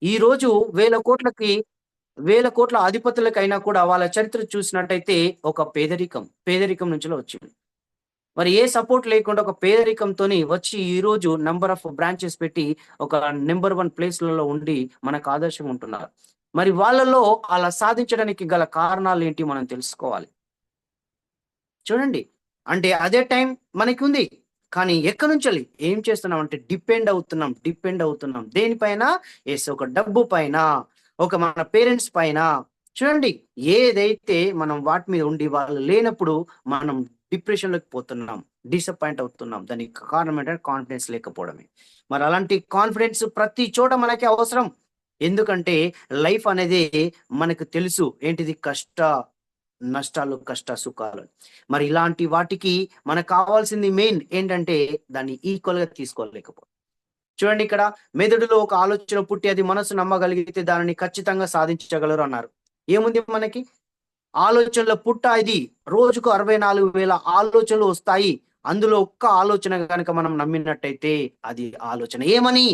ఈ రోజు వేల కోట్లకి వేల కోట్ల అధిపతులకైనా కూడా వాళ్ళ చరిత్ర చూసినట్టయితే ఒక పేదరికం నుంచిలో వచ్చింది. మరి ఏ సపోర్ట్ లేకుండా ఒక పేదరికంతోని వచ్చి ఈరోజు నంబర్ ఆఫ్ బ్రాంచెస్ పెట్టి ఒక నంబర్ 1 ప్లేస్‌లలో ఉండి మనకు ఆదర్శంగా ఉంటున్నారు. మరి వాళ్ళలో అలా సాధించడానికి గల కారణాలేంటి మనం తెలుసుకోవాలి. చూడండి. అంటే అదే టైం మనకుంది. కానీ ఎక్కడి నుంచెళ్ళి ఏం చేస్తున్నామంటే డిపెండ్ అవుతున్నాం. దేనిపైన? యెస్. ఒక డబ్బు పైన, ఒక మన పేరెంట్స్ పైన. చూడండి. ఏదైతే మనం వాటి మీద ఉండి వాళ్ళు లేనప్పుడు మనం డిప్రెషన్‌లోకి పోతున్నాం. డిసప్పాయింట్ అవుతున్నాం. దానికి కారణం ఏంటంటే కాన్ఫిడెన్స్ లేకపోవడమే. మరి అలాంటి కాన్ఫిడెన్స్ ప్రతి చోట మనకి అవసరం. ఎందుకంటే లైఫ్ అనేది మనకు తెలుసు. ఏంటిది నష్టాలు, కష్ట సుఖాలు. మరి ఇలాంటి వాటికి మనకు కావాల్సింది మెయిన్ ఏంటంటే దాన్ని ఈక్వల్‌గా తీసుకోలేకపో చూడండి ఇక్కడ మెదడులో ఒక ఆలోచన పుట్టి అది మనసు నమ్మగలిగితే దానిని ఖచ్చితంగా సాధించగలరు అన్నారు. ఏముంది మనకి? ఆలోచనల పుట్ట ఇది. రోజుకు 64,000 ఆలోచనలు వస్తాయి. అందులో ఒక్క ఆలోచన గనక మనం నమ్మినట్టయితే అది ఆలోచన. ఏమని?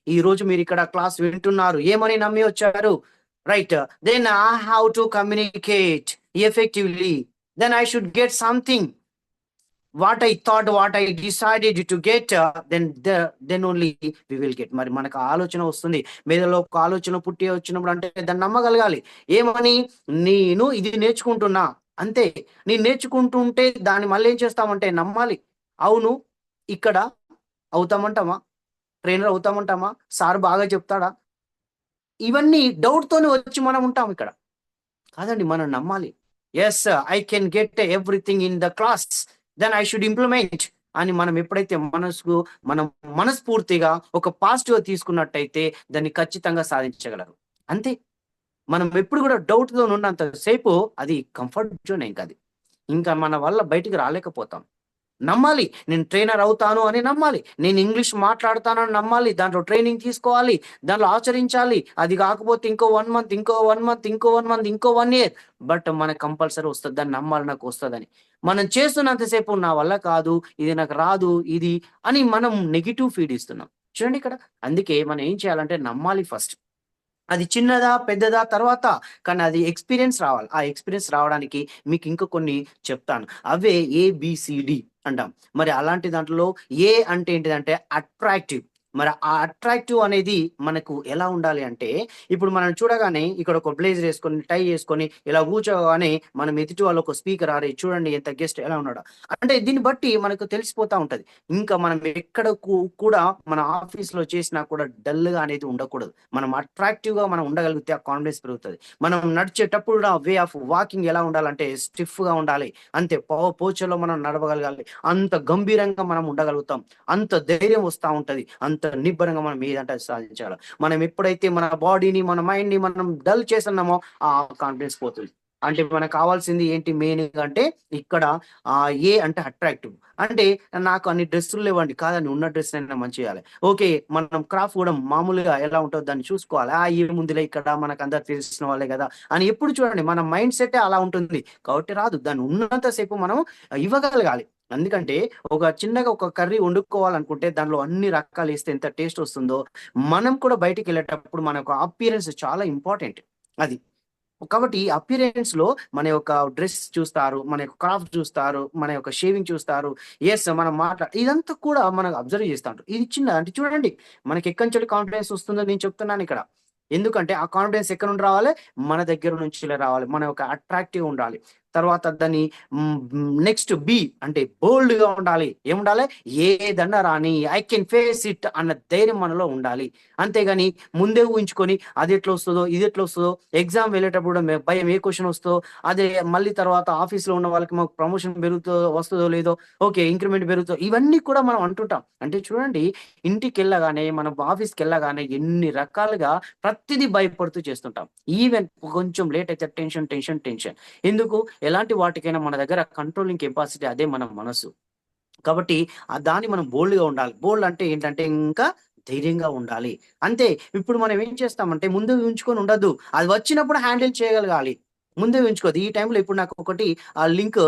ఈరోజు మీరిక్కడ క్లాస్ వింటున్నారు. ఏమని నమ్మి వచ్చారు? Right. Then I have to communicate effectively. Then I should get something. What I thought, what I decided to get then only we will get. మరి మనకు ఆలోచన వస్తుంది. మీలో ఒక ఆలోచన పుట్టి వచ్చినప్పుడు అంటే దాన్ని నమ్మగలగాలి. ఏమని? నేను ఇది నేర్చుకుంటున్నా. అంతే. నేను నేర్చుకుంటూ ఉంటే దాన్ని మళ్ళీ ఏం చేస్తామంటే నమ్మాలి. అవును. ఇక్కడ అవుతామంటామా? ట్రైనర్ అవుతామంటామా? సార్ బాగా చెప్తాడా? ఇవన్నీ డౌట్‌తోనే వచ్చి మనం ఉంటాం ఇక్కడ. కాదండి. మనం నమ్మాలి. Yes. I can get everything in the class. Then I should implement అని మనం ఎప్పుడైతే మనం మనస్ఫూర్తిగా ఒక పాజిటివ్‌గా తీసుకున్నట్టయితే దాన్ని ఖచ్చితంగా సాధించగలరు. అంతే. మనం ఎప్పుడు కూడా డౌట్‌తోనున్నంత సేపు అది కంఫర్ట్ జోనే ఇంకది. ఇంకా మన వల్ల బయటికి రాలేకపోతాం. నమ్మాలి. నేను ట్రైనర్ అవుతాను అని నమ్మాలి. నేను ఇంగ్లీష్ మాట్లాడతానని నమ్మాలి. దాంట్లో ట్రైనింగ్ తీసుకోవాలి. దాంట్లో ఆచరించాలి. అది కాకపోతే ఇంకో 1 మంత్, ఇంకో 1 మంత్, ఇంకో 1 మంత్, ఇంకో 1 ఇయర్. బట్ మనకు కంపల్సరీ వస్తది. దాన్ని నమ్మాలి నాకొస్తదని. మనం చేస్తున్నంత సేపు నా వల్ల కాదు, ఇది నాకు రాదు, ఇది అని మనం నెగెటివ్ ఫీడ్ ఇస్తున్నాం. చూడండి ఇక్కడ. అందుకే మనం ఏం చేయాలంటే నమ్మాలి ఫస్ట్. అది చిన్నదా? పెద్దదా? తర్వాత. కానీ అది ఎక్స్‌పీరియన్స్ రావాలి. ఆ ఎక్స్‌పీరియన్స్ రావడానికి మీకు ఇంకా కొన్ని చెప్తాను. అవే ఏబీసీడీ అంటాం. మరి అలాంటి దాంట్లో ఏ అంటే ఏంటిదంటే అట్రాక్టివ్. మరి ఆ అట్రాక్టివ్ అనేది మనకు ఎలా ఉండాలి అంటే, ఇప్పుడు మనం చూడగానే ఇక్కడ ఒక బ్లేజర్ ఏసుకొని, టై ఏసుకొని ఇలా కూర్చోగానే మనం ఎదుటి వాళ్ళు ఒక స్పీకర్ "అరే! చూడండి ఎంత గెస్ట్ ఎలా ఉన్నాడో." అంటే దీన్ని బట్టి మనకు తెలిసిపోతా ఉంటది. ఇంకా మనం ఎక్కడ కూడా మన ఆఫీస్‌లో చేసినా కూడా డల్‌గా అనేది ఉండకూడదు. మనం అట్రాక్టివ్‌గా మనం ఉండగలిగితే ఆ కాన్ఫిడెన్స్ పెరుగుతది. మనం నడిచేటప్పుడు కూడా వే ఆఫ్ వాకింగ్ ఎలా ఉండాలంటే స్టిఫ్‌గా ఉండాలి. అంతే పోచర్‌లో మనం నడవగలగాలి. అంత గంభీరంగా మనం ఉండగలుగుతాం. అంత ధైర్యం వస్తా ఉంటది. అంత నిబ్బరంగా మనం ఏదంటే అది సాధించగలం. మనం ఎప్పుడైతే మన బాడీని, మన మైండ్‌ని మనం డల్ చేస్తున్నామో ఆ కాన్ఫిడెన్స్ పోతుంది. అంటే మనకు కావాల్సింది ఏంటి మెయిన్‌గా అంటే ఇక్కడ ఏ అంటే అట్రాక్టివ్. అంటే నాకు అన్ని డ్రెస్సులు లేవండి. కాదండి ఉన్న డ్రెస్‌నైనా మంచిగేయాలి. ఓకే. మనం క్రాఫ్ట్ కూడా మామూలుగా ఎలా ఉంటదో దాన్ని చూసుకోవాలి. ఏముందిలే ఇక్కడ మనకందరు తెలిసిన వాళ్ళే గదా! అని ఎప్పుడు చూడండి మన మైండ్ సెట్టే అలా ఉంటుంది. కాబట్టి రాదు. దాన్ని ఉన్నంత సేపు మనం ఇవ్వగలగాలి. ఎందుకంటే ఒక చిన్నగా ఒక కర్రీ వండుకోవాలనుకుంటే దాంట్లో అన్ని రకాలేస్తే ఎంత టేస్ట్ వస్తుందో, మనం కూడా బయటికెళ్ళేటప్పుడు మన యొక్క అపియరెన్స్ చాలా ఇంపార్టెంట్. అది. కాబట్టి అపియరెన్స్‌లో మన యొక్క డ్రెస్ చూస్తారు. మన యొక్క క్రాఫ్ట్ చూస్తారు. మన యొక్క షేవింగ్ చూస్తారు. యెస్. మనం ఇదంతా కూడా మనం అబ్జర్వ్ చేస్తా ఉంటాం. ఇది చిన్న అంటే చూడండి మనకి ఎక్కడి నుంచెల్లి కాన్ఫిడెన్స్ వస్తుందో నేను చెప్తున్నానిక్కడ. ఎందుకంటే ఆ కాన్ఫిడెన్స్ ఎక్కడి నుండి రావాలి? మన దగ్గర నుంచిలే రావాలి. మన యొక్క అట్రాక్టివ్ ఉండాలి. తర్వాత దాన్ని నెక్స్ట్ అంటే బోల్డ్‌గా ఉండాలి. ఏముండాలి? ఏదన్నా రాని ఐ కెన్ ఫేస్ ఇట్ అన్న ధైర్యం మనలో ఉండాలి. అంతేగాని ముందే ఊహించుకొని అదెట్లొస్తదో, ఇదెట్లొస్తదో, ఎగ్జామ్ వెళ్ళేటప్పుడు కూడా భయం ఏ క్వెషన్ వస్తదో, అదే మళ్ళీ తర్వాత ఆఫీస్‌లో ఉన్న వాళ్ళకి మాకు ప్రమోషన్ వస్తదో లేదో, ఓకే. ఇంక్రిమెంట్ పెరుగుతదో ఇవన్నీ కూడా మనం అంటుంటాం. అంటే చూడండి ఇంటికెళ్ళగానే మనం ఆఫీస్‌కెళ్ళగానే ఎన్ని రకాలుగా ప్రతిదీ భయపడుతూ చేస్తుంటాం. ఈవెన్ కొంచెం లేట్ అయితే టెన్షన్. ఎందుకు? ఎలాంటి వాటికైనా మన దగ్గర కంట్రోలింగ్ కెపాసిటీ అదే మన మనసు. కాబట్టి దాన్ని మనం బోల్డ్‌గా ఉండాలి. బోల్డ్ అంటే ఏంటంటే ఇంకా ధైర్యంగా ఉండాలి. అంతే. ఇప్పుడు మనం ఏం చేస్తామంటే ముందు ఊహించుకొని ఉండొద్దు. అది వచ్చినప్పుడు హ్యాండిల్ చేయగలగాలి. ముందే ఊహించుకోవద్దు. ఈ టైంలో ఇప్పుడు నాకొకటి లింక్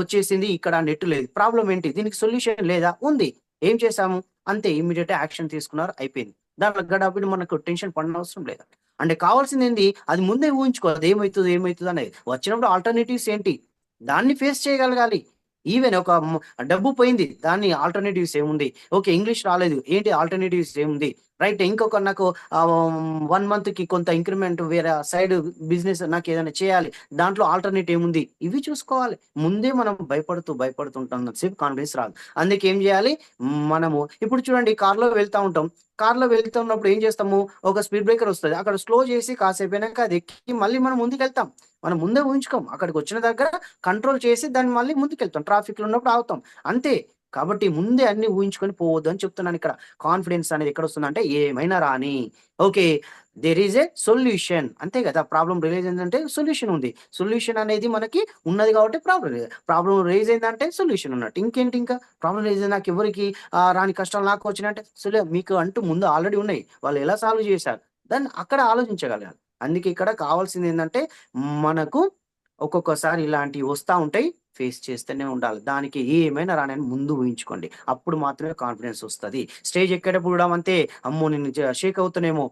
వచ్చేసింది. ఇక్కడ నెట్ లేదు. ప్రాబ్లమ్ ఏంటి? దీనికి సొల్యూషన్ లేదా? ఉంది. ఏం చేశాము? అంతే ఇమ్మీడియేట్‌గా యాక్షన్ తీసుకున్నారు. అయిపోయింది. దాంట్లో గడబడి మనకు టెన్షన్ పడనవసరం లేదు. అంటే కావాల్సిందేంది? అది ముందే ఊహించుకో. అదేమైతది, ఏమైతది అనేది. వచ్చినప్పుడు ఆల్టర్‌నేటివ్స్ ఏంటి? దాన్ని ఫేస్ చేయగలగాలి. ఈవెన్ ఒక డబ్బు పోయింది. దాన్ని ఆల్టర్‌నేటివ్స్ ఏముంది? ఓకే. ఇంగ్లీష్ రాలేదు. ఏంటి ఆల్టర్‌నేటివ్స్ ఏముంది? రైట్. ఇంకొక నాకు 1 మంత్‌కి కొంత ఇంక్రిమెంట్ వేరే సైడ్ బిజినెస్ నాకేదైనా చేయాలి. దాంట్లో ఆల్టర్‌నేట్ ఏముంది? ఇవి చూసుకోవాలి. ముందే మనం భయపడుతూ ఉంటున్నంత సేపు కాన్ఫిడెన్స్ రాదు. అందుకే ఏం జేయాలి? మనము ఇప్పుడు చూడండి కార్‌లో వెళ్తా ఉంటాం. కార్‌లో వెళ్తున్నప్పుడు ఏం చేస్తాము? ఒక స్పీడ్ బ్రేకర్ వస్తది. అక్కడ స్లో చేసి కాసేపయినాక అది ఎక్కి మళ్ళీ మనం ముందుకెళ్తాం. మనం ముందే ఊహించుకోం. అక్కడికొచ్చిన దగ్గర కంట్రోల్ చేసి దాన్ని మళ్ళీ ముందుకెళ్తాం. ట్రాఫిక్‌లో ఉన్నప్పుడు ఆగుతాం. అంతే. కాబట్టి ముందే అన్నీ ఊహించుకొని పోవద్దు అని చెప్తున్నానిక్కడ. కాన్ఫిడెన్స్ అనేది ఎక్కడొస్తుందంటే ఏమైనా రాని. Okay. There is a solution. అంతే గదా! ప్రాబ్లమ్ రియలైజ్ అయిందంటే సొల్యూషన్ ఉంది. సొల్యూషన్ అనేది మనకి ఉన్నది కాబట్టి ప్రాబ్లమ్ లేదు. ప్రాబ్లమ్ రైజ్ అయిందంటే సొల్యూషన్ ఉన్నట్టు. ఇంకేంటి ఇంకా? ప్రాబ్లమ్ రైజ్ నాకెవ్వరికీ రాని కష్టాలు నాకు వచ్చినాయంటే మీకు అంటూ ముందు ఆల్రెడీ ఉన్నాయి. వాళ్ళు ఎలా సాల్వ్ చేశారు? దాన్ని అక్కడ ఆలోచించగలగాలి. అందుకే ఇక్కడ కావాల్సిందేందంటే మనకు ఒక్కొక్కసారి ఇలాంటివి వస్తా ఉంటాయి. ఫేస్ చేస్తూనే ఉండాలి. దానికి ఏమైనా రానని ముందు ఊహించుకోండి. అప్పుడు మాత్రమే కాన్ఫిడెన్స్ వస్తది. స్టేజ్ ఎక్కేటప్పుడు గూడా అంతే. అమ్మో! నేను షేక్ అవుతానేమో,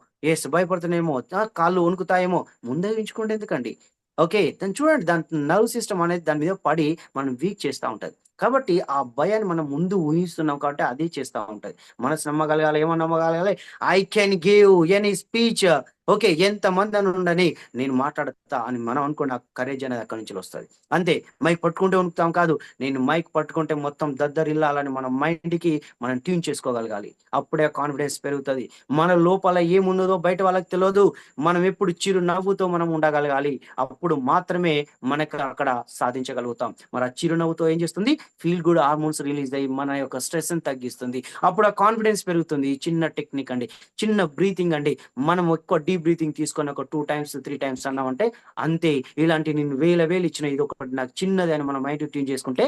భయపడుతానేమో, కాళ్ళు వణుకుతాయేమో ముందే ఊహించుకోవడం ఎందుకండి? ఓకే. దాన్ని చూడండి. దాని నర్వ్ సిస్టమ్ అనేది దాని మీద పడి మనం వీక్ చేస్తా ఉంటది. కాబట్టి ఆ భయాన్ని మనం ముందు ఊహిస్తున్నాం కాబట్టి అదే చేస్తా ఉంటది. మనసు నమ్మగలగాలి. ఏమని నమ్మగలగాలి? I can give any speech. Okay. ఎంతమందైనా ఉండని నేను మాట్లాడతా అని మనం అనుకోండి. ఆ కరేజ్ అనేది అక్కడి నుంచెళ్ళొస్తది. అంతే. మైక్ పట్టుకుంటే వణుకుతాం కాదు. నేను మైక్ పట్టుకుంటే మొత్తం దద్దరిల్లాలని మన మైండ్‌కి మనం ట్యూన్ చేసుకోగలగాలి. అప్పుడే కాన్ఫిడెన్స్ పెరుగుతది. మన లోపల ఏమున్నదో బయట వాళ్ళకి తెలవదు. మనం ఎప్పుడు చిరునవ్వుతో మనం ఉండగలగాలి. అప్పుడు మాత్రమే మనకు అక్కడ సాధించగలుగుతాం. మరి ఆ చిరునవ్వుతో ఏం చేస్తుంది? ఫీల్ గుడ్ హార్మోన్స్ రిలీజ్ అయ్యి మన యొక్క స్ట్రెస్‌ని తగ్గిస్తుంది. అప్పుడు ఆ కాన్ఫిడెన్స్ పెరుగుతుంది. ఈ చిన్న టెక్నిక్ అండి. చిన్న బ్రీతింగ్ అండి. మనం ఎక్కువ డీప్ బ్రీతింగ్ తీసుకొని ఒక 2 టైమ్స్, 3 టైమ్స్ అన్నామంటే అంతే. ఇలాంటి నేను వేలు ఇచ్చిన ఇదొకటి నాకు చిన్నది అని మన మైండ్ ట్యూన్ చేసుకుంటే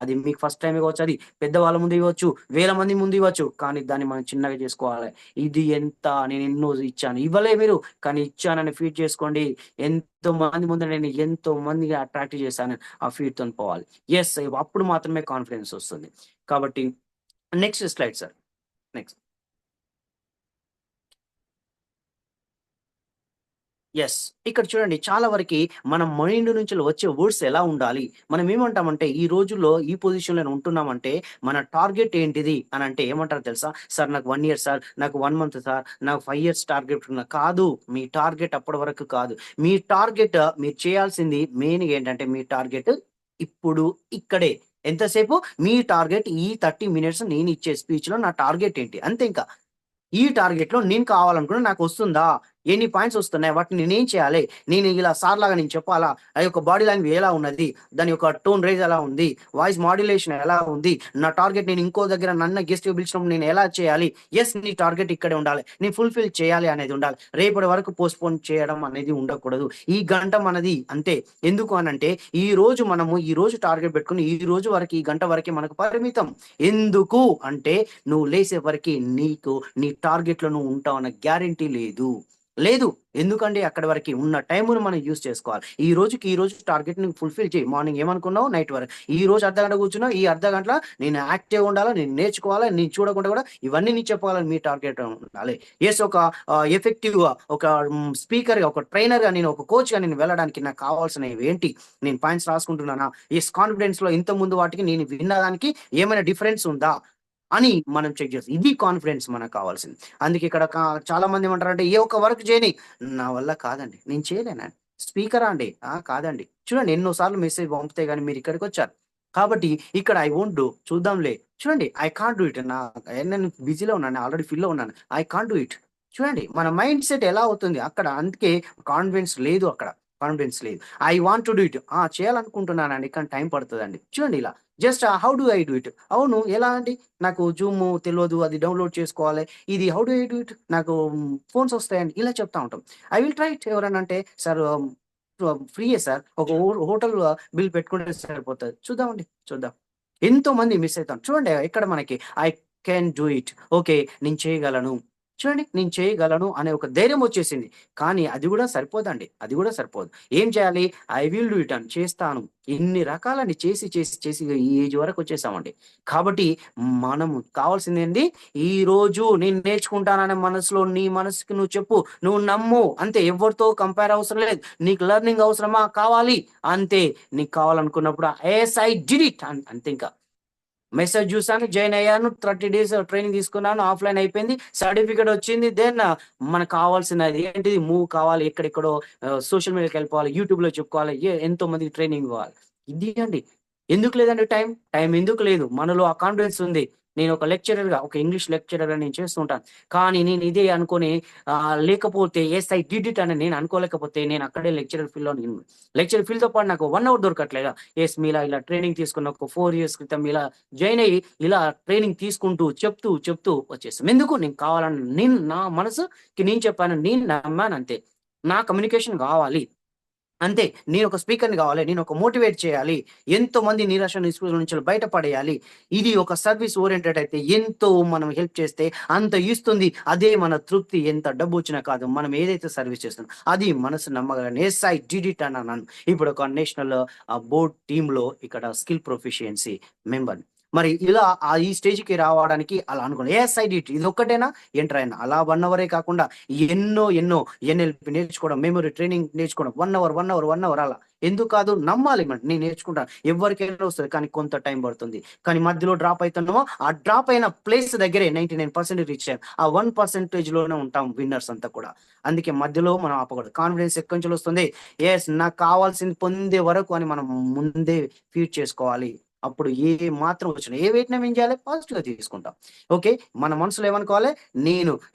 అది మీకు ఫస్ట్ టైమ్ ఇవ్వచ్చు. అది పెద్దవాళ్ళ ముందు ఇవ్వచ్చు. వేల మంది ముందు ఇవ్వచ్చు. కానీ దాన్ని మనం చిన్నగా చేసుకోవాలి. ఇది ఎంత నేను ఎన్నో ఇచ్చాను. ఇవ్వలే మీరు కానీ ఇచ్చానని ఫీడ్ చేసుకోండి. ఎంతో మంది ముందు నేను ఎంతో మందిని అట్రాక్ట్ చేశాను. ఆ ఫీడ్‌తోని పోవాలి. యెస్. అప్పుడు మాత్రమే కాన్ఫిడెన్స్ వస్తుంది. కాబట్టి next slide sir. Next. Yes. ఇక్కడ చూడండి చాలా వరకి మన మైండ్ నుంచి వచ్చే వర్డ్స్ ఎలా ఉండాలి? మనం ఏమంటామంటే ఈ రోజుల్లో ఈ పొజిషన్‌లో ఉంటున్నామంటే మన టార్గెట్ ఏంటిది అనంటే ఏమంటారో తెలుసా? సార్ నాకు 1 ఇయర్ సార్, నాకు 1 మంత్ సార్, నాకు 5 ఇయర్స్ టార్గెట్ కాదు. మీ టార్గెట్ అప్పటి వరకు కాదు. మీ టార్గెట్ మీరు చేయాల్సింది మెయిన్‌గా ఏంటంటే మీ టార్గెట్ ఇప్పుడు, ఇక్కడే. ఎంతసేపు? మీ టార్గెట్ ఈ 30 మినిట్స్ నేనిచ్చే స్పీచ్‌లో నా టార్గెట్ ఏంటి? అంతే ఇంక. ఈ టార్గెట్‌లో నేను కావాలనుకున్నది నాకొస్తుందా? ఎన్ని పాయింట్స్ వస్తున్నాయి? వాటిని నేనేం చేయాలి? నేను ఇలా సార్‌లాగా నేను చెప్పాలా? ఆ యొక్క బాడీ లాంగ్వేజ్ ఎలా ఉన్నది? దాని యొక్క టోన్ రైజ్ ఎలా ఉంది? వాయిస్ మాడ్యులేషన్ ఎలా ఉంది? నా టార్గెట్ నేను ఇంకో దగ్గర నన్ను గెస్ట్‌గా పిలిచినప్పుడు నేను ఎలా చేయాలి? యెస్. నీ టార్గెట్ ఇక్కడే ఉండాలి. నేను ఫుల్‌ఫిల్ చేయాలి అనేది ఉండాలి. రేపటి వరకు పోస్ట్‌పోన్ చేయడం అనేది ఉండకూడదు. ఈ గంట మనది అంతే. ఎందుకు అనంటే ఈ రోజు టార్గెట్ పెట్టుకొని ఈ రోజు వరకు ఈ గంట వరకే మనకు పరిమితం. ఎందుకు అంటే నువ్వు లేసే వరకి నీ టార్గెట్‌లో నువ్వు ఉంటావన్న గ్యారంటీ లేదు. లేదు. ఎందుకంటే అక్కడి వరకి ఉన్న టైముని మనం యూజ్ చేసుకోవాలి. ఈ రోజు టార్గెట్‌ని ఫుల్‌ఫిల్ చెయి. మార్నింగ్ ఏమనుకున్నావు నైట్ వరకు. ఈ రోజు అర్ధగంట కూర్చున్నావు. ఈ అర్ధగంటల నేను యాక్టివ్‌గా ఉండాలా, నేను నేర్చుకోవాలా, నేను చూడకుండా కూడా ఇవన్నీ నీకు చెప్పాలని మీ టార్గెట్ ఉండాలి. యెస్. ఒక ఎఫెక్టివ్‌గా ఒక స్పీకర్‌గా, ఒక ట్రైనర్‌గా, నేను ఒక కోచ్‌గా నేను వెళ్ళడానికి నాకు కావాల్సినవి ఏంటి? నేను పాయింట్స్ రాసుకుంటున్నానా? యెస్. కాన్ఫిడెన్స్‌లో ఇంతకుముందు వాటికి నేను విన్నదానికి ఏమైనా డిఫరెన్స్ ఉందా? అని మనం చెక్ చేస్తాం. ఇది కాన్ఫిడెన్స్ మనకు కావాల్సింది. అందుకే ఇక్కడ చాలా మంది ఏమంటారంటే, "ఏ ఒక్క వర్క్ చేయని." నా వల్ల కాదండి. నేను చేయలేనండి. స్పీకరా అండి? కాదండి. చూడండి ఎన్నో సార్లు మెసేజ్ పంపితే గాని మీరిక్కడికొచ్చారు. కాబట్టి ఇక్కడ ఐ వోంట్ డూ చూద్దాంలే. చూడండి ఐ కాంట్ డూ ఇట్. నేను బిజీలో ఉన్నాను. ఆల్రెడీ ఫిల్‌లో ఉన్నాను. I can't do it. చూడండి మన మైండ్ సెట్ ఎలా అవుతుంది అక్కడ అందుకే కాన్ఫిడెన్స్ లేదు అక్కడ. కాన్ఫిడెన్స్ లేదు. I want to do it. చేయాలనుకుంటున్నానండి. కానీ టైం పడతదండి. చూడండి ఇలా. Just how do I do it? అవును. ఎలా అండి? నాకు జూము తెలవదు. అది డౌన్‌లోడ్ చేసుకోవాలి. ఇది how do I do it? నాకు ఫోన్స్ వస్తాయండి. ఇలా చెప్తా ఉంటాం. ఐ విల్ ట్రై ఇట్ ఎవరన్నా అంటే సార్ ఫ్రీయే సార్. ఒక హోటల్ బిల్ పెట్టుకుంటే సరిపోతది. చూద్దామండి. చూద్దాం. ఎంతోమంది మిస్ అయితాం. చూడండి ఇక్కడ మనకి I can do it. Okay. నేను చేయగలను. చూడండి నేను చేయగలను అనే ఒక ధైర్యం వచ్చేసింది. కానీ అది గూడా సరిపోదండి. అది గూడా సరిపోదు. ఏం చేయాలి? ఐ విల్ డూ ఇట్ అని చేస్తాను. ఇన్ని రకాలని చేసి ఈ ఏజ్ వరకు వచ్చేసామండి. కాబట్టి మనము కావాల్సిందేంది? ఈరోజు నేను నేర్చుకుంటాననే మనసులో నీ మనసుకి నువ్వు చెప్పు. నువ్వు నమ్ము. అంతే. ఎవరితో కంపేర్ అవసరం లేదు. నీకు లెర్నింగ్ అవసరమా? కావాలి. అంతే. నీకు కావాలనుకున్నప్పుడు యెస్ ఐ డిడ్ ఇట్ అంతే ఇంకా. మెసేజ్ చూసాను, జాయిన్ అయ్యాను. 30 డేస్ ట్రైనింగ్ తీసుకున్నాను. ఆఫ్‌లైన్ అయిపోయింది. సర్టిఫికేట్ వచ్చింది. దెన్ మనకు కావాల్సినది ఏంటిది? మూవ్ కావాలి. ఎక్కడెక్కడో సోషల్ మీడియాకెళ్ళిపోవాలి. యూట్యూబ్‌లో చెప్పుకోవాలి. ఎంతో మందికి ట్రైనింగ్ ఇవ్వాలి. ఇది అండి. ఎందుకు లేదండి టైం? టైం ఎందుకు లేదు? మనలో ఆ కాన్ఫిడెన్స్ ఉంది. నేను ఒక లెక్చరర్‌గా, ఒక ఇంగ్లీష్ లెక్చరర్‌గా నేను చేస్తూ ఉంటాను. కానీ నేను ఇదే అనుకోని లేకపోతే యెస్ ఐ డిడ్ ఇట్ అని నేను అనుకోలేకపోతే నేను అక్కడే లెక్చర్ ఫీల్డ్‌తో పాటు నాకు 1 అవర్ దొరకట్లేదా? యెస్ మీలా ఇలా ట్రైనింగ్ తీసుకున్న ఒక 4 ఇయర్స్ క్రితం ఇలా జాయిన్ అయ్యి, ఇలా ట్రైనింగ్ తీసుకుంటూ, చెప్తూ వచ్చేసాం. ఎందుకు? నేను కావాలని నా మనసుకి నేను చెప్పాను. నేను నమ్మాను అంతే. నా కమ్యూనికేషన్ గావాలి. అంతే. నేనొక స్పీకర్‌ని గావాలి. నేనొక మోటివేట్ చేయాలి. ఎంతోమంది నిరాశ, నిస్పృహల నుంచి బయటపడేయాలి. ఇది ఒక సర్విస్ ఓరియెంటెడ్ అయితే ఎంతో మనం హెల్ప్ చేస్తే అంత ఇస్తుంది. అదే మన తృప్తి. ఎంత డబ్బొచ్చినా కాదు. మనం ఏదైతే సర్విస్ చేస్తున్నామో అది మనసు నమ్మగలను. యెస్ ఐ డిడ్ ఇట్ అని అన్నాను. ఇప్పుడు ఒక నేషనల్ బోర్డ్ టీమ్‌లో ఇక్కడ స్కిల్ ప్రొఫిషియన్సీ మెంబర్‌ని. మరి ఇలా ఈ స్టేజ్‌కి రావడానికి అలా అనుకున్నా. Yes I did. ఇదొక్కటేనా? ఎంటర్ అయ్యాను. అలా 1 అవరే కాకుండా ఎన్నో ఎన్ఎల్‌పి నేర్చుకోవడం, మెమరీ ట్రైనింగ్ నేర్చుకోవడం. 1 అవర్ అలా. ఎందుకు కాదు? నమ్మాలి నేను నేర్చుకుంటాను. ఎవ్వరికైనా వస్తది. కానీ కొంత టైం పడుతుంది. కానీ మధ్యలో డ్రాప్ అయితున్నామో, ఆ డ్రాప్ అయిన ప్లేస్ దగ్గరే 99% రీచ్ అయ్యాం. ఆ 1% ఉంటాం విన్నర్స్ అంతా కూడా. అందుకే మధ్యలో మనం ఆపకూడదు. కాన్ఫిడెన్స్ ఎక్కడి నుంచెల్లొస్తుంది? యెస్ నాకు కావాల్సింది పొందే వరకు అని మనం ముందే ఫీడ్ చేసుకోవాలి. అప్పుడు ఏ మాత్రం వచ్చినా ఏ వెయిట్‌ని ఏం చేయాలి? పాజిటివ్‌గా తీసుకుంటాం. ఓకే. మన మనసులో ఏమనుకోవాలి?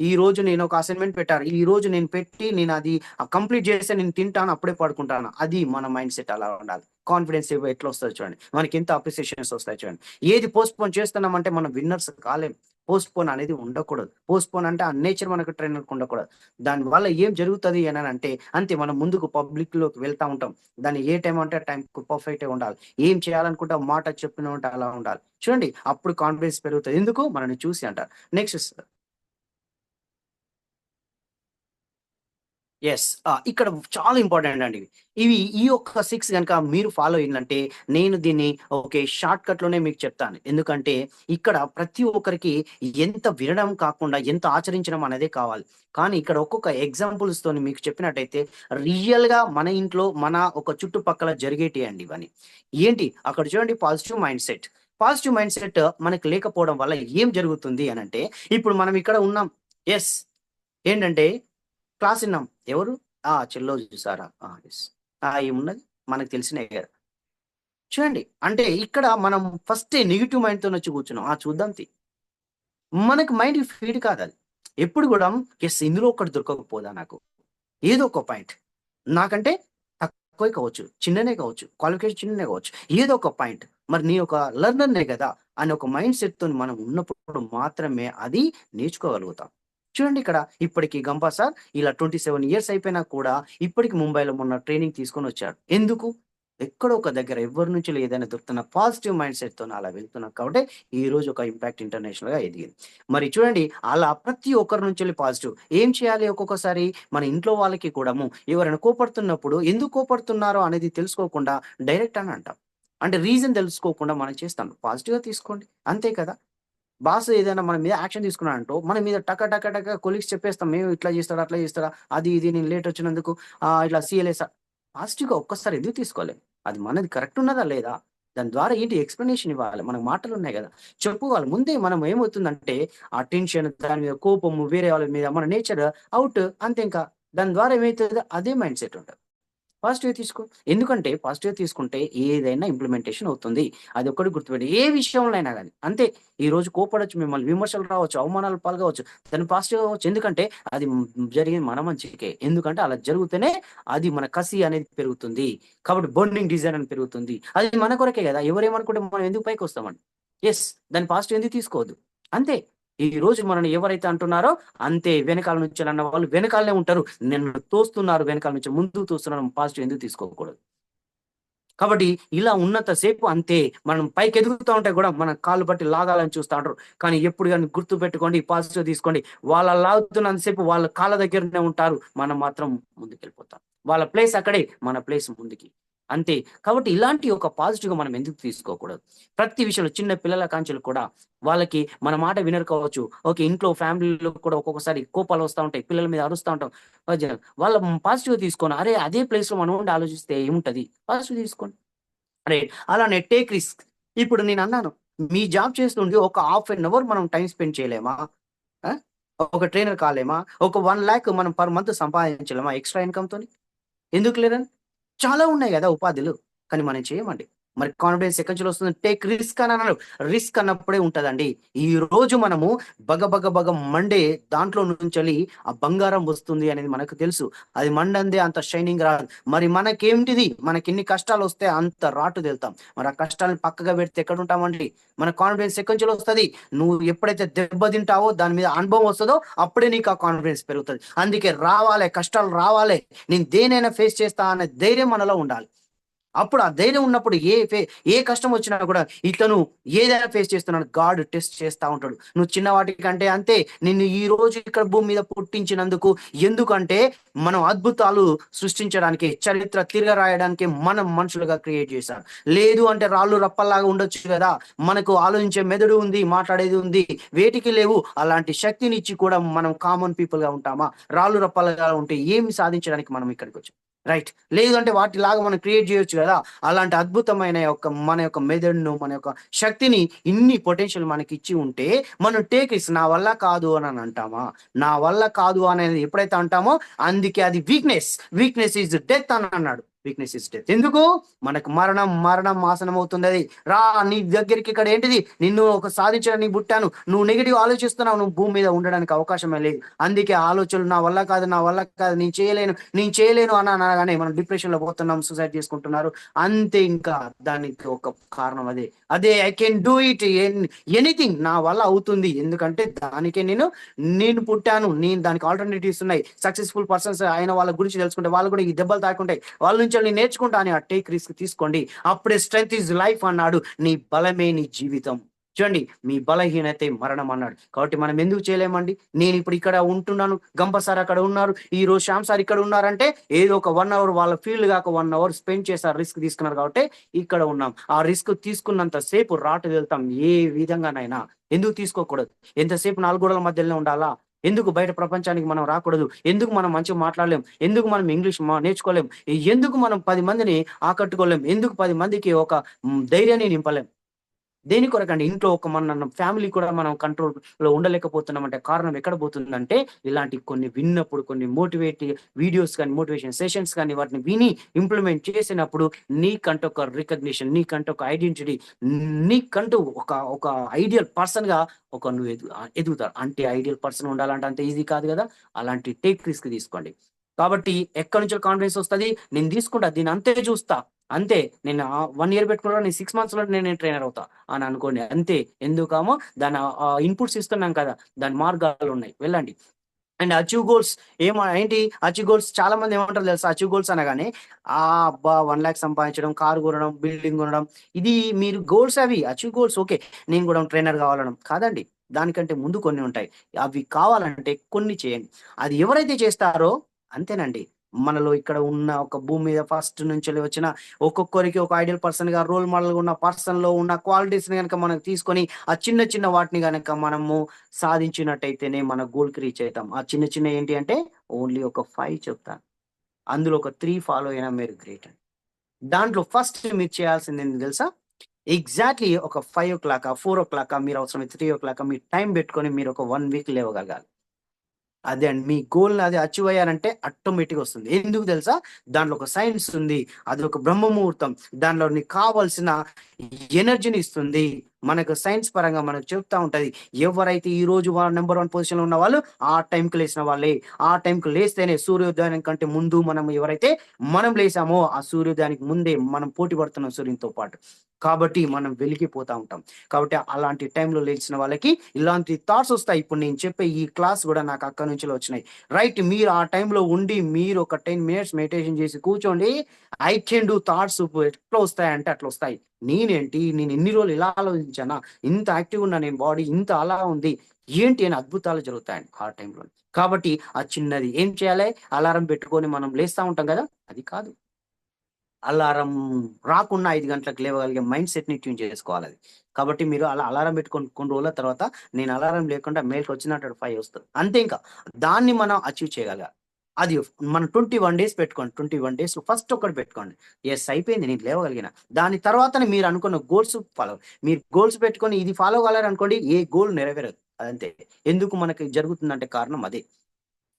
ఈరోజు నేను ఒక అసైన్‌మెంట్ పెట్టారు. ఈరోజు నేను పెట్టి నేనది కంప్లీట్ చేస్తే నేను తింటాను. అప్పుడే పడుకుంటాను. అది మన మైండ్ సెట్ అలా ఉండాలి. కాన్ఫిడెన్స్ ఎట్లొస్తదో చూడండి. మనకెంత అప్రిసియేషన్స్ వస్తాయో చూడండి. ఏది పోస్ట్‌పోన్ చేస్తున్నామంటే మనం విన్నర్స్ కాలేం. పోస్ట్‌పోన్ అనేది ఉండకూడదు. పోస్ట్‌పోన్ అంటే ఆ నేచర్ మనకు ట్రైనర్‌కి ఉండకూడదు. దానివల్ల ఏం జరుగుతది అనంటే అంతే మనం ముందుకు పబ్లిక్‌లోకి వెళ్తా ఉంటాం. దాన్ని ఏ టైం అంటే ఆ టైంకి పర్ఫెక్ట్‌గా ఉండాలి. ఏం చేయాలనుకుంటే ఆ మాట చెప్పినమంటే అలా ఉండాలి. చూడండి అప్పుడు కాన్ఫిడెన్స్ పెరుగుతది. ఎందుకు? మనల్ని చూసి అంటారు. Next yes. ఇక్కడ చాలా ఇంపార్టెంట్ అండి ఇవి. ఈ యొక్క 6 గనుక మీరు ఫాలో అయిందంటే, నేను దీన్ని ఓకే. షార్ట్‌కట్‌లోనే మీకు చెప్తాను. ఎందుకంటే, ఇక్కడ ప్రతి ఒక్కరికి ఎంత వినడం కాకుండా, ఎంత ఆచరించడం అనేదే కావాలి. కానీ ఇక్కడ ఒక్కొక్క ఎగ్జాంపుల్స్‌తోని మీకు చెప్పినట్టయితే, రియల్‌గా మన ఇంట్లో, మన ఒక చుట్టుపక్కల జరిగేటియండి ఇవన్నీ. ఏంటి? అక్కడ చూడండి positive mind set. Positive mind set మనకు లేకపోవడం వల్ల ఏం జరుగుతుంది అనంటే, ఇప్పుడు మనం ఇక్కడ ఉన్నాం. యెస్. ఏంటంటే క్లాస్ ఇన్నాం. ఎవరు? చెల్లో చూసారా? యెస్. ఏమున్నది? మనకు తెలిసినయి గదా! చూడండి. అంటే ఇక్కడ మనం ఫస్టే నెగెటివ్ మైండ్‌తోనొచ్చి కూర్చున్నాం. చూద్దాం మనకు మైండ్‌కి ఫీడ్ కాదది. ఎప్పుడు గూడా యెస్ ఇందులో ఒకటి దొరకకపోదా నాకు? ఏదో ఒక పాయింట్. నాకంటే తక్కువే కావచ్చు, చిన్ననే కావచ్చు, క్వాలిఫికేషన్ చిన్ననే కావచ్చు. ఏదో ఒక పాయింట్. మరి నేను ఒక లెర్నర్‌నే గదా! అనే ఒక మైండ్ సెట్‌తోని మనం ఉన్నప్పుడు మాత్రమే అది నేర్చుకోగలుగుతాం. చూడండి ఇక్కడ ఇప్పటికి గంప సార్ ఇలా 27 ఇయర్స్ అయిపోయినా కూడా ఇప్పటికి ముంబైలో మొన్న ట్రైనింగ్ తీసుకొనొచ్చాడు. ఎందుకు? ఎక్కడో ఒక దగ్గర ఎవ్వరి నుంచో ఏదైనా దొరుకుతున్న పాజిటివ్ మైండ్ సెట్‌తోని అలా వెళ్తున్నాం కాబట్టి ఈరోజు ఒక ఇంపాక్ట్ ఇంటర్నేషనల్‌గా ఎదిగింది. మరి చూడండి అలా ప్రతి ఒక్కరి నుంచెల్లి పాజిటివ్. ఏం చేయాలి ఒక్కొక్కసారి మన ఇంట్లో వాళ్ళకి కూడాము ఎవరైనా కోపడుతున్నప్పుడు ఎందుకు కోపడుతున్నారో అనేది తెలుసుకోకుండా డైరెక్ట్ అని అంటాం. అంటే రీజన్ తెలుసుకోకుండా మనం చేస్తాం. పాజిటివ్‌గా తీసుకోండి. అంతే కదా! బాస్ ఏదైనా మన మీద యాక్షన్ తీసుకున్నాడనుకో, మన మీద టక కొలీగ్స్ చెప్పేస్తాం. మేము ఇట్లా చేస్తాడు, అట్లా చేస్తాడా, అది ఇది నేను లేట్ వచ్చినందుకు ఇట్లా సీఎల్ఏ పాజిటివ్‌గా ఒక్కసారి ఎందుకు తీసుకోలేం? అది మనది కరెక్ట్ ఉన్నదా లేదా? దాని ద్వారా ఏంటి ఎక్స్‌ప్లనేషన్ ఇవ్వాలి. మనకు మాటలున్నాయి గదా! చెప్పుకోవాలి. ముందే మనం ఏమవుతుందంటే, ఆ టెన్షన్, దాని మీద కోపము, వేరే వాళ్ళ మీద మన నేచర్ ఔట్ అంతే ఇంకా. దాని ద్వారా ఏమైతది అదే మైండ్ సెట్ ఉంటది. పాజిటివ్‌గా తీసుకో. ఎందుకంటే పాజిటివ్‌గా తీసుకుంటే ఏదైనా ఇంప్లిమెంటేషన్ అవుతుంది. అదొక్కటి గుర్తుపెట్టి ఏ విషయంలో అయినా గాని. అంతే ఈరోజు కోప్పడొచ్చు మిమ్మల్ని, విమర్శలు రావచ్చు, అవమానాలు పాల్గొవచ్చు. దాన్ని పాజిటివ్‌గా అవ్వచ్చు. ఎందుకంటే అది జరిగింది మన మంచికే. ఎందుకంటే అలా జరిగితేనే అది మన కసి అనేది పెరుగుతుంది. కాబట్టి బర్నింగ్ డిజైర్ అని పెరుగుతుంది. అది మన కొరకే గదా! ఎవరేమనుకుంటే మనం ఎందుకు పైకొస్తామండి. యెస్. దాన్ని పాజిటివ్ ఎందుకు తీసుకోవద్దు. అంతే. ఈరోజు మనల్ని ఎవరైతే అంటున్నారో అంతే వెనకాల నుంచెలన్న వాళ్ళు వెనకాలనే ఉంటారు. నన్ను తోస్తున్నారు వెనకాల నుంచి. ముందుకు తోస్తున్నారు పాజిటివ్ ఎందుకు తీసుకోకూడదు. కాబట్టి ఇలా ఉన్నంత సేపు అంతే. మనం పైకి ఎదుగుతా ఉంటే కూడా మన కాళ్ళు పట్టి లాగాలని చూస్తా ఉంటారు. కానీ ఎప్పుడు గాని గుర్తు పెట్టుకోండి, పాజిటివ్ తీసుకోండి. వాళ్ళ లాగుతున్నంత సేపు వాళ్ళ కాళ్ళ దగ్గరనే ఉంటారు. మనం మాత్రం ముందుకెళ్ళిపోతాం. వాళ్ళ ప్లేస్ అక్కడే, మన ప్లేస్ ముందుకి. అంతే. కాబట్టి ఇలాంటి ఒక పాజిటివ్‌గా మనం ఎందుకు తీసుకోకూడదు? ప్రతి విషయంలో చిన్న పిల్లల కాంచెలు కూడా వాళ్ళకి మన మాట వినరు కావచ్చు. ఓకే. ఇంట్లో ఫ్యామిలీలో కూడా ఒక్కొక్కసారి కోపాలు వస్తా ఉంటాయి. పిల్లల మీద అరుస్తా ఉంటాం. వాళ్ళ పాజిటివ్‌గా తీసుకొని అరే! అదే ప్లేస్‌లో మనం ఉండి ఆలోచిస్తే ఏముంటది? పాజిటివ్ తీసుకోండి. రైట్. అలానే టేక్ రిస్క్. ఇప్పుడు నేనన్నాను. మీ జాబ్ చేస్తుండి ఒక హాఫ్ ఎన్ అవర్ మనం టైమ్ స్పెండ్ చేయలేమా? ఆ! ఒక ట్రైనర్ కాలేమా? ఒక 1,00,000 మనం పర్ మంత్ సంపాదించలేమా ఎక్స్‌ట్రా ఇన్‌కమ్‌తోని? ఎందుకు లేరని? చాలా ఉన్నాయి గదా! ఉపాధులు. కానీ మనం చేయమండి. మరి కాన్ఫిడెన్స్ ఎక్కడి నుంచొస్తుంది? టేక్ రిస్క్ అని అన్నాడు. రిస్క్ అన్నప్పుడే ఉంటదండి. ఈరోజు మనము బగ మండే దాంట్లో నుంచెల్లి ఆ బంగారం వస్తుంది అనేది మనకు తెలుసు. అది మండందే అంత షైనింగ్ రాదు. మరి మనకేంటిది? మనకెన్ని కష్టాలొస్తే అంత రాటుదేలుతాం. మరి ఆ కష్టాలను పక్కగా పెడితే ఎక్కడుంటామండి? మన కాన్ఫిడెన్స్ ఎక్కడి నుంచెల్లొస్తది? నువ్వు ఎప్పుడైతే దెబ్బ తింటావో దాని మీద అనుభవం వస్తదో అప్పుడే నీకు ఆ కాన్ఫిడెన్స్ పెరుగుతది. అందుకే రావాలే, కష్టాలు రావాలే. నేను దేన్నైనా ఫేస్ చేస్తా అనే ధైర్యం మనలో ఉండాలి. అప్పుడు ఆ ధైర్యం ఉన్నప్పుడు ఏ కష్టం వచ్చినా కూడా ఇతను ఏదైనా ఫేస్ చేస్తున్నాడు. గాడ్ టెస్ట్ చేస్తా ఉంటాడు. నువ్వు చిన్న వాటికంటే అంతే. నిన్ను ఈరోజు ఇక్కడ భూమి మీద పుట్టించినందుకు ఎందుకంటే మనం అద్భుతాలు సృష్టించడానికి, చరిత్ర తిరగరాయడానికి మనం మనుషులుగా క్రియేట్ చేశాడు. లేదు అంటే రాళ్ళు రప్పల్లాగా ఉండొచ్చు గదా! మనకు ఆలోచించే మెదడు ఉంది, మాట్లాడేది ఉంది. వేటికి లేవు. అలాంటి శక్తినిచ్చి కూడా మనం కామన్ పీపుల్‌గా ఉంటామా? రాళ్ళు రప్పలుగా ఉంటే ఏమి సాధించడానికి మనం ఇక్కడికొచ్చాం. రైట్. లేదు అంటే వాటిలాగా మనం క్రియేట్ జేయొచ్చు గదా! అలాంటి అద్భుతమైన మన యొక్క మెదడును, మన యొక్క శక్తిని ఇన్ని పొటెన్షియల్ మనకిచ్చి ఉంటే, మనం టేక్ రిస్క్ నా వల్ల కాదు అని అంటామా? నా వల్ల కాదు అనేది ఎప్పుడైతే అంటామో అందుకే అది వీక్‌నెస్. వీక్‌నెస్ ఈస్ డెత్ అని అన్నాడు. Weakness is death. ఎందుకు? మనకు మరణం ఆసన్నమవుతుందది. రా నీ దగ్గరికి ఇక్కడ ఏంటిది? నిన్ను ఒక సాధించడానికి పుట్టాను. నువ్వు నెగెటివ్ ఆలోచిస్తున్నావు. నువ్వు భూమి మీద ఉండడానికి అవకాశమే లేదు. అందుకే ఆలోచనలు నా వల్ల కాదు, నేను చేయలేను అని అనగానే మనం డిప్రెషన్‌లో పోతున్నాం. సూసైడ్ చేసుకుంటున్నారు. అంతే ఇంకా దానికి ఒక కారణం అదే. అదే I can do it anything నా వల్ల అవుతుంది. ఎందుకంటే దానికే నేను పుట్టాను. దానికి ఆల్టర్‌నేటివ్స్ ఉన్నాయి. సక్సెస్‌ఫుల్ పర్సన్స్ అయిన వాళ్ళ గురించి తెలుసుకుంటే వాళ్ళు కూడా ఈ దెబ్బలు తాకుంటాయి. వాళ్ళ నుంచి నేను నేర్చుకుంటా అని ఆ టేక్ రిస్క్ తీసుకోండి. అప్పుడే స్ట్రెంత్ ఈజ్ లైఫ్ అన్నాడు. నీ బలమే నీ జీవితం. చూడండి మీ బలహీనతే మరణం అన్నాడు. కాబట్టి మనం ఎందుకు చేయలేమండి? నేనిప్పుడు ఇక్కడ ఉంటున్నాను. గంప సార్ అక్కడ ఉన్నారు. ఈరోజు శ్యామ్ సార్ ఇక్కడ ఉన్నారంటే ఏదో ఒక 1 అవర్ వాళ్ళ ఫీల్డ్ గాక 1 అవర్ స్పెండ్ చేసారు. రిస్క్ తీసుకున్నారు కాబట్టి ఇక్కడ ఉన్నాం. ఆ రిస్క్ తీసుకున్నంత సేపు రాటుదేలుతాం ఏ విధంగానైనా. ఎందుకు తీసుకోకూడదు? ఎంతసేపు 4 గోడల మధ్యలోనే ఉండాలా? ఎందుకు బయట ప్రపంచానికి మనం రాకూడదు? ఎందుకు మనం మంచిగా మాట్లాడలేం? ఎందుకు మనం ఇంగ్లీష్ నేర్చుకోలేం? ఎందుకు మనం 10 మందిని ఆకట్టుకోలేం? ఎందుకు 10 మందికి ఒక ధైర్యాన్ని నింపలేం? దేని కొరకండి? ఇంట్లో ఒక మన ఫ్యామిలీ కూడా మనం కంట్రోల్‌లో ఉండలేకపోతున్నామంటే కారణం ఎక్కడ పోతుందంటే, ఇలాంటి కొన్ని విన్నప్పుడు కొన్ని వీడియోస్ గాని, మోటివేషన్ సెషన్స్ గాని వాటిని విని ఇంప్లిమెంట్ చేసినప్పుడు నీకంటూ ఒక రికగ్నిషన్, నీకంటూ ఒక ఐడెంటిటీ, నీకంటూ ఒక ఐడియల్ పర్సన్‌గా నువ్వు ఎదుగుతావు. అంటే ఐడియల్ పర్సన్ ఉండాలంటే అంత ఈజీ కాదు గదా! అలాంటి టేక్ రిస్క్ తీసుకోండి. కాబట్టి ఎక్కడి నుంచో కాన్ఫిడెన్స్ వస్తది. నేను తీసుకుంటా. దీన్ని అంతే చూస్తా. అంతే. నేను 1 ఇయర్ పెట్టుకున్నా నేను 6 మంత్స్‌లో నేను ట్రైనర్ అవుతా అని అనుకోండి. అంతే. ఎందుకమో దాని ఇన్‌పుట్స్ ఇస్తున్నాం కదా! దాని మార్గాలున్నాయి. వెళ్ళండి. అండ్ అచీవ్ గోల్స్ ఏంటి అచీవ్ గోల్స్ చాలా మంది ఏమంటారో తెలుసా? అచీవ్ గోల్స్ అనగానే అబ్బా! 1,00,000 సంపాదించడం, కారు కొనడం, బిల్డింగ్ కొనడం. ఇది మీరు గోల్స్ అవి. Achieve goals okay. నేను కూడా ట్రైనర్ కావాలనడం. కాదండి. దానికంటే ముందు కొన్ని ఉంటాయి. అవి కావాలంటే కొన్ని చేయండి. అది ఎవరైతే చేస్తారో అంతేనండి. మనలో ఇక్కడ ఉన్న ఒక భూమి మీద ఫస్ట్ నుంచెల్లి వచ్చిన ఒక్కొక్కరికి ఒక ఐడియల్ పర్సన్‌గా రోల్ మోడల్‌గా ఉన్న పర్సన్‌లో ఉన్న క్వాలిటీస్‌ని గనక మనం తీసుకొని ఆ చిన్న వాటిని గనక మనము సాధించినట్టయితేనే మన గోల్‌కి రీచ్ అయితాం. ఆ చిన్నయి ఏంటి అంటే ఓన్లీ ఒక 5 చెప్తాను. అందులో ఒక 3 ఫాలో అయినా మీరు గ్రేట్ అండి. దాంట్లో ఫస్ట్ మీరు చేయాల్సిందేంటి తెలుసా? ఎగ్జాక్ట్‌లీ ఒక 5:00, 4:00 మీరు అవసరమైతే 3:00 మీరు టైం పెట్టుకొని మీరు ఒక 1 వీక్ లేవగలగాలి. అదే అండి. మీ గోల్‌ని అది అచీవ్ అయ్యారంటే ఆటోమేటిక్‌గా వస్తుంది. ఎందుకు తెలుసా? దాంట్లో ఒక సైన్స్ ఉంది. అది ఒక బ్రహ్మ ముహూర్తం. దానిలో నీకు కావాల్సిన ఎనర్జీని ఇస్తుంది. మనకు సైన్స్ పరంగా మనకు చెప్తా ఉంటది. ఎవరైతే ఈ రోజు నెంబర్ 1 పొజిషన్‌లో ఉన్న వాళ్ళు ఆ టైంకి లేసిన వాళ్ళే. ఆ టైంకి లేస్తేనే సూర్యోదయం కంటే ముందు మనం లేసామో ఆ సూర్యోదయానికి ముందే మనం పోటీ పడుతున్నాం సూర్యునితో పాటు. కాబట్టి మనం వెలిగిపోతా ఉంటాం. కాబట్టి అలాంటి టైంలో లేచిన వాళ్ళకి ఇలాంటి థాట్స్ వస్తాయి. ఇప్పుడు నేను చెప్పే ఈ క్లాస్ గూడా నాకు అక్కడి నుంచిలే వచ్చినాయి. రైట్, మీరు ఆ టైంలో ఉండి మీరు ఒక 10 మినిట్స్ మెడిటేషన్ చేసి కూర్చోండి. ఐ కెన్ డూ థాట్స్ ఎట్లా వస్తాయంటే అట్లా వస్తాయి. నేనేంటి నేను ఇన్ని రోజులు ఇలా ఆలోచించానా? ఇంత యాక్టివ్‌గా ఉన్నా నేను బాడీ ఇంత అలా ఉంది. ఏంటి అని అద్భుతాలు జరుగుతాయండి ఆ టైంలో. కాబట్టి ఆ చిన్నది ఏం చేయాలి? అలారం పెట్టుకొని మనం లేస్తా ఉంటాం గదా! అది కాదు. అలారం రాకున్నా 5 గంటలకు లేవగలిగే మైండ్ సెట్‌ని ట్యూన్ చేసుకోవాలది. కాబట్టి మీరు అలా అలారం పెట్టుకొని కొన్ని రోజుల తర్వాత నేను అలారం లేకుండా మేలుకొచ్చినట్టు 5 వస్తది. అంతే ఇంకా. దాన్ని మనం అచీవ్ చేయగలగాలి. అది మనం 21 డేస్ పెట్టుకోండి. 21 డేస్ ఫస్ట్ ఒకటి పెట్టుకోండి. యెస్, అయిపోయింది నేను లేవగలిగిన. దాని తర్వాతనే మీరు అనుకున్న గోల్స్ ఫాలో. మీరు గోల్స్ పెట్టుకొని ఇది ఫాలో కాలేరనుకోండి ఏ గోల్ నెరవేరదు. అదంతే. ఎందుకు మనకి జరుగుతుందంటే కారణం అదే.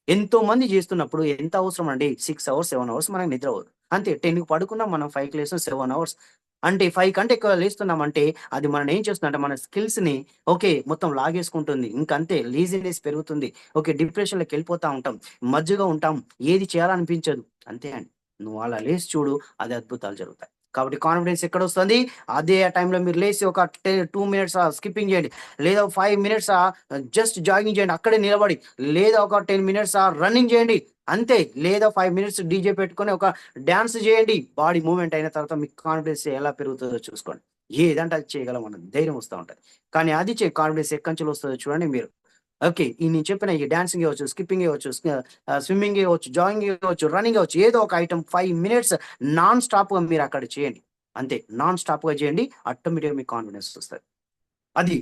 ఎంతో మంది జేస్తున్నప్పుడు ఎంత అవసరం అండి? 6 అవర్స్, 7 అవర్స్ మనకు నిద్ర పోదు. అంతే 10కి పడుకున్నాం మనం 5కి లేస్తాం 7 అవర్స్. అంటే 5 కంటే ఎక్కువ లేస్తున్నామంటే అది మనల్ని ఏం చేస్తుందంటే మన స్కిల్స్‌ని ఓకే. మొత్తం లాగేసుకుంటుంది. ఇంకంతే లేజినెస్ పెరుగుతుంది. ఓకే. డిప్రెషన్‌లోకెళ్ళిపోతా ఉంటాం. మజ్జుగా ఉంటాం. ఏది చేయాలనిపించదు. అంతే అండి. నువ్వు అలా లేసి చూడు, అది అద్భుతాలు జరుగుతాయి. కాబట్టి కాన్ఫిడెన్స్ ఎక్కడొస్తుంది? అదే ఆ టైంలో మీరు లేసి ఒక 2 మినిట్స్ స్కిప్పింగ్ చేయండి. లేదా 5 మినిట్స్ జస్ట్ జాగింగ్ చేయండి అక్కడే నిలబడి. లేదా ఒక 10 మినిట్స్ రన్నింగ్ చేయండి. అంతే. లేదా 5 మినిట్స్ డీజే పెట్టుకొని ఒక డాన్స్ చేయండి. బాడీ మూవ్‌మెంట్ అయిన తర్వాత మీకు కాన్ఫిడెన్స్ ఎలా పెరుగుతదో చూసుకోండి. ఏదంటే అది చేయగలం అన్న ధైర్యం వస్తా ఉంటది. కానీ అది కాన్ఫిడెన్స్ ఎక్కడి వస్తదో చూడండి మీరు. ఓకే. ఈ నేను చెప్పిన ఈ డాన్సింగ్ ఇవ్వచ్చు, స్కిప్పింగ్ ఇవ్వచ్చు, స్విమ్మింగ్ ఇవ్వచ్చు, జాగింగ్ ఇవ్వచ్చు, రన్నింగ్ ఇవ్వచ్చు. ఏదో ఒక ఐటెమ్ 5 మినిట్స్ నాన్ స్టాప్‌గా మీరక్కడ చేయండి. అంతే. నాన్ స్టాప్‌గా చేయండి. ఆటోమేటిక్‌గా మీకు కాన్ఫిడెన్స్ వస్తది.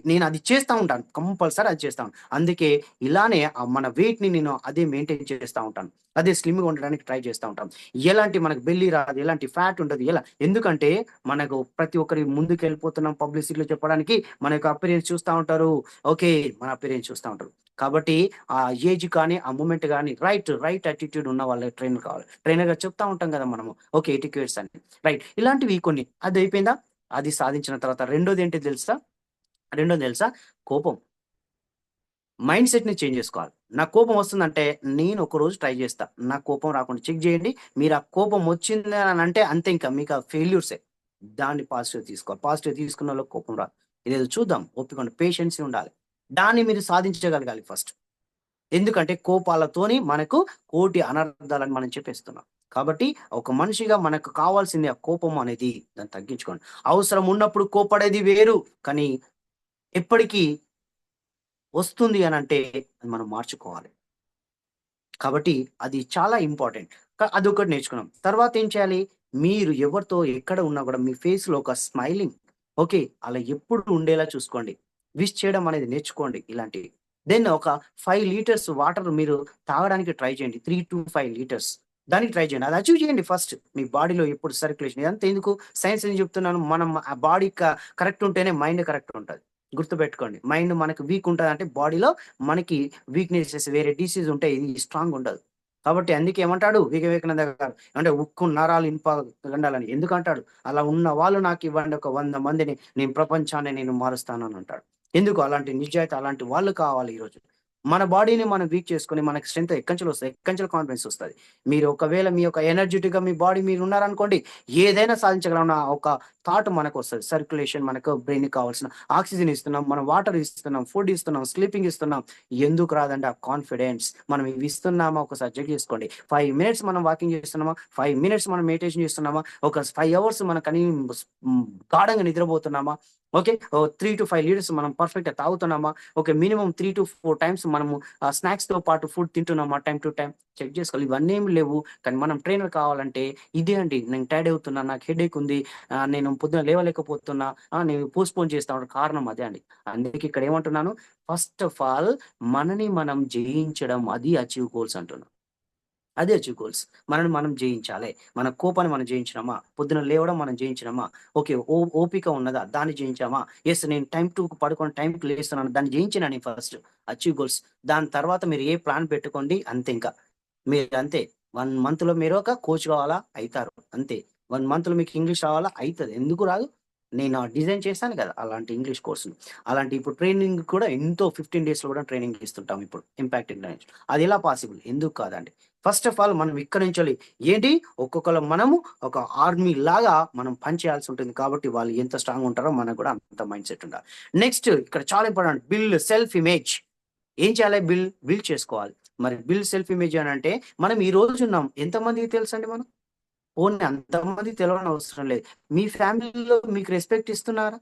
నేనది చేస్తా ఉంటాను. కంపల్సరీ అది చేస్తాను. అందుకే ఇలానే మన వెయిట్‌ని నేను అదే మెయింటైన్ చేస్తా ఉంటాను. అదే స్లిమ్‌గా ఉండడానికి ట్రై చేస్తా ఉంటాం. ఎలాంటి మనకు బెల్లీ రాదు. ఎలాంటి ఫ్యాట్ ఉండదు. ఎందుకంటే మనకు ప్రతి ఒక్కరి ముందుకెళ్ళిపోతున్నాం పబ్లిసిటీలో చెప్పడానికి మన యొక్క అపియరెన్స్ చూస్తా ఉంటారు. ఓకే. మన అపియరెన్స్ చూస్తా ఉంటారు. కాబట్టి ఆ ఏజ్ కానీ, ఆ మూవ్‌మెంట్ గాని రైట్ యాటిట్యూడ్ ఉన్న వాళ్ళే ట్రైనర్ కావాలి. ట్రైనర్‌గా చెప్తా ఉంటాం గదా! మనము. ఓకే. ఎటిక్యూట్స్ అని. రైట్. ఇలాంటివి కొన్ని. అదయిపోయిందా? అది సాధించిన తర్వాత రెండోదేంటో తెలుసా? రెండోది తెలుసా? కోపం. మైండ్ సెట్‌ని చేంజ్ జేసుకోవాలి. నాకు కోపం వస్తుందంటే, నేను ఒకరోజు ట్రై జేస్తా. నాకు కోపం రాకుండా చెక్ జేయండి. మీరు ఆ కోపం వచ్చింది అనంటే అంతే ఇంకా మీకు ఆ ఫెయిల్యూర్సే. దాన్ని పాజిటివ్ తీసుకోవాలి. పాజిటివ్ తీసుకున్నోళ్ళకి కోపం రాదు. ఇదేదో చూద్దాం ఓపికండి. పేషెన్సీ ఉండాలి. దాన్ని మీరు సాధించగలగాలి ఫస్ట్. ఎందుకంటే కోపాలతోని మనకు కోటి అనర్థాలని మనం చెప్పేస్తున్నాం. కాబట్టి ఒక మనిషిగా మనకు కావాల్సింది ఆ కోపం అనేది దాన్ని తగ్గించుకోండి. అవసరం ఉన్నప్పుడు కోప్పడేది వేరు. కానీ ఎప్పటికి వస్తుంది అనంటే అది మనం మార్చుకోవాలి. కాబట్టి అది చాలా ఇంపార్టెంట్. అదొకటి నేర్చుకున్నాం. తర్వాత ఏం చేయాలి? మీరు ఎవరితో ఎక్కడ ఉన్నా గూడా మీ ఫేస్‌లో ఒక స్మైలింగ్ ఓకే. అలా ఎప్పుడు ఉండేలా చూసుకోండి. విష్ చేయడం అనేది నేర్చుకోండి ఇలాంటివి. దెన్ ఒక 5 లీటర్స్ వాటర్ మీరు తాగడానికి ట్రై చేయండి. 3-5 లీటర్స్. దానికి ట్రై చేయండి. అది అచీవ్ చేయండి ఫస్ట్. మీ బాడీలో ఎప్పుడు సర్క్యులేషన్ ఇదంతా ఎందుకు? సైన్స్ ఎందుకు చెప్తున్నాను? మనం ఆ బాడీ కరెక్ట్ ఉంటేనే మైండ్ కరెక్ట్ ఉంటది. గుర్తుపెట్టుకోండి. మైండ్ మనకు వీక్ ఉంటదంటే బాడీలో మనకి వీక్‌నెసెస్ వేరే డిసీజ్ ఉంటే ఇది స్ట్రాంగ్ ఉండదు. కాబట్టి అందుకే ఏమంటాడు వివేకానంద గారు అంటే ఉక్కు నరాలు గండాలని ఎందుకంటాడు? అలా ఉన్న వాళ్ళు నాకివ్వండి ఒక 100 మందిని నేను ప్రపంచాన్ని నేను మారుస్తానని అంటాడు. ఎందుకు అలాంటి నిజాయితీ అలాంటి వాళ్ళు కావాలి ఈరోజు. మన బాడీని మనం వీక్ చేసుకొని మనకి స్ట్రెంత్ ఎక్కడినుంచెలొస్తాయి? ఎక్కడినుంచెలి కాన్ఫిడెన్స్ ఒస్తది? మీరు ఒకవేళ మీ యొక్క ఎనర్జిటిక్‌గా మీ బాడీ మీరున్నారనుకోండి ఏదైనా సాధించగలమన్న ఒక థాట్ మనకొస్తది. సర్క్యులేషన్ మనకు బ్రెయిన్‌కి కావాల్సిన ఆక్సిజన్ ఇస్తున్నాం. మనం వాటర్ ఇస్తున్నాం. ఫుడ్ ఇస్తున్నాం. స్లీపింగ్ ఇస్తున్నాం. ఎందుకు రాదండి ఆ కాన్ఫిడెన్స్? మనం ఇవి ఇస్తున్నామా ఒకసారి చెక్ చేసుకోండి. 5 మినిట్స్ మనం వాకింగ్ చేస్తున్నామా? 5 మినిట్స్ మనం మెడిటేషన్ చేస్తున్నామా? ఒక 5 అవర్స్ మనకని గాఢంగా నిద్రపోతున్నామా? ఓకే. 3-5 లీటర్స్ మనం పర్ఫెక్ట్‌గా తాగుతున్నామా? ఓకే. మినిమమ్ 3-4 టైమ్స్ మనము స్నాక్స్‌తో పాటు ఫుడ్ తింటున్నామా టైమ్ టు టైమ్? చెక్ చేసుకోవాలి. ఇవన్నీ ఏమి లేవు. కానీ మనం ట్రైనర్ కావాలంటే ఇదే అండి. నేను టైర్డ్ అవుతున్నా. నాకు హెడేక్ ఉంది. నేను పొద్దున లేవలేకపోతున్నా. నేను పోస్ట్‌పోన్ చేస్తా ఉన్న కారణం అదే అండి. అందుకే ఇక్కడ ఏమంటున్నాను, ఫస్ట్ ఆఫ్ ఆల్ మనని మనం జయించడం అది అచీవ్ గోల్స్ అంటున్నా. అదే అచీవ్ గోల్స్. మనల్ని మనం జయించాలే. మన కోపాన్ని మనం జయించినామా? పొద్దున లేవడం మనం జయించినామా? ఓకే. ఓపిక ఉన్నదా? దాన్ని జయించామా? యెస్, నేను టైమ్ టుకి పడుకొని టైంకి లేస్తున్నాను. దాన్ని జయించినా నేను ఫస్ట్. Achieve goals. దాని తర్వాత మీరు ఏ ప్లాన్ పెట్టుకోండి అంతే ఇంకా. మీరంతే. 1 మంత్‌లో మీరు ఒక కోచ్ కావాలా? అయితారు. అంతే. 1 మంత్‌లో మీకు ఇంగ్లీష్ రావాలా? అయితది. ఎందుకు రాదు? నేను డిజైన్ చేశాను కదా! అలాంటి ఇంగ్లీష్ కోర్స్‌ని. అలాంటి ఇప్పుడు ట్రైనింగ్ కూడా ఎంతో 15 డేస్‌లో కూడా ట్రైనింగ్ ఇస్తుంటాం ఇప్పుడు. Impact international. అది ఎలా పాసిబుల్? ఎందుకు కాదండి. ఫస్ట్ ఆఫ్ ఆల్ మనం ఇక్కడి నుంచెళ్ళి ఏంటి ఒక్కొక్కళ్ళం మనము ఒక ఆర్మీ లాగా మనం పని చేయాల్సి ఉంటుంది. కాబట్టి వాళ్ళు ఎంత స్ట్రాంగ్‌గా ఉంటారో మనకు కూడా అంత మైండ్ సెట్ ఉండాలి. నెక్స్ట్ ఇక్కడ చాలా ఇంపార్టెంట్ బిల్డ్ సెల్ఫ్ ఇమేజ్. ఏం చేయాలి? బిల్డ్ చేసుకోవాలి. మరి బిల్డ్ సెల్ఫ్ ఇమేజ్ అనంటే మనం ఈ రోజున్నాం. ఎంతమందికి తెలుసండి మనం? పోనీ అంతమందికి తెలవనవసరం లేదు. మీ ఫ్యామిలీలో మీకు రెస్పెక్ట్ ఇస్తున్నారా?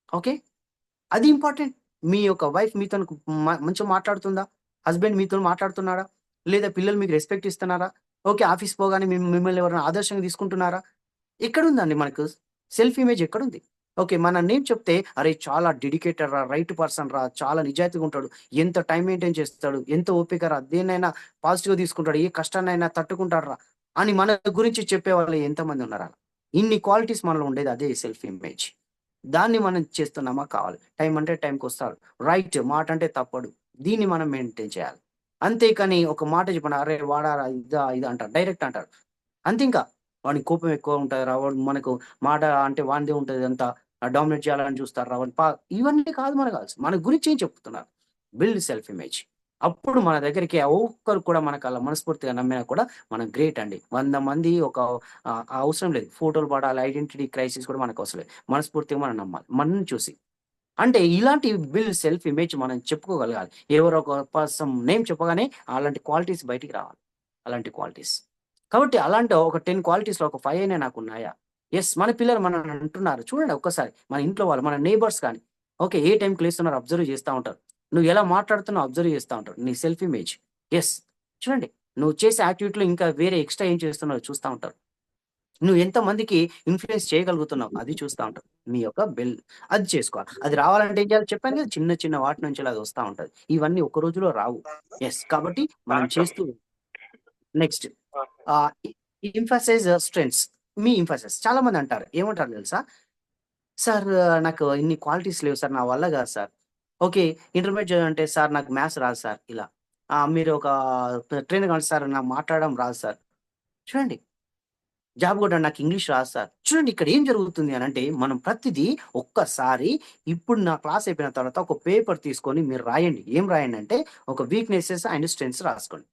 ఓకే. అది ఇంపార్టెంట్. మీ యొక్క వైఫ్ మీతోని మంచిగా మాట్లాడుతుందా? హస్బెండ్ మీతోని మాట్లాడుతున్నాడా? లేదా పిల్లలు మీకు రెస్పెక్ట్ ఇస్తున్నారా? ఓకే. ఆఫీస్ పోగానే మిమ్మల్ని ఎవరైనా ఆదర్శంగా తీసుకుంటున్నారా? ఎక్కడుందండి మనకు సెల్ఫ్ ఇమేజ్ ఎక్కడుంది? ఓకే. మన నేమ్ చెప్తే అరే! చాలా డెడికేటెడ్ రా, రైట్ పర్సన్ రా, చాలా నిజాయితీగా ఉంటాడు. ఎంత టైమ్ మెయింటైన్ చేస్తాడు, ఎంత ఓపిక రా, దేన్నైనా పాజిటివ్‌గా తీసుకుంటాడు, ఏ కష్టాన్నైనా తట్టుకుంటాడు రా, అని మన గురించి చెప్పేవాళ్ళు ఎంతమంది ఉన్నారా? ఇన్ని క్వాలిటీస్ మనలో ఉండేది అదే సెల్ఫ్ ఇమేజ్. దాన్ని మనం చేస్తున్నామా? కావాలి. టైమ్ అంటే టైమ్‌కొస్తాడు. రైట్ మాట అంటే తప్పడు. దీన్ని మనం మెయింటైన్ చేయాలి. అంతేకాని ఒక మాట చెప్పండి. అరే! వాడారా, ఇదా, ఇదా అంటారు. డైరెక్ట్ అంటారు. అంతే ఇంకా. వానికి కోపం ఎక్కువ ఉంటదిరా! వాడు మనకు మాట అంటే వానిదే ఉంటది అంతా. డామినేట్ చేయాలని చూస్తాడురా! ఇవన్నీ కాదు మనకు కావాల్సింది. మన గురించి ఏం చెప్తున్నారు? Build self image. అప్పుడు మన దగ్గరికి ఒక్కరు కూడా మనకు అలా మనస్ఫూర్తిగా నమ్మినా కూడా మనం గ్రేట్ అండి. 100 మంది ఒక అవసరం లేదు. ఫోటోలు పడాలి, ఐడెంటిటీ క్రైసిస్ కూడా మనకు అవసరం లేదు. మనస్ఫూర్తిగా మనం నమ్మాలి. మనల్ని చూసి. అంటే ఇలాంటి బిల్డ్ సెల్ఫ్ ఇమేజ్ మనం చెప్పుకోగలగాలి. ఎవరో ఒక పర్సన్ నేమ్ చెప్పగానే అలాంటి క్వాలిటీస్ బయటికి రావాలి. అలాంటి క్వాలిటీస్. కాబట్టి అలాంటి ఒక 10 క్వాలిటీస్‌లో ఒక 5 అయినా నాకున్నాయా? యెస్. మన పిల్లలు మనల్ని అంటున్నారు. చూడండి ఒక్కసారి మన ఇంట్లో వాళ్ళు, మన నైబర్స్ కానీ, ఓకే. ఏ టైంకి లేస్తున్నారో అబ్జర్వ్ చేస్తా ఉంటారు. నువ్వు ఎలా మాట్లాడుతున్నావో అబ్జర్వ్ చేస్తా ఉంటారు. నీ సెల్ఫ్ ఇమేజ్. యెస్. చూడండి. నువ్వు చేసే యాక్టివిటీలో ఇంకా వేరే ఎక్స్‌ట్రా ఏం చేస్తున్నావో చూస్తా ఉంటారు. నువ్వు ఎంతమందికి ఇన్‌ఫ్లుయెన్స్ చేయగలుగుతున్నావు అది చూస్తా ఉంటారు. మీ యొక్క అది చేసుకోవాలి. అది రావాలంటే ఏం చేయాలి చెప్పాను కదా! చిన్న చిన్న వాటి నుంచి అది వస్తా ఉంటది. ఇవన్నీ ఒక్క రోజులో రావు. యెస్. కాబట్టి మనం వాస్తవం. చేస్తూ నెక్స్ట్ వాస్తవం. ఆహ్, ఎంఫసైజ్ స్ట్రెంగ్త్స్. మీ ఎంఫసైజ్ చాలా మంది అంటారు. ఏమంటారో తెలుసా? సార్ నాకు ఇన్ని క్వాలిటీస్ లేవు సార్. నా వల్ల కాదు సార్. ఓకే. ఇంటర్మీడియేట్ చదివంటే సార్ నాకు మ్యాథ్స్ రాదు సార్ ఇలా. మీరు ఒక ట్రైనర్ కావాలి సార్ నాకు మాట్లాడడం రాదు సార్. చూడండి. జాబ్ కొట్టండి. నాకు ఇంగ్లీష్ రాదు సార్. చూడండి ఇక్కడ ఏం జరుగుతుంది అనంటే, మనం ప్రతిదీ ఒక్కసారి ఇప్పుడు నా క్లాస్ అయిపోయిన తర్వాత ఒక పేపర్ తీసుకొని మీరు రాయండి. ఏం రాయండంటే, ఒక వీక్‌నెసెస్ అండ్ స్ట్రెంగ్త్స్ రాసుకోండి.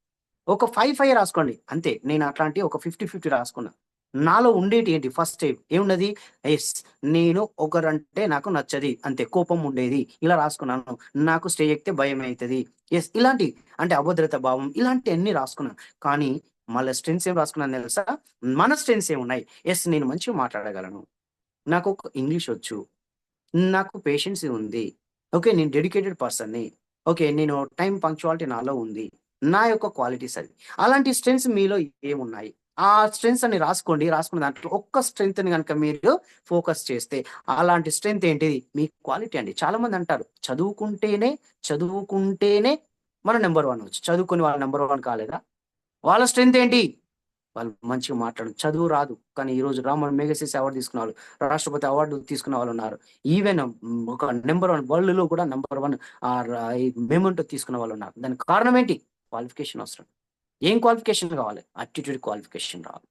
ఒక 5, 5 రాసుకోండి. అంతే. నేను అట్లాంటి ఒక 50, 50 రాసుకున్నా. నాలో ఉండేటి ఏంటి ఫస్ట్ ఏమున్నది? యెస్. నేను ఒకరంటే నాకు నచ్చది. అంతే. కోపం ఉండేది. ఇలా రాసుకున్నాను. నాకు స్టేజ్ ఎక్కితే భయమైతది. యెస్. ఇలాంటివి అంటే అభద్రత భావం ఇలాంటియన్నీ రాసుకున్నాను. కానీ మళ్ళా స్ట్రెంగ్త్స్ ఏం రాసుకున్నానో తెలుసా? మన స్ట్రెంగ్త్స్ ఏమున్నాయి? యెస్. నేను మంచిగా మాట్లాడగలను. నాకొక ఇంగ్లీషొచ్చు. నాకు పేషెన్సీ ఉంది. ఓకే. నేను డెడికేటెడ్ పర్సన్‌ని. ఓకే. నేను టైమ్ పంక్చువాలిటీ నాలో ఉంది. నా యొక్క క్వాలిటీస్ అవి. అలాంటి స్ట్రెంగ్త్స్ మీలో ఏమున్నాయి? ఆ స్ట్రెంగ్త్స్ అన్ని రాసుకోండి. రాసుకున్న దాంట్లో ఒక్క స్ట్రెంగ్త్‌ని గనుక మీరు ఫోకస్ చేస్తే, అలాంటి స్ట్రెంగ్త్ ఏంటిది? మీ క్వాలిటీ అండి. చాలామంది అంటారు, చదువుకుంటేనే మనం నంబర్ 1 అవ్వచ్చు. చదువుకొని వాళ్ళు నంబర్ 1 కాలేదా? వాళ్ళ స్ట్రెంగ్త్ ఏంటి? వాళ్ళు మంచిగా మాట్లాడడం. చదువు రాదు. కానీ ఈరోజు 'రామన్ మెగాసిస్' అవార్డ్ తీసుకున్నవాళ్ళు, రాష్ట్రపతి అవార్డ్ తీసుకున్న వాళ్ళున్నారు. ఈవెన్ ఒక నంబర్ 1 వరల్డ్‌లో కూడా నంబర్ 1 ఈ మెమొంటో తీసుకున్న వాళ్ళున్నారు. దానికి కారణం ఏంటి? క్వాలిఫికేషన్ అవసరం. ఏం క్వాలిఫికేషన్ కావాలి? ఆప్టిట్యూడ్ క్వాలిఫికేషన్ రావాలి.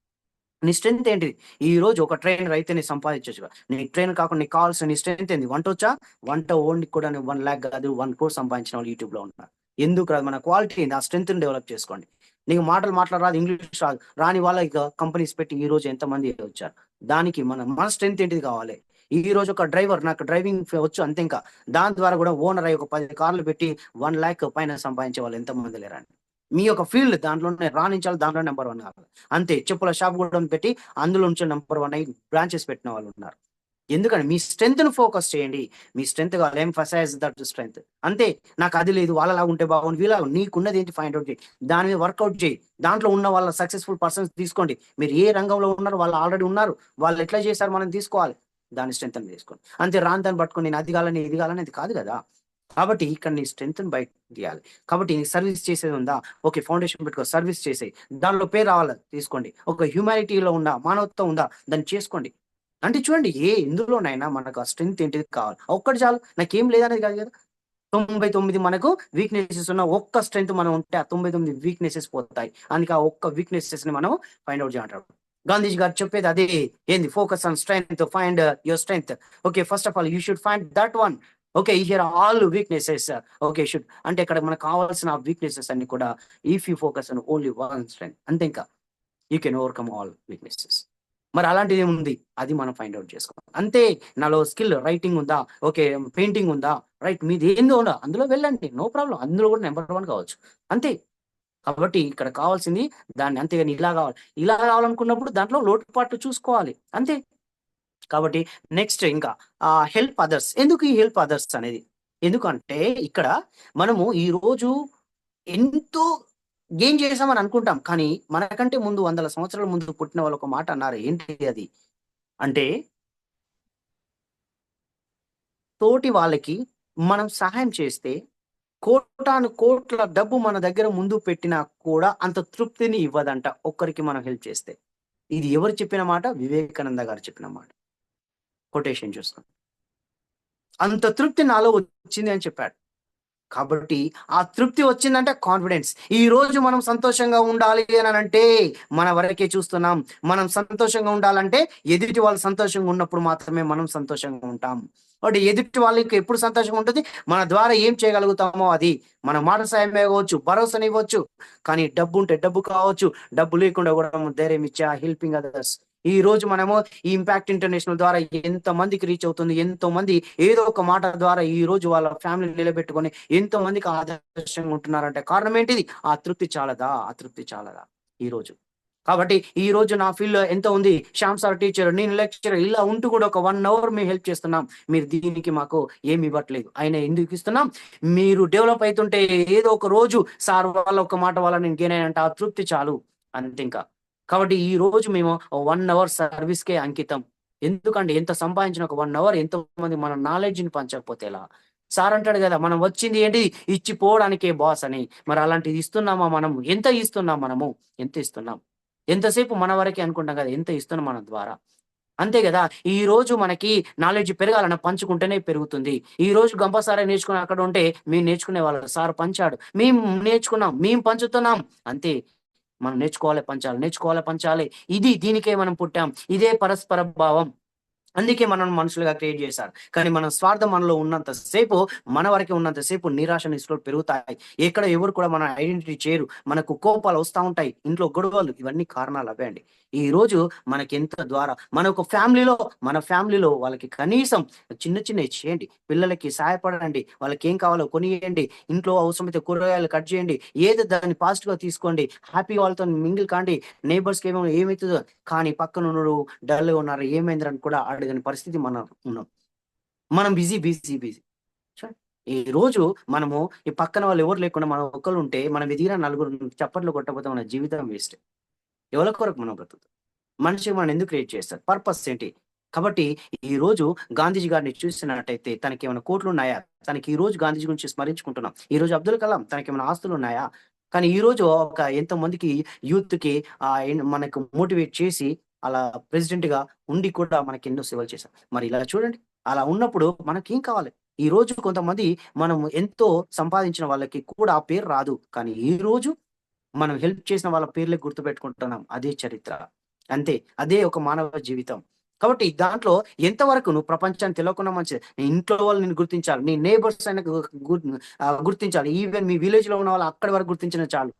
నీ స్ట్రెంత్ ఏంటిది? ఈరోజు ఒక ట్రైనర్ అయితే నీకు సంపాదించొచ్చుగా. నీకు ట్రైనర్ కాకుండా నీకు కావాల్సిన నీ స్ట్రెంత్ ఏంది? వంటొచ్చా? వంట ఓన్‌కి కూడా నువ్వు 1,00,000 కాదు 1,00,00,000 సంపాదించిన వాళ్ళు యూట్యూబ్‌లో ఉన్నారు. ఎందుకు రాదు? మన క్వాలిటీ ఏంది? ఆ స్ట్రెంగ్త్‌ని డెవలప్ చేసుకోండి. నీకు మాటలు మాట్లాడరాదు, ఇంగ్లీష్ రాదు. రాని వాళ్ళ ఇక కంపెనీస్ పెట్టి ఈరోజు ఎంతమంది వచ్చారు. దానికి మన స్ట్రెంత్ ఏంటిది కావాలి? ఈరోజు ఒక డ్రైవర్ నాకు డ్రైవింగ్ వచ్చు అంతే ఇంకా. దాని ద్వారా కూడా ఓనర్ అయ్యి ఒక 10 కార్లు పెట్టి 1,00,000 పైన సంపాదించే వాళ్ళు ఎంతమంది లేరండి. మీ యొక్క ఫీల్డ్ దాంట్లోనే రాణించాలి. దాంట్లో నంబర్ 1 కావాలి. అంతే. చెప్పుల షాప్ గూడా పెట్టి అందులో నుంచే నంబర్ 1 అయ్యి బ్రాంచెస్ పెట్టిన వాళ్ళున్నారు. ఎందుకంటే మీ స్ట్రెంగ్త్‌ని ఫోకస్ చేయండి. మీ స్ట్రెంగ్త్ కావాలి. Emphasise that strength. అంతే. నాకది లేదు. వాళ్ళలాగా ఉంటే బాగుండు. వీళ్ళలాగా నీకున్నదేంటి ఫైండ్ ఔట్ చెయి. దాని మీద వర్కౌట్ చెయి. దాంట్లో ఉన్న వాళ్ళ సక్సెస్‌ఫుల్ పర్సన్స్ తీసుకోండి. మీరు ఏ రంగంలో ఉన్నారో వాళ్ళు ఆల్రెడీ ఉన్నారు. వాళ్ళు ఎట్లా చేశారో మనం తీసుకోవాలి. దాని స్ట్రెంగ్త్‌ని తీసుకోండి. అంతే రాని దాన్ని పట్టుకొని నేను అది కావాలని, ఇది కావాలని అది కాదు గదా! కాబట్టి ఇక్కడ నీ స్ట్రెంగ్త్‌ని బయటకి తీయాలి. కాబట్టి నీకు సర్విస్ చేసేదుందా? ఓకే. ఫౌండేషన్ పెట్టుకో. సర్విస్ చేసేయి. దానిలో పేరు రావాలా తీసుకోండి. ఒక హ్యుమానిటీలో ఉందా? మానవత్వం ఉందా? దాన్ని చేసుకోండి. అంటే చూడండి ఎందులోనైనా మనకు ఆ స్ట్రెంగ్త్ ఏంటిది కావాలి. ఆ ఒక్కటి చాలు. నాకేం లేదనేది కాదు కదా! 99 మనకు వీక్‌నెసెస్ ఉన్న ఒక్క స్ట్రెంగ్త్ మనం ఉంటే ఆ 99 వీక్‌నెసెస్ పోతాయి. అందుకే ఆ ఒక్క వీక్‌నెసెస్‌ని మనం ఫైండ్ ఔట్ చేయంటారు. గాంధీజీ గారు చెప్పేది అదే. ఏంది? Focus on strength, find your strength. Okay. First of all you should find that one. Okay. Here are all weaknesses. Okay. అంటే ఇక్కడ మనకు కావాల్సిన వీక్‌నెసెస్ అన్ని కూడా if you focus on only one strength అంతే ఇంకా. You can overcome all weaknesses. మరి అలాంటిదేముంది? అది మనం ఫైండ్ ఔట్ చేసుకోవాలి. అంతే. నాలో స్కిల్ రైటింగ్ ఉందా? ఓకే. పెయింటింగ్ ఉందా? రైట్. మీదేందో ఉందా? అందులో వెళ్ళండి. No problem. అందులో కూడా నంబర్ 1 కావచ్చు. అంతే. కాబట్టి ఇక్కడ కావాల్సింది దాన్ని అంతేగాని ఇలా గావాలి. ఇలా గావాలనుకున్నప్పుడు దాంట్లో లోటుపాట్లు చూసుకోవాలి. అంతే. కాబట్టి నెక్స్ట్ ఇంకా హెల్ప్ అదర్స్. ఎందుకు ఈ హెల్ప్ అదర్స్ అనేది? ఎందుకంటే ఇక్కడ మనము ఈరోజు ఎంతో గెయిన్ చేసామని అనుకుంటాం. కానీ మనకంటే ముందు వందల సంవత్సరాల ముందు పుట్టిన వాళ్ళు ఒక మాట అన్నారు. ఏంటి అది? అంటే తోటి వాళ్ళకి మనం సహాయం చేస్తే కోటాను కోట్ల డబ్బు మన దగ్గర ముందు పెట్టినా కూడా అంత తృప్తిని ఇవ్వదంట ఒక్కరికి మనం హెల్ప్ చేస్తే. ఇది ఎవరు చెప్పిన మాట? వివేకానంద గారు చెప్పిన మాట. కొటేషన్ చూసుకోండి. అంత తృప్తి నాలో వచ్చింది అని చెప్పాడు. కాబట్టి ఆ తృప్తి వచ్చిందంటే కాన్ఫిడెన్స్. ఈరోజు మనం సంతోషంగా ఉండాలి అనంటే మన వరకే చూస్తున్నాం. మనం సంతోషంగా ఉండాలంటే ఎదుటి వాళ్ళు సంతోషంగా ఉన్నప్పుడు మాత్రమే మనం సంతోషంగా ఉంటాం. కాబట్టి ఎదుటి వాళ్ళకి ఎప్పుడు సంతోషంగా ఉంటది? మన ద్వారా ఏం చేయగలుగుతామో అది. మన మాట సాయమే కావచ్చు, భరోసానివ్వచ్చు. కానీ డబ్బుంటే డబ్బు కావచ్చు, డబ్బు లేకుండా కూడా ధైర్యం ఇచ్చా హెల్పింగ్ అదర్స్. ఈరోజు మనము ఈ ఇంపాక్ట్ ఇంటర్నేషనల్ ద్వారా ఎంతమందికి రీచ్ అవుతుంది. ఎంతోమంది ఏదో ఒక మాట ద్వారా ఈరోజు వాళ్ళ ఫ్యామిలీని నిలబెట్టుకొని ఎంతోమందికి ఆదర్శంగా ఉంటున్నారంటే కారణం ఏంటిది? ఆ తృప్తి చాలదా? ఆ తృప్తి చాలదా ఈరోజు? కాబట్టి ఈరోజు నా ఫీల్డ్‌లో ఎంత ఉంది? శ్యామ్ సార్ టీచర్, నేను లెక్చరర్ ఇలా ఉంటూ కూడా ఒక 1 అవర్ మేము హెల్ప్ చేస్తున్నాం. మీరు దీనికి మాకు ఏమి ఇవ్వట్లేదు. అయినా ఎందుకు ఇస్తున్నాం? మీరు డెవలప్ అయితుంటే ఏదో ఒక రోజు సార్ వల్ల ఒక మాట వల్ల నేను గెయిన్ అయ్యానంటే ఆ తృప్తి చాలు. అంతింక. కాబట్టి ఈరోజు మేము 1 అవర్ సర్విస్‌కే అంకితం. ఎందుకంటే ఎంత సంపాదించిన ఒక 1 అవర్ ఎంతోమంది మన నాలెడ్జ్‌ని పంచకపోతే ఎలా? సార్ అంటాడు గదా! మనం వచ్చింది ఏంటి? ఇచ్చిపోవడానికే బాస్ అని. మరి అలాంటిది ఇస్తున్నామా మనము? ఎంత ఇస్తున్నాం మనము? ఎంత ఇస్తున్నాం? ఎంతసేపు మన వరకే అనుకుంటాం గదా! ఎంత ఇస్తున్నాం మన ద్వారా? అంతే గదా! ఈరోజు మనకి నాలెడ్జ్ పెరగాలన్న పంచుకుంటేనే పెరుగుతుంది. ఈరోజు గంప సారే నేర్చుకొని అక్కడ ఉంటే మేము నేర్చుకునేవాళ్ళం. సార్ పంచాడు. మేము నేర్చుకున్నాం. మేము పంచుతున్నాం. అంతే. మనం నేర్చుకోవాలి, పంచాలి. నేర్చుకోవాలి, పంచాలి. దీనికే మనం పుట్టాం. ఇదే పరస్పర భావం. అందుకే మనల్ని మనుషులుగా క్రియేట్ చేశారు. కానీ మన స్వార్థం మనలో ఉన్నంత సేపు, మన వరకే ఉన్నంత సేపు నిరాశ, నిస్పృహలు పెరుగుతాయి. ఎక్కడ ఎవరు కూడా మన ఐడెంటిటీ చేయరు. మనకు కోపాలు వస్తా ఉంటాయి. ఇంట్లో గొడవలు ఇవన్నీ కారణాలు అవే అండి. ఈరోజు మనకెంత ద్వారా మన ఒక ఫ్యామిలీలో మన ఫ్యామిలీలో వాళ్ళకి కనీసం చిన్న చిన్నవి చేయండి. పిల్లలకి సహాయపడండి. వాళ్ళకేం కావాలో కొనియండి. ఇంట్లో అవసరమైతే కూరగాయలు కట్ చేయండి. ఏదో దాన్ని పాజిటివ్‌గా తీసుకోండి. హ్యాపీగా వాళ్ళతో మింగిల్ కాండి. నేబర్స్‌కేమో ఏమైతదో కానీ పక్కనున్నోడు డల్‌గా ఉన్నారు. ఏమైందిరా అని కూడా అడగని పరిస్థితి మనం ఉన్నాం. మనం బిజీ, బిజీ, బిజీ. ఛ! ఈరోజు మనము ఈ పక్కన వాళ్ళు ఎవరు లేకుండా మనం ఒక్కళ్ళుంటే మనం ఎదిగిన నలుగురు చప్పట్లు కొట్టకపోతే మన జీవితం వేస్ట్. ఎవరి కొరకు మనం బ్రతుకుతాం? మనిషి మనం ఎందుకు క్రియేట్ చేస్తారు? పర్పస్ ఏంటి? కాబట్టి ఈరోజు గాంధీజీ గారిని చూసినట్టయితే తనకేమైనా కోట్లున్నాయా? తనకి ఈరోజు గాంధీజీ గురించి స్మరించుకుంటున్నాం. ఈరోజు అబ్దుల్ కలాం తనకేమైనా ఆస్తులున్నాయా? కానీ ఈరోజు ఒక ఎంతోమందికి యూత్‌కి మనకు మోటివేట్ చేసి అలా ప్రెసిడెంట్‌గా ఉండి కూడా మనకెన్నో సేవలు చేశారు. మరి ఇలా చూడండి. అలా ఉన్నప్పుడు మనకేం కావాలి? ఈరోజు కొంతమంది మనం ఎంతో సంపాదించిన వాళ్ళకి కూడా ఆ పేరు రాదు. కానీ ఈరోజు మనం హెల్ప్ చేసిన వాళ్ళ పేర్లే గుర్తుపెట్టుకుంటున్నాం. అదే చరిత్ర. అంతే. అదే ఒక మానవ జీవితం. కాబట్టి దాంట్లో ఎంతవరకు నువ్వు ప్రపంచాన్ని తెలవకున్నా మంచిదే. నీ ఇంట్లో వాళ్ళు నిన్ను గుర్తించాలి. నీ నేబర్స్ అయినా గుర్తించాలి. ఈవెన్ మీ విలేజ్‌లో ఉన్న వాళ్ళు అక్కడి వరకు గుర్తించినా చాలు.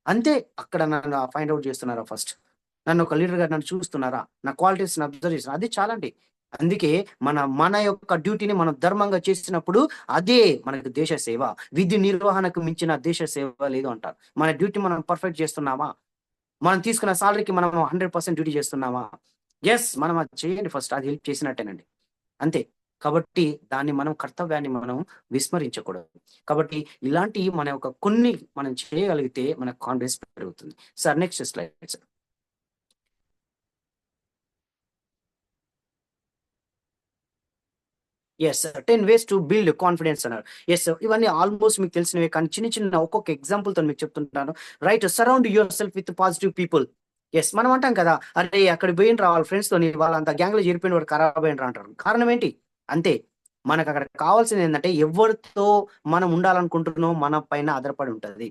అంతే. అక్కడ నన్ను ఫైండ్ ఔట్ చేస్తున్నారా ఫస్ట్. నన్ను ఒక లీడర్‌గా నన్ను చూస్తున్నారా? నా క్వాలిటీస్‌ని అబ్జర్వ్ చేస్తున్నారా? అది చాలండి. అందుకే మన యొక్క డ్యూటీని మనం ధర్మంగా చేసినప్పుడు అదే మనకు దేశ సేవ. విధి నిర్వహణకు మించిన దేశ సేవ లేదు అంటారు. మన డ్యూటీ మనం పర్ఫెక్ట్ చేస్తున్నామా? మనం తీసుకున్న సాలరీకి మనం 100% డ్యూటీ చేస్తున్నామా? యెస్. మనం అది చేయండి ఫస్ట్. అది హెల్ప్ చేసినట్టేనండి. అంతే. కాబట్టి దాన్ని మనం కర్తవ్యాన్ని మనం విస్మరించకూడదు. కాబట్టి ఇలాంటియి మన యొక్క కొన్ని మనం చేయగలిగితే మన కాన్ఫిడెన్స్ పెరుగుతుంది. Sir next slide sir. Yes. 10 ways to build confidence అన్నారు. యెస్. ఇవన్నీ ఆల్‌మోస్ట్ మీకు తెలిసినవే. కానీ చిన్న చిన్న ఒక్కొక్క ఎగ్జాంపుల్‌తోని మీకు చెప్తుంటాను. Right. Surround your self with positive people. Yes. మనం అంటాం కదా! "అరే! అక్కడికి పోయిండ్రా వాళ్ళ ఫ్రెండ్స్‌తోని వాళ్ళంతా గ్యాంగ్‌లో చేరిపోయిండు వాడు ఖరాబ్ అయిండ్రా" అంటారు. కారణం ఏంటి? అంతే. మనకక్కడ కావాల్సిందేందంటే ఎవరితో మనం ఉండాలనుకుంటున్నామో మన పైన ఆధారపడి ఉంటది.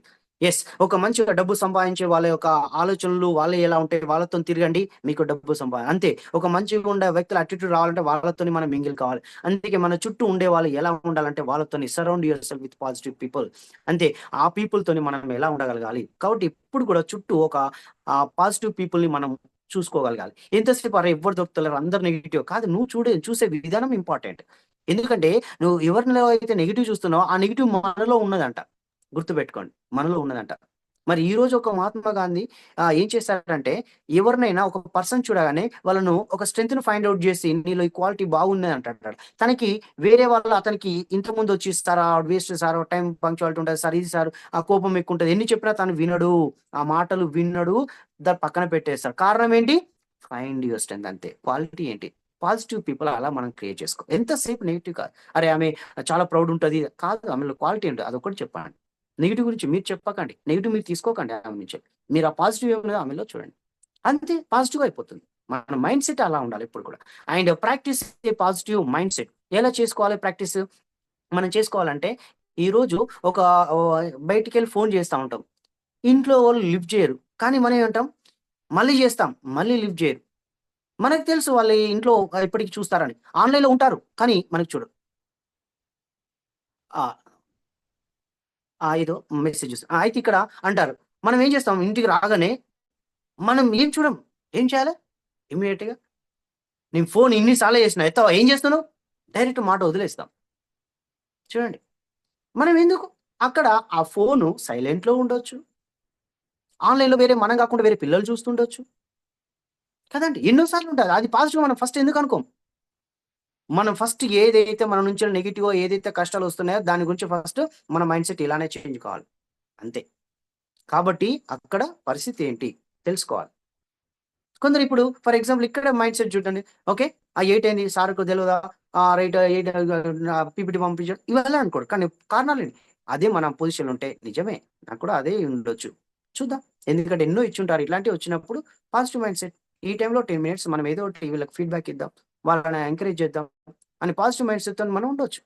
ఒక మంచిగా డబ్బు సంపాదించే వాళ్ళ యొక్క ఆలోచనలు వాళ్ళే ఎలా ఉంటాయి వాళ్ళతోని తిరగండి. మీకు డబ్బు అంతే. ఒక మంచిగా ఉండే వ్యక్తుల యాటిట్యూడ్ రావాలంటే వాళ్ళతోని మనం మింగిల్ కావాలి. అందుకే మన చుట్టూ ఉండేవాళ్ళు ఎలా ఉండాలంటే వాళ్ళతోని surround yourself with positive people. అంతే. ఆ పీపుల్‌తోని మనం ఎలా ఉండగలగాలి. కాబట్టి ఎప్పుడు కూడా చుట్టూ ఒక పాజిటివ్ పీపుల్‌ని మనం చూసుకోగలగాలి. ఎంతసేపు అరె! ఎవ్వరు దొరుకుతలేరు అందరూ నెగెటివ్ కాదు. నువ్వు చూసే విధానం ఇంపార్టెంట్. ఎందుకంటే నువ్వు ఎవరిలో అయితే నెగెటివ్ చూస్తున్నావో ఆ నెగెటివ్ మనలో ఉన్నదంట. గుర్తుపెట్టుకోండి. మనలో ఉన్నదంట. మరి ఈరోజు ఒక మహాత్మా గాంధీ ఏం చేశారంటే, ఎవరినైనా ఒక పర్సన్ చూడగానే వాళ్ళను ఒక స్ట్రెంగ్త్‌ని ఫైండ్ ఔట్ జేసి, నీలో ఈ క్వాలిటీ బాగున్నది అంటాడు. తనకి వేరే వాళ్ళు అతనికి ఇంతకుముందొచ్చి sir waste sir time punctuality ఉంటది సార్, ఇది సార్ కోపం ఎక్కువుంటది. ఎన్ని చెప్పినా తను వినడు. ఆ మాటలు వినడు. దాన్ని పక్కన పెట్టేస్తాడు. కారణం ఏంటి? ఫైండ్ యువర్ స్ట్రెంగ్త్ అంతే. క్వాలిటీ ఏంటి? పాజిటివ్ పీపుల్ అలా మనం క్రియేట్ చేసుకో. ఎంతసేపు నెగెటివ్ కాదు. అరే! ఆమె చాలా ప్రౌడ్ ఉంటది. కాదు ఆమెలో క్వాలిటీ ఏంటో అదొక్కటి చెప్పండి. నెగెటివ్ గురించి మీరు చెప్పకండి. నెగెటివ్ మీరు తీసుకోకండి ఆమె నుంచి. మీరు ఆ పాజిటివ్ ఏమున్నదో ఆమెలో చూడండి. అంతే పాజిటివ్‌గా అయిపోతుంది. మన మైండ్ సెట్ అలా ఉండాలి ఎప్పుడు కూడా. And practice A positive mind set. ఎలా చేసుకోవాలి ప్రాక్టీస్? మనం చేసుకోవాలంటే ఈరోజు ఒక బయటికెళ్ళి ఫోన్ చేస్తా ఉంటాం. ఇంట్లో వాళ్ళు లిఫ్ట్ చేయరు. కానీ మనం ఏమంటాం? మళ్ళీ చేస్తాం. మళ్ళీ లిఫ్ట్ చేయరు. మనకు తెలుసు వాళ్ళు ఇంట్లో ఎప్పటికి చూస్తారని. ఆన్‌లైన్‌లో ఉంటారు. కానీ మనకు చూడరు. ఆ! ఏదో మెసేజెస్. అయితే ఇక్కడ అంటారు. మనం ఏం చేస్తాం ఇంటికి రాగానే మనం ఏం చూడం. ఏం చేయాలి? ఇమ్మీడియేట్‌గా నేను ఫోన్ ఇన్ని సార్లు చేసినా ఎత్తావా? ఏం చేస్తున్నావు? డైరెక్ట్ మాట వదిలేస్తాం. చూడండి. మనం ఎందుకు? అక్కడ ఆ ఫోను సైలెంట్‌లో ఉండొచ్చు. ఆన్‌లైన్‌లో వేరే మనం కాకుండా వేరే పిల్లలు చూస్తుండొచ్చు. కదండీ! ఎన్నో సార్లు ఉంటది. అది పాజిటివ్ మనం ఫస్ట్ ఎందుకు అనుకోం? మనం ఫస్ట్ ఏదైతే మన నుంచి నెగెటివో ఏదైతే కష్టాలొస్తున్నాయో దాని గురించి ఫస్ట్ మన మైండ్ సెట్ ఇలానే చేంజ్ కావాలి. అంతే. కాబట్టి అక్కడ పరిస్థితి ఏంటి? తెలుసుకోవాలి. కొందరిప్పుడు ఫర్ ఎగ్జాంపుల్ ఇక్కడ మైండ్ సెట్ చూడండి. ఓకే. 8 అయింది సార్‌కు తెలవదా? రైట్ 8 పీపీటీ పంపించాడు. ఇవన్నీ అనుకోడు. కానీ కారణాలేంటి? అదే మన పొజిషన్‌లో ఉంటే నిజమే. నాకు కూడా అదే ఉండొచ్చు. చూద్దాం. ఎందుకంటే ఎన్నో ఇచ్చుంటారు. ఇట్లాంటివి వచ్చినప్పుడు పాజిటివ్ మైండ్ సెట్. ఈ టైంలో 10 మినిట్స్ మనం ఏదో ఒకటి వీళ్ళకి ఫీడ్‌బ్యాక్ ఇద్దాం. వాళ్ళని ఎంకరేజ్ చేద్దాం. అని పాజిటివ్ మైండ్ సెట్‌తోని మనం ఉండొచ్చు.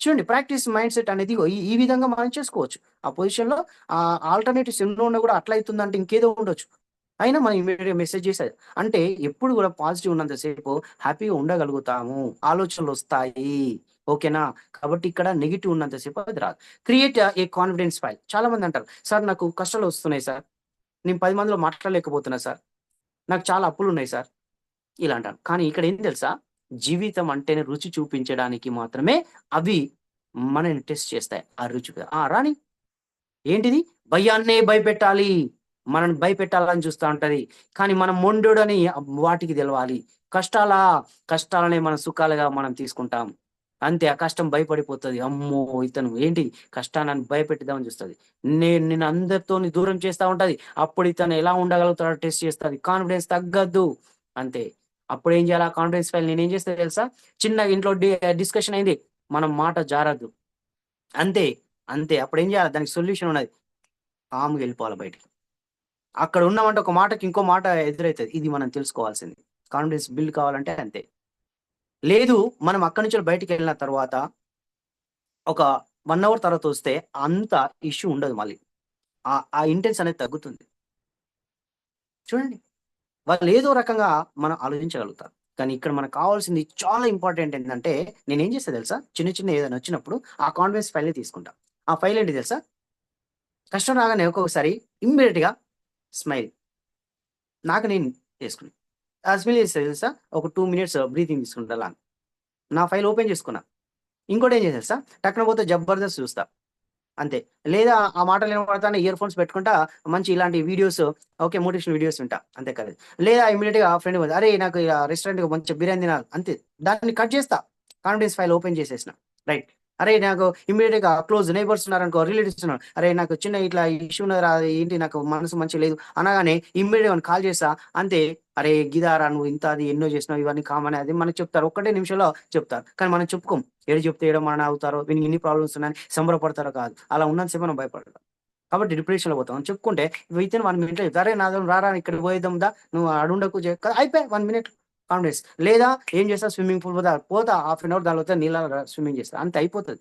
చూడండి ప్రాక్టీస్ మైండ్ సెట్ అనేది ఇగో ఈ ఈ విధంగా మనం చేసుకోవచ్చు. ఆ పొజిషన్‌లో ఆల్టర్‌నేటివ్స్ ఎన్నో ఉన్నా కూడా అట్లా అయితుందంటే ఇంకేదో ఉండొచ్చు. అయినా మనం ఇమ్మీడియేట్‌గా మెసేజ్ చేసేది. అంటే ఎప్పుడు కూడా పాజిటివ్ ఉన్నంత సేపు హ్యాపీగా ఉండగలుగుతాము. ఆలోచనలొస్తాయి. ఓకేనా? కాబట్టి ఇక్కడ నెగెటివ్ ఉన్నంత సేపు అది రాదు. Create a confidence file. చాలామంది అంటారు, "సార్ నాకు కష్టాలొస్తున్నాయి సార్. నేను 10 మందిలో మాట్లాడలేకపోతున్నా సార్. నాకు చాలా అప్పులున్నాయి సార్." ఇలా అంటాను. కానీ ఇక్కడ ఏం తెలుసా? జీవితం అంటేనే రుచి చూపించడానికి మాత్రమే అవి మనల్ని టెస్ట్ చేస్తాయి. ఆ రుచి రాని ఏంటిది? భయాన్నే భయపెట్టాలి. మనల్ని భయపెట్టాలని చూస్తా ఉంటది. కానీ మనం మొండోడని వాటికి తెలవాలి. కష్టాలా? కష్టాలనే మనం సుఖాలుగా మనం తీసుకుంటాం. అంతే ఆ కష్టం భయపడిపోతది. అమ్మో! ఇతను ఏంటి కష్టాన్ని నన్ను భయపెట్టిద్దామని చూస్తది. నిన్ను అందరితోని దూరం చేస్తా ఉంటది. అప్పుడు ఇతను ఎలా ఉండగలుగుతాడో టెస్ట్ చేస్తది. కాన్ఫిడెన్స్ తగ్గద్దు. అంతే. అప్పుడేం చేయాలి? ఆ కాన్ఫిడెన్స్ ఫైల్ నేనేం చేస్తా తెలుసా? చిన్నగా ఇంట్లో డిస్కషన్ అయింది. మనం మాట జారొద్దు. అంతే. అంతే. అప్పుడేం చేయాలి? దానికి సొల్యూషన్ ఉన్నది. కామ్‌గా ఎళ్ళిపోవాలి బయటికి. అక్కడ ఉన్నామంటే ఒక మాటకి ఇంకో మాట ఎదురైతది. ఇది మనం తెలుసుకోవాల్సింది. కాన్ఫిడెన్స్ బిల్డ్ కావాలంటే అంతే. లేదు మనం అక్కడి నుంచి బయటికెళ్ళిన తర్వాత ఒక 1 అవర్ తర్వాత వస్తే అంత ఇష్యూ ఉండదు మళ్ళీ. ఆ ఇంటెన్స్ అనేది తగ్గుతుంది. చూడండి. వాళ్ళు ఏదో రకంగా మనం ఆలోచించగలుగుతారు. కానీ ఇక్కడ మనకు కావాల్సింది చాలా ఇంపార్టెంట్ ఏంటంటే నేనేం చేస్తా తెలుసా? చిన్న చిన్న ఏదైనా వచ్చినప్పుడు ఆ కాన్ఫిడెన్స్ ఫైల్‌ని తీసుకుంటా. ఆ ఫైల్ ఏంటి తెలుసా? కష్టం రాగానే ఒక్కొక్కసారి ఇమ్మీడియేట్‌గా స్మైల్. నాకు నేను చేసుకున్నా. ఆ స్మైల్ చేస్తా తెలుసా? ఒక 2 మినిట్స్ బ్రీతింగ్ తీసుకుంటా అలా. నా ఫైల్ ఓపెన్ చేసుకున్నా. ఇంకోటేం చేశా తెలుసా? టక్కున పోతే 'జబర్దస్త్' చూస్తా. అంతే. లేదా ఆ మాటలు వినపడతానే ఇయర్ ఫోన్స్ పెట్టుకుంటా మంచి ఇలాంటి వీడియోస్ ఓకే. మోటివేషనల్ వీడియోస్ వింటా. అంతే కాదు. లేదా ఇమ్మీడియేట్‌గా ఫ్రెండ్ పోతే, "అరేయ్! నాకు రెస్టారెంట్‌కి మంచి బిర్యానీ తినాలి." అంతే. దాన్ని కట్ చేస్తా. కాన్ఫిడెన్స్ ఫైల్ ఓపెన్ చేసేసిన. రైట్. అరేయ్! నాకు ఇమ్మీడియేట్‌గా క్లోజ్ నైబర్స్ ఉన్నారనుకో, రిలేటివ్స్ ఉన్నారు. "అరేయ్! నాకు చిన్న ఇట్లా ఇష్యూ ఉన్నదిరా ఏంటి నాకు మనసు మంచిగా లేదు." అనగానే ఇమ్మీడియేట్‌గా వాడిని కాల్ చేస్తా. అంతే. "అరేయ్! గిదారా నువ్వు ఇంత అది ఎన్నో చేసినావు ఇవన్నీ కామనే." అది మనకు చెప్తారు. ఒక్కటే నిమిషంలో చెప్తారు. కానీ మనం చెప్పుకోం. ఏడ చెప్తే ఏడ మన అవుతారో, వీనికి ఇన్ని ప్రాబ్లమ్స్ ఉన్నాయని సంబరపడతారో కాదు. అలా ఉన్నంత సేపు మనం భయపడతాం. కాబట్టి డిప్రెషన్‌లో పోతాం. అని చెప్పుకుంటే వితిన్ 1 మినిట్‌లో చెప్తా. "అరేయ్! నాతో రారా ఇక్కడికి పోయేద్దాం దా. నువ్వు ఆడుండకు అయిపాయే 1 మినిట్ కాన్ఫిడెన్స్. లేదా ఏం చేస్తా స్విమ్మింగ్ పూల్ పోతా. హాఫ్ అన్ అవర్ దాని తర్వాత నీళ్ళలో స్విమ్మింగ్ చేస్తా. అంతే అయిపోతది.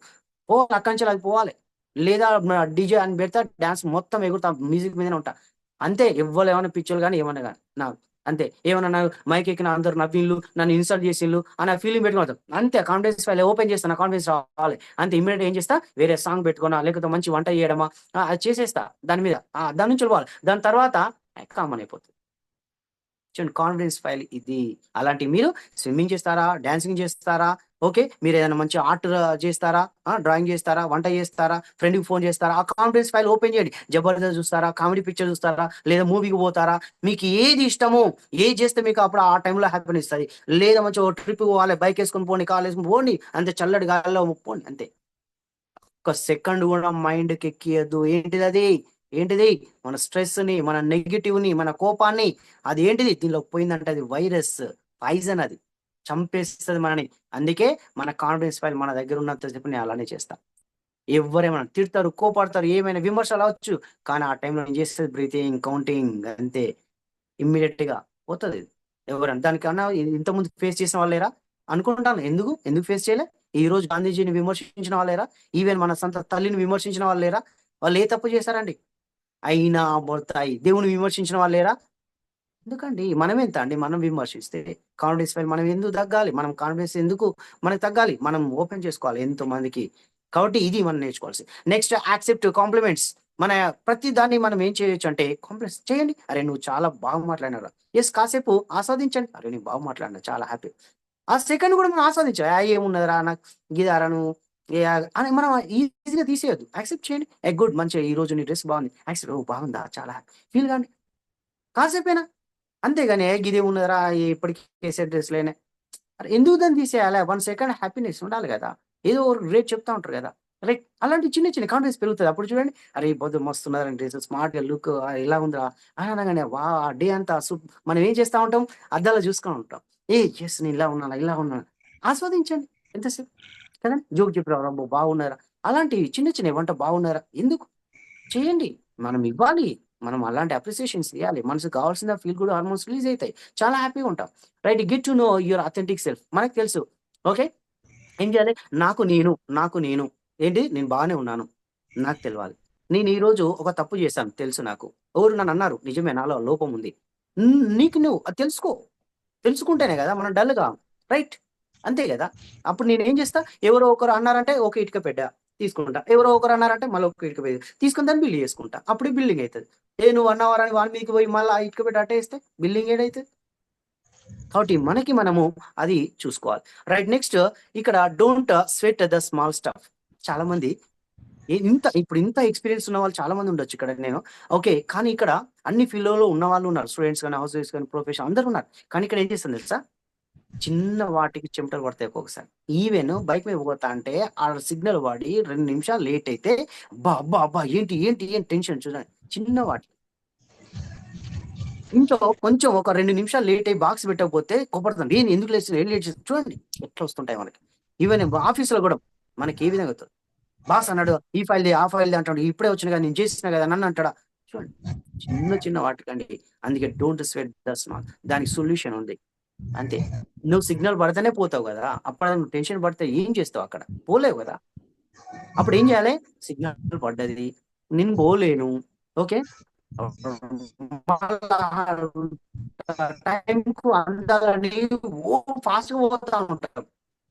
పోవాలి అక్కడి నుంచి అది పోవాలి. లేదా డీజే అని పెడతా డాన్స్ మొత్తం ఎగురుతా మ్యూజిక్ మీదనే ఉంటా. అంతే ఎవ్వరు ఏమైనా పిచ్చోళ్ళు కానీ ఏమన్నా కానీ నాకు అంతే ఏమన్నా నాకు మైక్ ఎక్కిన అందరు నవ్విళ్ళు నన్ను ఇన్సల్ట్ చేసిళ్ళు అని ఆ ఫీలింగ్ పెట్టుకోవద్దు. అంతే కాన్ఫిడెన్స్ ఫైల్ ఓపెన్ చేస్తాను కాన్ఫిడెన్స్ రావాలి అంతే ఇమీడియట్ ఏం చేస్తా వేరే సాంగ్ పెట్టుకున్నా లేకపోతే మంచి వంట చేయడమా అది చేసేస్తా దాని మీద దాని నుంచి పోవాలి. దాని తర్వాత కామన్ అయిపోతుంది. చూడండి కాన్ఫిడెన్స్ ఫైల్ ఇది. అలాంటి మీరు స్విమ్మింగ్ చేస్తారా, డాన్సింగ్ చేస్తారా, ఓకే మీరు ఏదైనా మంచి ఆర్ట్ చేస్తారా, డ్రాయింగ్ చేస్తారా, వంట చేస్తారా, ఫ్రెండ్కి ఫోన్ చేస్తారా, ఆ కాన్ఫిడెన్స్ ఫైల్ ఓపెన్ చేయండి. జబర్దస్త్ చూస్తారా, కామెడీ పిక్చర్ చూస్తారా, లేదా మూవీకి పోతారా, మీకు ఏది ఇష్టమో ఏది చేస్తే మీకు అప్పుడు ఆ టైంలో హ్యాపీనెస్ ఇస్తుంది. లేదా మంచి ఒక ట్రిప్ పోవాలి, బైక్ వేసుకొని పోండి, కాల్ వేసుకొని పోండి, అంతే చల్లటి గాలిలో పోండి అంతే. ఒక్క సెకండ్ కూడా మైండ్కి ఎక్కియద్దు. ఏంటిది అది? ఏంటిది? మన స్ట్రెస్ని, మన నెగిటివ్ని, మన కోపాన్ని, అది ఏంటిది దీనిలో పోయిందంటే అది వైరస్, పాయిజన్, అది చంపేస్తుంది మనని. అందుకే మన కాన్ఫిడెన్స్ ఫైల్ మన దగ్గర ఉన్నంతసేపు నేను అలానే చేస్తా. ఎవరేమైనా తిడతారు, కోపడతారు, ఏమైనా విమర్శలు అవచ్చు, కానీ ఆ టైంలో నేను చేసేది బ్రీతింగ్, కౌంటింగ్ అంతే. ఇమ్మీడియట్ గా పోతుంది. ఎవరైనా దానికన్నా ఇంతకుముందు ఫేస్ చేసిన వాళ్ళు లేరా అనుకుంటాను. ఎందుకు ఎందుకు ఫేస్ చేయలే? ఈ రోజు గాంధీజీని విమర్శించిన వాళ్ళు లేరా? ఈవెన్ మన సొంత తల్లిని విమర్శించిన వాళ్ళు లేరా? వాళ్ళు ఏ తప్పు చేశారండి? అయినా పోతాయి. దేవుని విమర్శించిన వాళ్ళు లేరా? ఎందుకండి మనం ఎంత అండి మనం విమర్శిస్తే కాన్ఫిడెన్స్ పైన మనం ఎందుకు తగ్గాలి? మనం కాన్ఫిడెన్స్ ఎందుకు మనకు తగ్గాలి? మనం ఓపెన్ చేసుకోవాలి ఎంతో మందికి. కాబట్టి ఇది మనం నేర్చుకోవాల్సి. Next accept compliments. మన ప్రతి దాన్ని మనం ఏం చేయొచ్చు అంటే కాంప్లిమెంట్స్ చేయండి. అరే నువ్వు చాలా బాగా మాట్లాడినారా, ఎస్ కాసేపు ఆస్వాదించండి. అరే నువ్వు బాగా మాట్లాడినా చాలా హ్యాపీ. ఆ సెకండ్ కూడా మనం ఆస్వాదించాలి. ఏమున్నదిరా నాకు గిదారా నువ్వు అని మనం ఈజీగా తీసేయద్దు. యాక్సెప్ట్ చేయండి. గుడ్ మంచిగా ఈ రోజు నీ డ్రెస్ బాగుంది, యాక్సెప్ట్, ఓ బాగుందా, చాలా ఫీల్ కాండి కాసేపైనా. అంతేగాని గిదే ఉన్నదిరా ఇప్పటికీ కేసీఆర్ డ్రెస్లేనే అరే ఎందుకు దాన్ని తీసేయాలి? 1 సెకండ్ హ్యాపీనెస్ ఉండాలి కదా! ఏదో రేట్ చెప్తా ఉంటారు కదా! లైక్ అలాంటి చిన్న చిన్న కాన్ఫిడెన్స్ పెరుగుతది. అప్పుడు చూడండి, అరే పొద్దు మస్తున్నదని డ్రెస్, స్మార్ట్‌గా లుక్ ఇలా ఉందిరా అని అనగానే ఆ డే అంతా మనం ఏం చేస్తా ఉంటాం? అద్దాల్లో చూసుకొని ఉంటాం. యెస్ నేను ఇలా ఉన్నానా, ఇలా ఉన్నానా. ఆస్వాదించండి ఎంతసేపు కదండీ! జోక్ చెప్పారా అబ్బో బాగున్నారా! అలాంటివి చిన్న చిన్నవి వంట బాగున్నారా ఎందుకు? చేయండి. మనం ఇవ్వాలి. మనం అలాంటి అప్రిసియేషన్స్ ఇయ్యాలి. మనసుకు కావాల్సిన ఫీల్ గుడ్ హార్మోన్స్ రిలీజ్ అయితాయి. చాలా హ్యాపీగా ఉంటాం. Right get to know your authentic self. మనకు తెలుసు. ఓకే. ఏం చేయాలి? నాకు నేను ఏంటి నేను బాగానే ఉన్నాను. నాకు తెలవాలి. నేను ఈరోజు ఒక తప్పు చేశాను తెలుసు నాకు. ఎవరు నన్నన్నారు నిజమే నాలో లోపం ఉంది. నీకు నువ్వు అది తెలుసుకో. తెలుసుకుంటేనే గదా! మనం డల్ గాం. రైట్. అంతే గదా! అప్పుడు నేనేం జేస్తా, ఎవరో ఒకరు అన్నారంటే ఒక ఇటుక పెట్ట తీసుకుంటా. ఎవరో ఒకరు అన్నారంటే మళ్ళీ ఒక ఇటుక తీసుకొని దాన్ని బిల్డ్ చేసుకుంటా. అప్పుడే బిల్డింగ్ అయితది. నువ్వు అన్నావురా అని వాని మీదకి పోయి మళ్ళా ఆ ఇటుక పెట్టి అట్టేస్తే బిల్డింగ్ ఏడైతది? కాబట్టి మనకి మనము అది చూసుకోవాలి. రైట్ నెక్స్ట్ ఇక్కడ don't sweat the small stuff. చాలా మంది ఇప్పుడు ఇంత ఎక్స్‌పీరియన్స్ ఉన్న వాళ్ళు చాలా మంది ఉండొచ్చు ఇక్కడ నేను. ఓకే. కానీ ఇక్కడ అన్ని ఫీల్డ్‌లో ఉన్నవాళ్ళు ఉన్నారు. స్టూడెంట్స్ గాని, హౌస్ వైఫ్స్ గాని, ప్రొఫెషన్ అందరూ ఉన్నారు. కానీ ఇక్కడ ఏం చేస్తుంది తెలుసా? చిన్న వాటికి చెమటలు పడతాయి ఒక్కొక్కసారి. ఈవెన్ బైక్ మీద పోతా అంటే ఆడ సిగ్నల్ వాడి 2 నిమిషాలు లేట్ అయితే అబ్బా! ఏంటి టెన్షన్ చూడండి. చిన్న వాటికి. ఇంట్లో కొంచెం ఒక 2 నిమిషాలు లేట్ అయ్యి బాక్స్ పెట్టకపోతే కోపడతాం. ఎందుకు లేట్ ఏం లేట్ చేసావు? చూడండి ఎట్లా వస్తుంటాయి మనకి. ఈవెన్ ఆఫీస్‌లో కూడా మనకి ఏ విధంగా అవుతది. బాస్ అన్నాడు, "ఈ ఫైల్‌ది, ఆ ఫైల్‌ది" అంటాడు. "ఇప్పుడే వచ్చిన కదా! నేను చేసిన కదా!" నన్ను అంటాడా? చూడండి. చిన్న చిన్న వాటికండి. అందుకే డోంట్ స్వెట్ ద స్మాల్. దానికి సొల్యూషన్ ఉంది. అంతే. నువ్వు సిగ్నల్ పడితేనే పోతావు గదా! అప్పుడు నువ్వు టెన్షన్ పడితే ఏం చేస్తావు అక్కడ? పోలేవు గదా! అప్పుడేం జేయాలి? సిగ్నల్ పడ్డది. నేను పోలేను. ఓకే. మళ్ళా టైంకు అందాలని ఫాస్ట్‌గా పోతా ఉంటాం.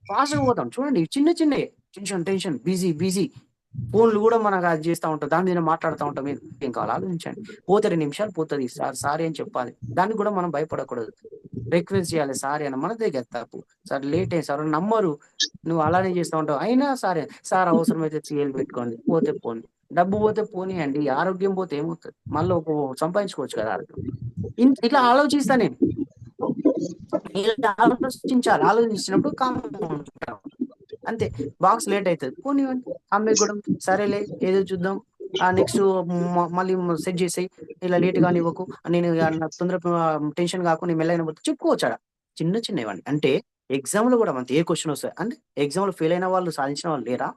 ఫాస్ట్‌గా పోతాం. చూడండి చిన్న చిన్నయి టెన్షన్, బిజీ. ఫోన్‌లు గూడా మనకు అది జేస్తా ఉంటాం. దాని మీద మాట్లాడుతా ఉంటాం. ఏం కావాలో ఆలోచించండి. పోతే 2 నిమిషాలు పోతది. సారీ అని చెప్పాలి. దానికి గూడా మనం భయపడకూడదు. రిక్వెస్ట్ చేయాలి సారీ అని. మనదే కదా తప్పు. సార్ లేట్ అయింది సార్ నమ్మరు. నువ్వు అలానే చేస్తా ఉంటావు. అయినా సరే, సార్ అవసరమైతే సీఎల్ పెట్టుకోండి. పోతే పోనీ. డబ్బు పోతే పోనీయండి. ఆరోగ్యం పోతే ఏమవుతది? మళ్ళీ సంపాదించుకోవచ్చు కదా ఆరోగ్యం. ఇట్లా ఆలోచిస్తా నేను. ఇలా ఆలోచించాలి. ఆలోచించినప్పుడు కామ్‌గా ఉంటాం. అంతే. బాక్స్ లేట్ అయితది. పోనివ్వండి. అమ్మాయికి గూడా సరేలే ఏదో చూద్దాం. నెక్స్ట్ మళ్ళీ సెట్ చేసేయి. ఇలా లేట్ గానివ్వకు. నేను నాకు టెన్షన్ గాకు నేను మెల్లగానే పోతా చెప్పుకోవచ్చాడ. చిన్న చిన్నవండి. అంటే ఎగ్జామ్‌లో గూడా అంతే ఏ క్వెషన్ వస్తది. అంటే ఎగ్జామ్‌లో ఫెయిల్ అయిన వాళ్ళు సాధించిన వాళ్ళు లేరా?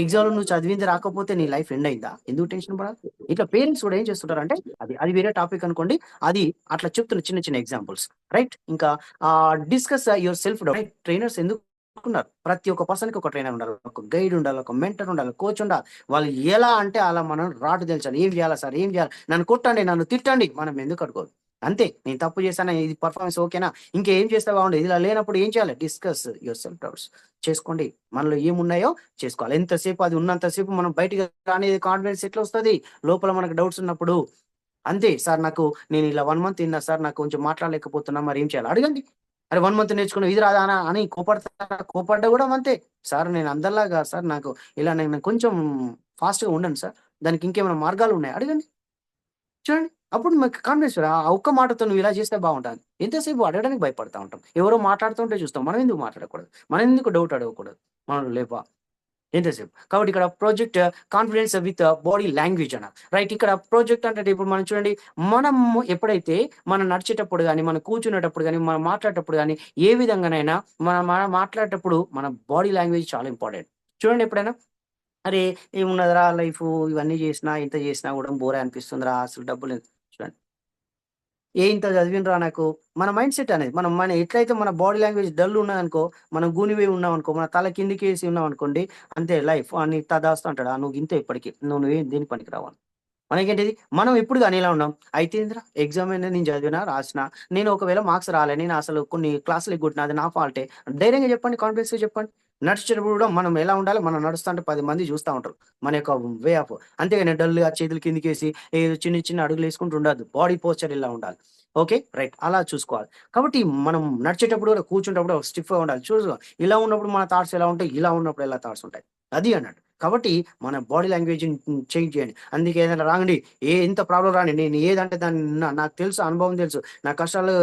ఎగ్జామ్‌లో నువ్వు చదివింది రాకపోతే నీ లైఫ్ ఎండ్ అయిందా? ఎందుకు టెన్షన్ పడాలి? ఇట్లా పేరెంట్స్ కూడా ఏం చేస్తుంటారంటే అది వేరే టాపిక్ అనుకోండి. అది అట్లా చెప్తున్న చిన్న చిన్న ఎగ్జాంపుల్స్. రైట్. ఇంకా discuss your self doubt. Trainers ఎందుకు పెట్టుకున్నారు. ప్రతి ఒక్క పర్సన్‌కి ఒక ట్రైనర్ ఉండాలి. ఒక గైడ్ ఉండాలి. ఒక మెంటర్ ఉండాలి. కోచ్ ఉండాలి. వాళ్ళు ఎలా అంటే అలా మనం రాటు తేల్చాలి. ఏం చేయాలా సార్? ఏం చేయాలి? నన్ను కొట్టండి, నన్ను తిట్టండి. మనం ఎందుకు అనుకోదు. అంతే. నేను తప్పు చేశానా? ఇది పర్ఫార్మెన్స్ ఓకేనా? ఇంకేం చేస్తే బాగుండేది? ఇలా లేనప్పుడు ఏం చేయాలి? డిస్కస్ యువర్ సెల్ఫ్ డౌట్స్ చేసుకోండి. మనలో ఏమున్నాయో చేసుకోవాలి. ఎంతసేపు అది ఉన్నంత సేపు మనం బయటికి రానిది కాన్ఫిడెన్స్ ఎట్లా వస్తది? లోపల మనకు డౌట్స్ ఉన్నప్పుడు. అంతే. సార్ నాకు నేను ఇలా 1 మంత్ ఇన్నా సార్. నాకు కొంచెం మాట్లాడలేకపోతున్నా. మరేం చేయాలి? అడగండి. అరే 1 మంత్ నేర్చుకున్నావు ఇది రాదా అని కోపడతారా? కోపడ్డా గూడా అంతే. సార్ నేను అందరిలాగా కాదు సార్. నాకు ఇలా నేను కొంచెం ఫాస్ట్‌గా ఉండను సార్. దానికి ఇంకేమైనా మార్గాలున్నాయా? అడగండి. చూడండి. అప్పుడు మీకు కాన్ఫిడెన్స్ ఆ ఒక్క మాటతో నువ్వు ఇలా చేస్తే బావుంటది. ఎంతసేపు అడగడానికి భయపడతా ఉంటాం. ఎవరో మాట్లాడుతుంటే చూస్తాం. మనం ఎందుకు మాట్లాడకూడదు? మనం ఎందుకు డౌట్ అడగకూడదు? మనం లేపా ఎంతసేపు. కాబట్టి ఇక్కడ project confidence with body language అన్నారు. రైట్. ఇక్కడ ప్రాజెక్ట్ అంటే ఇప్పుడు మనం చూడండి. మనము ఎప్పుడైతే మనం నడిచేటప్పుడు గాని, మనం కూర్చునేటప్పుడు గాని, మనం మాట్లాడేటప్పుడు గాని, ఏ విధంగానైనా మనం మనం మాట్లాడేటప్పుడు మన బాడీ లాంగ్వేజ్ చాలా ఇంపార్టెంట్. చూడండి ఎప్పుడైనా అరే! ఏమున్నదిరా లైఫు ఇవన్నీ జేసినా, ఇంత జేసినా గూడా బోరే అనిపిస్తుందిరా అసలు డబ్బులు చూడండి. ఇంత చదివినరా నాకు మన మైండ్ సెట్ అనేది. మన ఎట్లయితే మన బాడీ లాంగ్వేజ్ డల్ ఉన్నదనుకో, మనం గూనిపోయి ఉన్నామనుకో, మన తల కిందకేసి ఉన్నామనుకోండి, అంతే లైఫ్ అని తదాస్తు అంటాడు. నువ్వు గింతే ఇప్పటికి. నువ్వేం దేనికి పనికిరావు అని. మనకేంటిది మనం ఎప్పుడు గాని ఎలా ఉన్నాం. అయితే ఏందిరా ఎగ్జామ్ ఏంది నేను చదివినా, రాసినా. నేను ఒకవేళ మార్క్స్ రాలే. నేను అసలు కొన్ని క్లాసులు ఎగ్గొట్టినా అది నా ఫాల్టే. ధైర్యంగా చెప్పండి. కాన్ఫిడెన్స్‌గా చెప్పండి. నడిచేటప్పుడు కూడా మనం ఎలా ఉండాలి, మనం నడుస్తుంటే 10 మంది చూస్తా ఉంటారు. మన యొక్క వే ఆఫ్ అంతేగాని డల్‌గా చేతులు కిందకేసి ఏదో చిన్న చిన్న అడుగులేసుకుంటూ ఉండొద్దు. బాడీ పోస్చర్ ఇలా ఉండాలి. ఓకే. రైట్. అలా చూసుకోవాలి. కాబట్టి మనం నడిచేటప్పుడు కూడా కూర్చునేటప్పుడు స్టిఫ్‌గా ఉండాలి. ఇలా ఉన్నప్పుడు మన థాట్స్ ఎలా ఉంటాయి, ఇలా ఉన్నప్పుడు ఎలా థాట్స్ ఉంటాయి. అది అన్నట్టు. కాబట్టి మన బాడీ లాంగ్వేజ్‌ని చేంజ్ చేయండి. అందుకే ఏదైనా రాండి, ఎంత ప్రాబ్లమ్ రాని నేను ఏదంటే దాన్ని నాకు తెలుసు, అనుభవం తెలుసు. నా కష్టాలు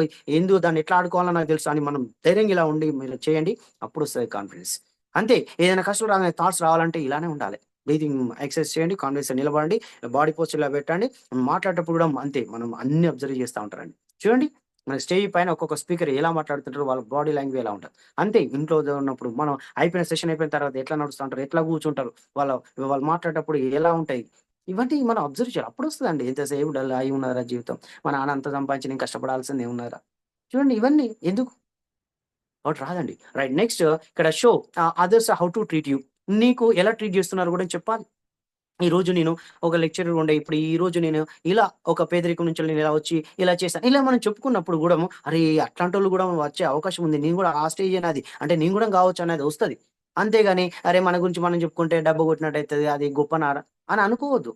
దాన్ని ఎట్లా ఆడుకోవాలో నాకు తెలుసు అని మనం ధైర్యంగా ఇలా ఉండి మీరు చేయండి. అప్పుడొస్తది కాన్ఫిడెన్స్. అంతే. ఏదైనా కష్టం రాగానే థాట్స్ రావాలంటే ఇలానే ఉండాలి. బ్రీతింగ్ ఎక్సర్సైజ్ చేయండి. కాన్ఫిడెన్స్‌గా నిలబడండి. బాడీ పోస్చర్ ఇలా పెట్టండి. మాట్లాడేటప్పుడు కూడా అంతే. మనం అన్నీ అబ్జర్వ్ చేస్తా ఉంటారండి. చూడండి. మన స్టేజ్ పైన ఒక్కొక్క స్పీకర్ ఎలా మాట్లాడుతుంటారో వాళ్ళ బాడీ లాంగ్వేజ్ ఎలా ఉంటది. అంతే ఇంట్లో ఉన్నప్పుడు మనం అయిపోయిన సెషన్ అయిపోయిన తర్వాత ఎట్లా నడుస్తా ఉంటారు, ఎట్లా కూర్చుంటారు, వాళ్ళ వాళ్ళు మాట్లాడేటప్పుడు ఎలా ఉంటాయి. ఇవన్నీ మనం అబ్జర్వ్ చేయాలి. అప్పుడొస్తదండి ఎంతసేపు డల్ అయి ఉన్నదిరా జీవితం. మా నాన్న అంత సంపాదించి నేను కష్టపడాల్సింది ఏమున్నదిరా. చూడండి ఇవన్నీ ఎందుకు? ఒకటి రాదండి. రైట్. నెక్స్ట్ ఇక్కడ show others how to treat you. నీకు ఎలా ట్రీట్ చేస్తున్నారో కూడా చెప్పాలి. ఈరోజు నేను ఒక లెక్చరర్ ఉండే. ఇప్పుడు ఈరోజు నేను ఇలా ఒక పేదరికం నుంచి నేను ఇలా వచ్చి ఇలా చేశాను. ఇలా మనం చెప్పుకున్నప్పుడు గూడాము అరే! అట్లాంటోళ్ళు గూడా వచ్చే అవకాశం ఉంది. నేను గూడా ఆ స్టేజే నాది. అంటే నేను గూడా గావచ్చు అనేది వస్తది. అంతేగాని అరే! మన గురించి మనం చెప్పుకుంటే డబ్బు కొట్టినట్టయితది. అది గొప్పనార అని అనుకోవద్దు.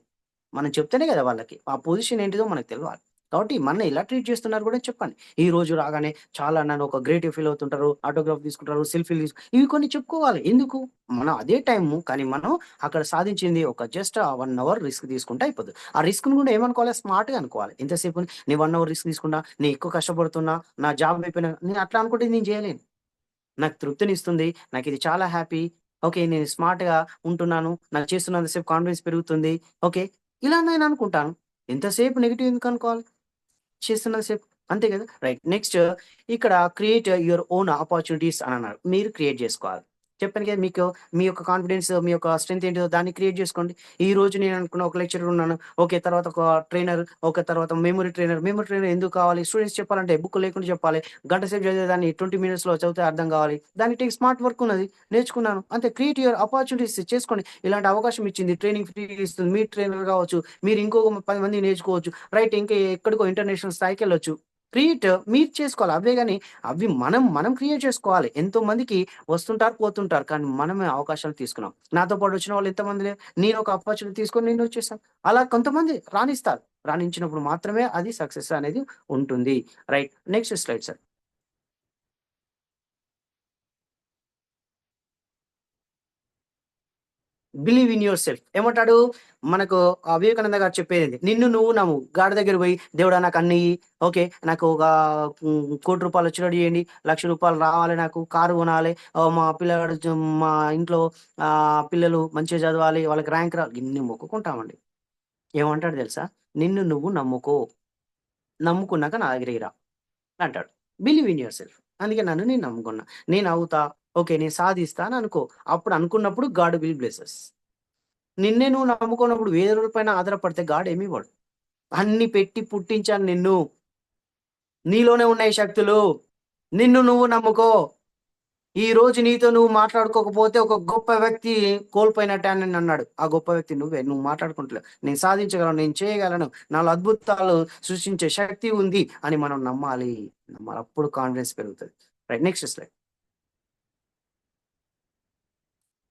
మనం చెప్తేనే గదా! వాళ్ళకి. ఆ పొజిషన్ ఏంటిదో మనకు తెలవాలి. కాబట్టి మనల్ని ఎలా ట్రీట్ చేస్తున్నారు గూడా చెప్పండి. ఈ రోజు రాగానే చాలా నన్ను ఒక గ్రేట్‌గా ఫీల్ అవుతుంటారు. ఆటోగ్రాఫ్ తీసుకుంటారు. సెల్ఫీలు ఇవి కొన్ని చెప్పుకోవాలి. ఎందుకు? మనం అదే టైము కానీ మనం అక్కడ సాధించింది ఒక జస్ట్ 1 అవర్ రిస్క్ తీసుకుంటే అయిపోద్ది. ఆ రిస్క్‌ని గూడా ఏమనుకోవాలి స్మార్ట్‌గా అనుకోవాలి. ఎంతసేపు నేను 1 అవర్ రిస్క్ తీసుకున్నా, నేను ఎక్కువ కష్టపడుతున్నా, నా జాబ్ అయిపోయినా నేను అట్లా అనుకుంటే నేను చేయలేను. నాకు తృప్తినిస్తుంది. నాకిది చాలా హ్యాపీ. ఓకే. నేను స్మార్ట్‌గా ఉంటున్నాను. నాకు చేస్తున్నంత సేపు కాన్ఫిడెన్స్ పెరుగుతుంది. ఓకే. ఇలా నేననుకుంటాను. ఎంతసేపు నెగెటివ్ ఎందుకనుకోవాలి? చేస్తున్నంత సేపు. అంతే గదా! రైట్. నెక్స్ట్ ఇక్కడ క్రియేట్ యువర్ ఓన్ ఆపర్చునిటీస్ అనన్నారు. మీరు క్రియేట్ జేసుకోవాలి. చెప్పాను కదా! మీకు మీ యొక్క కాన్ఫిడెన్స్, మీ యొక్క స్ట్రెంత్ ఏంటిదో దాన్ని క్రియేట్ జేసుకోండి. ఈరోజు నేననుకున్న ఒక లెక్చరర్ ఉన్నాను. ఓకే. తర్వాత ఒక ట్రైనర్, తర్వాత మెమరీ ట్రైనర్. మెమరీ ట్రైనర్ ఎందుకు కావాలి? స్టూడెంట్స్ చెప్పాలంటే బుక్ లేకుండా చెప్పాలి. గంట సేపు చదివేదాన్ని 20 మినిట్స్‌లో చదివితే అర్థం కావాలి. దానికి స్మార్ట్ వర్క్ ఉన్నది. నేర్చుకున్నాను. అంతే క్రియేట్ యువర్ ఆపర్చునిటీస్ చేసుకోండి. ఇలాంటి అవకాశం ఇచ్చింది. ట్రైనింగ్ ఫ్రీగా ఇస్తుంది. మీరు ట్రైనర్ గావచ్చు. మీరు ఇంకొక 10 మందిని నేర్చుకోవచ్చు. రైట్. ఇంకా ఎక్కడికో ఇంటర్నేషనల్ స్థాయికెళ్ళొచ్చు. క్రియేట్ మీరు చేసుకోవాలి. అవే గాని అవి మనం క్రియేట్ చేసుకోవాలి. ఎంతో మందికి వస్తుంటారు, పోతుంటారు. కానీ మనమే అవకాశాలు తీసుకున్నాం. నాతో పాటు వచ్చిన వాళ్ళు ఎంతమంది లేరు. నేను ఒక ఆపర్చునిటీ తీసుకొని నేనొచ్చేసాను. అలా కొంతమంది రాణిస్తారు. రాణించినప్పుడు మాత్రమే అది సక్సెస్ అనేది ఉంటుంది. Right. Next slide sir. Believe in your self. ఏమంటాడు? మనకు వివేకానంద గారు చెప్పేది. నిన్ను నువ్వు నమ్ము. గాడి దగ్గరికి పోయి దేవుడా నాకు అన్నీయి. ఓకే. నాకు ఒక ₹1,00,00,000 వచ్చినట్టు చేయండి. ₹1,00,000 రావాలి నాకు. కారు కొనాలి. మా పిల్లగాడు మా ఇంట్లో పిల్లలు మంచిగా చదవాలి. వాళ్ళకి ర్యాంక్ రావాలి. ఇన్ని మొక్కుకుంటామండి. ఏమంటాడు తెలుసా? నిన్ను నువ్వు నమ్ముకో. నమ్ముకున్నాక నా దగ్గరికి రా అంటాడు. Believe in your self. అందుకే నన్ను నేను నమ్ముకున్నా. నేనవుతా. ఓకే. నేను సాధిస్తా అని అనుకో. అప్పుడు అనుకున్నప్పుడు గాడ్ విల్ బ్లెస్ అస్. నిన్నే నువ్వు నమ్ముకోనప్పుడు వేరొకరి పైన ఆధారపడితే గాడ్ ఏమివ్వడు. అన్ని పెట్టి పుట్టించాను నిన్ను. నీలోనే ఉన్నాయి శక్తులు. నిన్ను నువ్వు నమ్ముకో. ఈ రోజు నీతో నువ్వు మాట్లాడుకోకపోతే ఒక గొప్ప వ్యక్తి కోల్పోయినట్టే అని అన్నాడు. ఆ గొప్ప వ్యక్తి నువ్వే. నువ్వు మాట్లాడుకుంటలేవు. నేను సాధించగలను, నేను చేయగలను, నాలో అద్భుతాలు సృష్టించే శక్తి ఉంది అని మనం నమ్మాలి. నమ్మాలి. అప్పుడు కాన్ఫిడెన్స్ పెరుగుతది. Right. Next slide.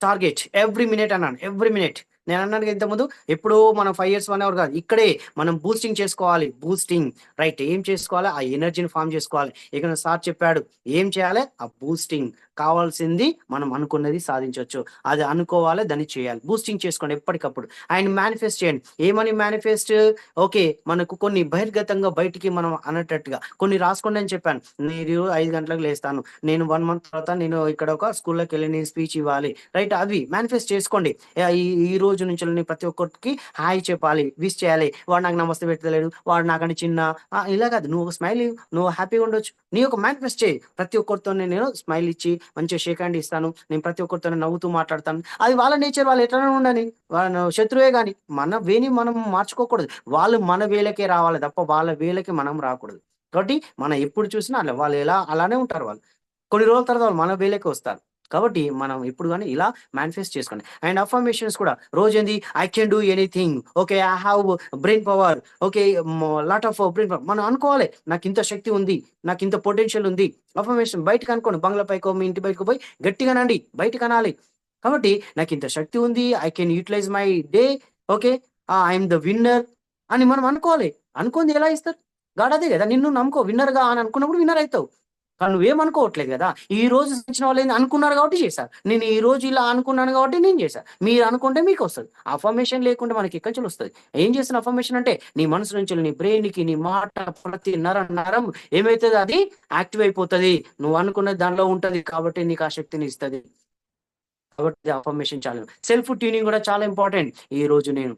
Target every minute అన్నాను. Every minute. నేనన్నాను కదా ఇంతకుముందు, ఎప్పుడో మనం 5 ఇయర్స్, 1 అవర్ కాదు. ఇక్కడే మనం బూస్టింగ్ చేసుకోవాలి. బూస్టింగ్. రైట్. ఏం చేసుకోవాలి? ఆ ఎనర్జీని ఫార్మ్ చేసుకోవాలి. ఇక్కడ సార్ చెప్పాడు. ఏం చేయాలి? ఆ బూస్టింగ్. కావాల్సింది మనం అనుకున్నది సాధించొచ్చు. అది అనుకోవాలి, దాన్ని చేయాలి. బూస్టింగ్ చేసుకోండి ఎప్పటికప్పుడు. అండ్ మేనిఫెస్ట్ చేయండి. ఏమని మేనిఫెస్ట్? ఓకే. మనకు కొన్ని బహిర్గతంగా బయటికి మనం అనేటట్టుగా కొన్ని రాసుకోండి అని చెప్పాను. నేను 5 గంటలకు లేస్తాను. నేను 1 మంత్ తర్వాత నేను ఇక్కడ ఒక స్కూల్‌లోకెళ్ళి నేను స్పీచ్ ఇవ్వాలి. రైట్. అవి మేనిఫెస్ట్ చేసుకోండి. ఈ ఈ రోజు నుంచి నేను ప్రతి ఒక్కరికి హాయ్ చెప్పాలి, విష్ చేయాలి. వాడు నాకు నమస్తే పెట్టలేడు, వాడు నాకంటే చిన్న, ఇలా కాదు. నువ్వు ఒక స్మైల్ ఇవ్వు. నువ్వు హ్యాపీగా ఉండొచ్చు. నీ ఒక మేనిఫెస్ట్ చేయి. ప్రతి ఒక్కరితోని నేను స్మైల్ ఇచ్చి మంచిగా షేక్ హ్యాండ్ ఇస్తాను. నేను ప్రతి ఒక్కరితోని నవ్వుతూ మాట్లాడతాను. అది వాళ్ళ నేచర్. వాళ్ళు ఎట్లైనా ఉండని. వాళ్ళ శత్రువే గాని మన వేని మనం మార్చుకోకూడదు. వాళ్ళు మన వేలకే రావాలి తప్ప వాళ్ళ వేలకి మనం రాకూడదు. కాబట్టి మనం ఎప్పుడు చూసినా అలా వాళ్ళు అలానే ఉంటారు వాళ్ళు. కొన్ని రోజుల తర్వాత వాళ్ళు మన వేలోకి వస్తారు. కాబట్టి మనం ఎప్పుడు గాని ఇలా మేనిఫెస్ట్ చేసుకోండి. అండ్ అఫర్మేషన్స్ కూడా రోజేంది I can do anything. Okay. I have brain power. Okay. Lot of brain power. మనం అనుకోవాలి. నాకింత శక్తి ఉంది. నాకింత పొటెన్షియల్ ఉంది. అఫర్మేషన్ బయటకి అనుకోండి. బంగ్లా పైకో, మీ ఇంటి బయటకో పోయి గట్టిగా అనండి. బయటకి అనాలి. కాబట్టి నాకింత శక్తి ఉంది. I can utilise my day. Okay. I am the winner అని మనం అనుకోవాలి. అనుకోనిది ఎలా ఇస్తారు? గాడ్ అదే గదా! నిన్ను నమ్ముకో విన్నర్‌గా అని అనుకున్నప్పుడు విన్నర్ అయితావు. కానీ నువ్వేమనుకోవట్లేదు గదా! ఈ రోజు సాధించిన వాళ్ళేంది అనుకున్నారు గాబట్టి చేశారు. నేను ఈ రోజు ఇలా అనుకున్నాను గాబట్టి నేను చేశా. మీరు అనుకుంటే మీకొస్తది. అఫర్మేషన్ లేకుండా మనకి ఎక్కడినుంచెలొస్తది? ఏం చేస్తున్న అఫర్మేషన్ అంటే నీ మనసు నుంచి నీ బ్రెయిన్‌కి నీ మాట ప్రతి నరం ఏమైతది అది యాక్టివ్ అయిపోతది. నువ్వు అనుకున్నది దానిలో ఉంటది కాబట్టి నీకు ఆ శక్తిని ఇస్తది. కాబట్టి అఫర్మేషన్ చాలా సెల్ఫ్ ట్యూనింగ్ గూడా చాలా ఇంపార్టెంట్. ఈరోజు నేను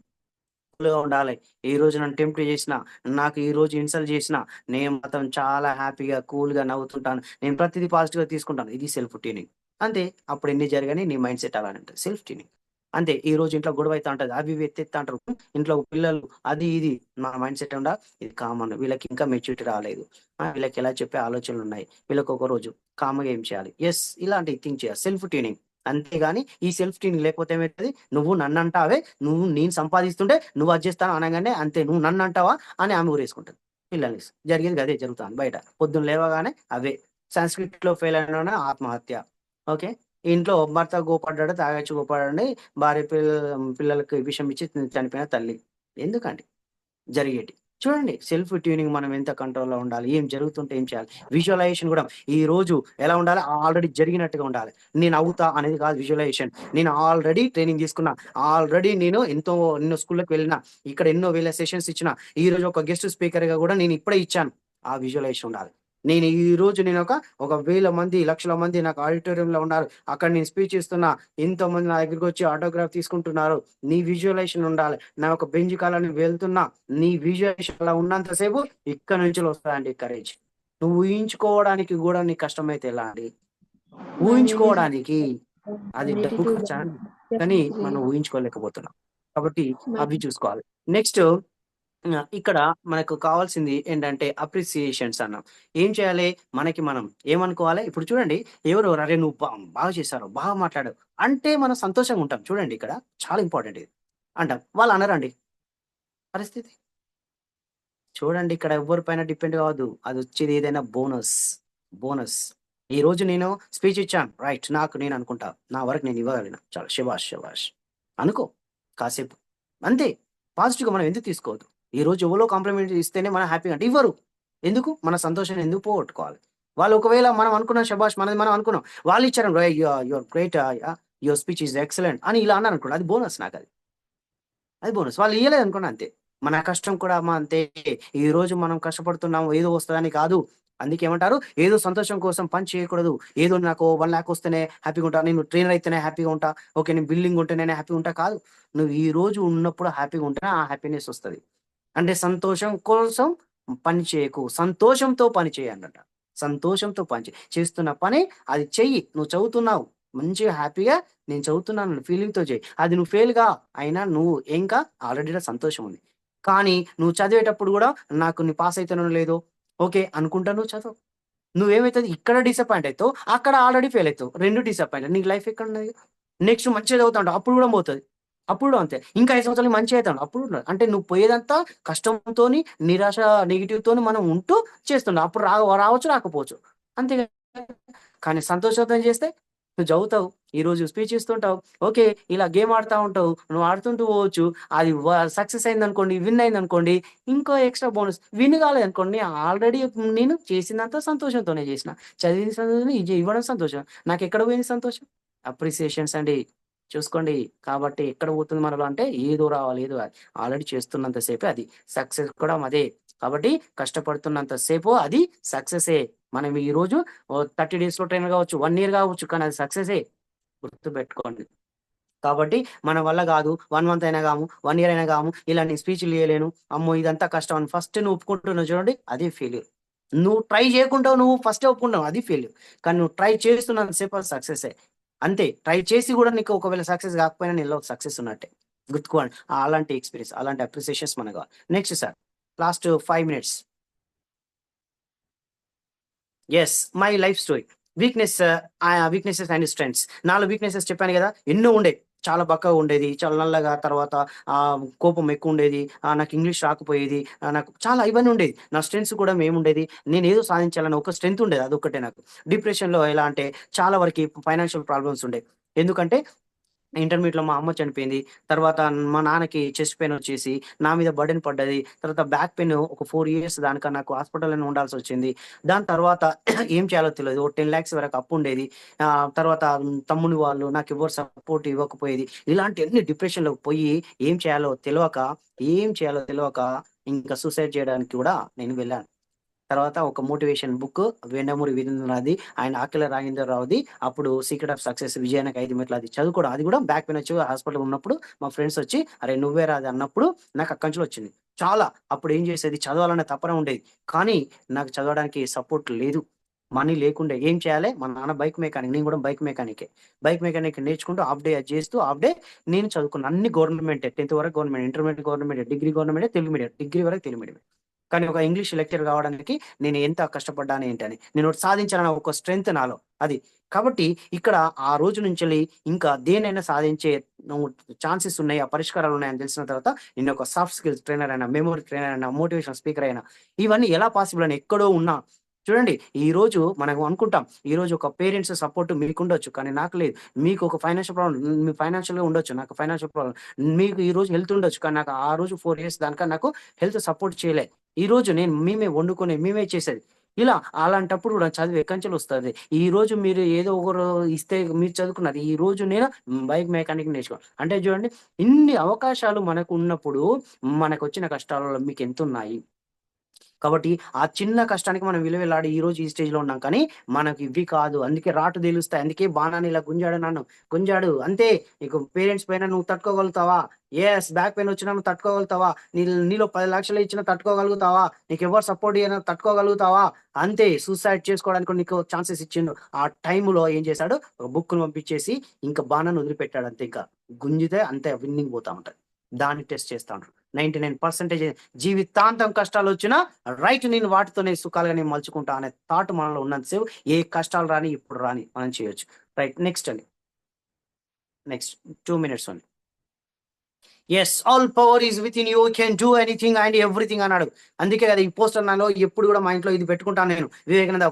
కూల్‌గా ఉండాలి. ఈరోజు నన్ను టెంప్ట్ చేసినా, నాకు ఈరోజు ఇన్సల్ట్ చేసినా, నేను మాత్రం చాలా హ్యాపీగా, కూల్‌గా నవ్వుతుంటాను. నేను ప్రతిదీ పాజిటివ్‌గా తీసుకుంటాను. ఇది సెల్ఫ్ ట్యూనింగ్. అంతే. అప్పుడు ఎన్ని జరగని నీ మైండ్ సెట్ అలానే ఉంటది. Self tuning. అంతే. ఈరోజు ఇంట్లో గొడవ అయితా ఉంటది. అవి ఇవి ఎత్తెత్తా అంటారు. ఇంట్లో పిల్లలు అది ఇది మన మైండ్ సెట్ ఇది కామన్. వీళ్ళకి ఇంకా మెచ్యూరిటీ రాలేదు. వీళ్ళకి ఎలా చెప్పే ఆలోచనలున్నాయి. వీళ్ళకి ఒక రోజు కామ్‌గా ఏం చేయాలి? యెస్. ఇలాంటివి థింక్ చేయాలి. Self tuning. అంతేగాని ఈ సెల్ఫ్ ట్యూనింగ్ లేకపోతే ఏమైతది? నువ్వు నన్నంటావే, నేను సంపాదిస్తుంటే నువ్వు అది చేస్తాను అనంగానే అంతే. నువ్వు నన్నంటావా అని ఆమె ఊరేసుకుంటది. పిల్లల్ని. జరిగేది గదే జరుగుతాంది బయట. పొద్దున్న లేవగానే అవే. సంస్క్రిట్‌లో ఫెయిల్ అయినోడు ఆత్మహత్య. ఓకే. ఇంట్లో భర్త కోపడ్డాడు, తాగొచ్చి కోపడ్డాడని భార్య పిల్లలకి విషం ఇచ్చి చనిపోయిన తల్లి. ఎందుకండి? జరిగేటియి. చూడండి సెల్ఫ్ ట్యూనింగ్ మనం ఎంత కంట్రోల్‌లో ఉండాలి? ఏం జరుగుతుంటే ఏం చేయాలి? విజువలైజేషన్ గూడా ఈరోజు ఎలా ఉండాలి? ఆల్రెడీ జరిగినట్టుగా ఉండాలి. నేను అవుతా అనేది కాదు విజువలైజేషన్. నేను ఆల్రెడీ ట్రైనింగ్ తీసుకున్నా. ఆల్రెడీ నేను ఎన్నో స్కూల్‌లకి వెళ్ళినా. ఇక్కడ ఎన్నో వేల సెషన్స్ ఇచ్చినా. ఈరోజు ఒక గెస్ట్ స్పీకర్‌గా గూడా నేను ఇప్పుడే ఇచ్చాను. ఆ విజువలైజేషన్ ఉండాలి. నేను ఈరోజు ఒక వేల మంది, లక్షల మంది నాకు ఆడిటోరియంలో ఉన్నారు. అక్కడ నేను స్పీచ్ ఇస్తున్నా. ఇంతమంది నా దగ్గరికొచ్చి ఆటోగ్రాఫ్ తీసుకుంటున్నారు. నీ విజువలైజేషన్ ఉండాలి. నా ఒక బెంజ్ కాలని వెళ్తున్నా. నీ విజువలైజేషన్ అలా ఉన్నంత సేపు ఇక్కడి నుంచెల్లి వస్తదండి కరేజ్. నువ్వు ఊహించుకోవడానికి గూడా నీకు కష్టమైతే ఎలా అండి? మేనేజ్ ఊహించుకోవడానికి అది ability డబ్బు to ఖర్చా? కానీ definitely మనం ఊహించుకోలేకపోతున్నాం. కాబట్టి అవి man చూసుకోవాలి. నెక్స్ట్ ఇక్కడ మనకు కావాల్సింది ఏంటంటే అప్రిసియేషన్స్ అన్నాం. ఏం చేయాలి? మనకి మనం ఏమనుకోవాలి? ఇప్పుడు చూడండి ఎవరో "అరె! నువ్వు బాగా చేశారు. బాగా మాట్లాడావు" అంటే మనం సంతోషంగా ఉంటాం. చూడండి ఇక్కడ చాలా ఇంపార్టెంట్ ఇది. అంటాం. వాళ్ళు అనరండి. పరిస్థితి. చూడండి ఇక్కడ ఎవ్వరి పైన డిపెండ్ కావద్దు. అదొచ్చేది ఏదైనా బోనస్. బోనస్. ఈరోజు నేను స్పీచ్ ఇచ్చాను. రైట్. నాకు నేను అనుకుంటా. నా వరకు నేను ఇవ్వగలిగిన. చాలు శభాష్! శభాష్! అనుకో కాసేపు. అంతే. పాజిటివ్‌గా మనం ఎందుకు తీసుకోవద్దు? ఈరోజు ఎవలో కాంప్లిమెంట్ ఇస్తేనే మనం హ్యాపీగా అంటే ఇవ్వరు. ఎందుకు? మన సంతోషాన్ని ఎందుకు పోగొట్టుకోవాలి? వాళ్ళు ఒకవేళ మనం అనుకున్నాం శభాష్! మనది మనం అనుకున్నాం. వాళ్ళిచ్చారనుకో you are great. Your speech is excellent అని ఇలా అన్నారనుకోండి. అది బోనస్ నాకది. అది బోనస్. వాళ్ళు ఇయ్యలేదనుకోండి అంతే. మన కష్టం కూడా అంతే. ఈరోజు మనం కష్టపడుతున్నాము ఏదో వస్తదని కాదు. అందుకే ఏమంటారు? ఏదో సంతోషం కోసం పని చేయకూడదు. ఏదో నాకు 1,00,000 వస్తేనే హ్యాపీగా ఉంటా. నేను ట్రైనర్ అయితేనే హ్యాపీగా ఉంటా. ఓకే. నేను బిల్డింగ్ ఉంటేనే హ్యాపీగా ఉంటా కాదు. నువ్వు ఈ రోజు ఉన్నప్పుడు హ్యాపీగా ఉంటేనే ఆ హ్యాపీనెస్ వస్తది. అంటే సంతోషం కోసం పని చేయకు. సంతోషంతో పని చెయ్యన్నట. సంతోషంతో పని చెయి. చేస్తున్న పని అది చెయ్యి. నువ్వు చదువుతున్నావు. మంచిగా హ్యాపీగా నేను చదువుతున్నాను ఫీలింగ్‌తో చెయి. అది నువ్వు ఫెయిల్‌గా అయినా నువ్వు ఇంకా ఆల్రెడీ సంతోషం ఉంది. కానీ నువ్వు చదివేటప్పుడు గూడా నాకు నేను పాస్ అయితానో లేదో ఓకే. అనుకుంటా నువ్వు చదవు. నువ్వేమైతది ఇక్కడ డిసప్పాయింట్ అయితావు, అక్కడ ఆల్రెడీ ఫెయిల్ అయితావు. 2 డిసప్పాయింట్. నీకు లైఫ్ ఎక్కడున్నది? నెక్స్ట్ మంచిగా చదువుతాంటావు, అప్పుడు కూడా పోతది. అప్పుడు కూడా అంతే. ఇంకా 5 సంవత్సరాలు మంచిగా అయితావు, అప్పుడు కూడా అంటే నువ్వు పోయేదంతా కష్టంతోని, నిరాశ, నెగెటివ్‌తోని మనం ఉంటూ చేస్తున్నాం. అప్పుడు రావచ్చు, రాకపోవచ్చు. అంతే కదా! కానీ సంతోషంతోని చేస్తే నువ్వు చదువుతావు. ఈరోజు స్పీచ్ ఇస్తుంటావు. ఓకే. ఇలా గేమ్ ఆడుతా ఉంటావు. నువ్వు ఆడుతుంటూ పోవచ్చు. అది సక్సెస్ అయిందనుకోండి, విన్ అయిందనుకోండి, ఇంకో ఎక్స్‌ట్రా బోనస్. విన్ కాలేదనుకోండి, ఆల్రెడీ నేను చేసిందంతా సంతోషంతోనే చేసిన. చదివిన చదువుని ఇవ్వడం సంతోషం. నాకెక్కడ పోయింది సంతోషం? అప్రిసియేషన్స్ అండి. చూసుకోండి. కాబట్టి ఎక్కడ పోతుంది మనలో అంటే ఏదో రావాలి, ఏదో రావాలి. ఆల్రెడీ చేస్తున్నంత సేపే అది. సక్సెస్ కూడా అదే. కాబట్టి కష్టపడుతున్నంత సేపు అది సక్సెసే. మనం ఈరోజు 30 డేస్‌లో ట్రైనర్ కావచ్చు, 1 ఇయర్ కావచ్చు. కానీ అది సక్సెసే. గుర్తుపెట్టుకోండి. కాబట్టి మన వల్ల గాదు. 1 మంత్ అయినా గాము, 1 ఇయర్ అయినా గాము, ఇలా నేను స్పీచ్‌లు ఇయ్యలేను. అమ్మో! ఇదంతా కష్టం అని ఫస్ట్ నువ్వు ఒప్పుకుంటున్నావు చూడండి, అదే ఫెయిల్యూర్. నువ్వు ట్రై చేయకుంటావు, నువ్వు ఫస్టే ఒప్పుకుంటావు, అది ఫెయిల్యూర్. కానీ నువ్వు ట్రై చేస్తున్నంత సేపు అది సక్సెసే. అంతే. ట్రై చేసి గూడా నీకు ఒకవేళ సక్సెస్ గాకపోయినా నీలో సక్సెస్ ఉన్నట్టే. గుర్తుకోండి. అలాంటి ఎక్స్‌పీరియన్స్, అలాంటి అప్రిసియేషన్స్ మనకు కావాలి. Next sir, last 5 minutes. Yes. My life story. Weaknesses and strengths. నాలో వీక్‌నెసెస్ చెప్పాను గదా! ఎన్నో ఉండేవి. చాలా బక్కగా ఉండేది. చాలా నల్లగా, తర్వాత కోపం ఎక్కువుండేది. నాకు ఇంగ్లీష్ రాకపోయేది. నాకు చాలా ఇవన్నీ ఉండేది. నా స్ట్రెంగ్త్స్ కూడా ఏముండేది, నేనేదో సాధించాలని ఒక స్ట్రెంగ్త్ ఉండేది. అదొక్కటే నాకు. డిప్రెషన్‌లో ఎలా అంటే చాలా వరకి ఫైనాన్షియల్ ప్రాబ్లమ్స్ ఉండేవి. ఎందుకంటే ఇంటర్మీడియేట్‌లో మా అమ్మ చనిపోయింది. తర్వాత మా నాన్నకి చెస్ట్ పెయిన్ వచ్చేసి, నా మీద బర్డెన్ పడ్డది. తర్వాత బ్యాక్ పెయిన్ ఒక 4 ఇయర్స్ దాకా నాకు హాస్పిటల్‌లోనే ఉండాల్సొచ్చింది. దాని తర్వాత ఏం చేయాలో తెలవదు. ఓ 10,00,000 వరకు అప్పుండేది. తర్వాత తమ్ముని వాళ్ళు నాకెవ్వరు సపోర్ట్ ఇవ్వకపోయేది. ఇలాంటియన్ని డిప్రెషన్‌లోకి పోయి ఏం చేయాలో తెలవక ఇంకా సూసైడ్ చేయడానికి కూడా నేను వెళ్ళాను. తర్వాత ఒక మోటివేషన్ బుక్ 'యండమూరి వీరేంద్రనాథ్‌ది' అండ్ 'అఖిల రాజేంద్రరావు'ది. అప్పుడు 'సీక్రెట్ ఆఫ్ సక్సెస్', 'విజయానికి 5 మెట్లు' అది చదువుకోవడం. అది కూడా బ్యాక్ పెయిన్ వచ్చి హాస్పిటల్‌లో ఉన్నప్పుడు మా ఫ్రెండ్స్ వచ్చి, "అరేయ్! నువ్వేరా అది" అన్నప్పుడు నాకు అక్కడి నుంచి వచ్చింది. చాలా అప్పుడు ఏం చేసేది, చదవాలనే తపన ఉండేది. కానీ నాకు చదవడానికి సపోర్ట్ లేదు. మనీ లేకుండే. ఏం చేయాలి? మా నాన్న బైక్ మెకానిక్. నేను కూడా బైక్ మెకానికే. బైక్ మెకానిక్ నేర్చుకుంటూ హాఫ్ డే అది చేస్తూ హాఫ్ డే నేను చదువుకున్నా. అన్ని గవర్నమెంటే. 10థ్ వరకు గవర్నమెంట్, ఇంటర్మీడియేట్ గవర్నమెంటే, డిగ్రీ గవర్నమెంటే, తెలుగు మీడియం. డిగ్రీ వరకు తెలుగు మీడియమే. కానీ ఒక ఇంగ్లీష్ లెక్చరర్ కావడానికి నేను ఎంత కష్టపడ్డాను ఏంటని. నేను ఒకటి సాధించాలన్న ఒక స్ట్రెంగ్త్ నాలో అది. కాబట్టి ఇక్కడ ఆ రోజు నుంచెల్లి ఇంకా దేన్నైనా సాధించే నువ్వు ఛాన్సెస్ ఉన్నాయి. ఆ పరిష్కారాలు ఉన్నాయని తెలిసిన తర్వాత నేను ఒక సాఫ్ట్ స్కిల్స్ ట్రైనర్ అయినా, మెమోరీ ట్రైనర్ అయినా, మోటివేషనల్ స్పీకర్ అయినా, ఇవన్నీ ఎలా పాసిబుల్ అని ఎక్కడో ఉన్నా చూడండి. ఈరోజు మనం అనుకుంటాం. ఈరోజు ఒక పేరెంట్స్ సపోర్ట్ మీకుండొచ్చు. కానీ నాకు లేదు. మీకు ఒక ఫైనాన్షియల్ ప్రాబ్లమ్, మీ ఫైనాన్షియల్‌గా ఉండొచ్చు. నాకు ఫైనాన్షియల్ ప్రాబ్లమ్. మీకు ఈరోజు హెల్త్ ఉండొచ్చు. కానీ నాకు ఆ రోజు 4 ఇయర్స్ దాకా నాకు హెల్త్ సపోర్ట్ చేయలే. ఈరోజు నేను మేమే వండుకొని, మేమే చేసేది. ఇలా అలాంటప్పుడు కూడా చదువు ఎక్కడినుంచెల్లొస్తది? ఈరోజు మీరు ఏదో ఒకరు ఇస్తే మీరు చదువుకున్నది. ఈరోజు నేను బైక్ మెకానిక్ నేర్చుకున్నా. అంటే చూడండి, ఇన్ని అవకాశాలు మనకున్నప్పుడు మనకొచ్చిన కష్టాలలో మీకెంతున్నాయి? కాబట్టి ఆ చిన్న కష్టానికి మనం విలువెల్లాడి ఈరోజు ఈ స్టేజ్‌లో ఉన్నాం. కానీ మనకి ఇవి కాదు. అందుకే రాటు తేలుస్తాయి. అందుకే బాణాన్ని ఇలా గుంజాడు నన్ను. గుంజాడు అంతే. నీకు పేరెంట్స్ పైన నువ్వు తట్టుకోగలుగుతావా? యెస్. బ్యాక్ పెయిన్ వచ్చినా నువ్వు తట్టుకోగలుగుతావా? నీలో 10,00,000 ఇచ్చినా తట్టుకోగలుగుతావా? నీకెవ్వరు సపోర్ట్ ఇయ్యనా తట్టుకోగలుగుతావా? అంతే. సూసైడ్ చేసుకోవడానికి నీకు ఛాన్సెస్ ఇచ్చిండు. ఆ టైంలో ఏం చేశాడు? ఒక బుక్‌ని పంపించేసి ఇంక బాణాన్ని వదిలిపెట్టాడు అంతే ఇంక. గుంజితే అంతే విన్నింగ్ పోతా ఉంటది. దాన్ని టెస్ట్ చేస్తా ఉంటారు. 99% జీవితాంతం కష్టాలొచ్చినా రైట్, నేను వాటితోనే సుఖాలుగా నేను మలుచుకుంటా అనే థాట్ మనలో ఉన్నంత సేపు ఏ కష్టాలు రాని, ఇప్పుడు రాని మనం చేయొచ్చు. రైట్. నెక్స్ట్ అండి. Next 2 minutes only. Yes. All power is within you. You can do anything and everything అన్నాడు. అందుకే కదా! ఈ పోస్టర్ నాలో ఎప్పుడు కూడా మా ఇంట్లో ఇది పెట్టుకుంటాను నేను. వివేకానంద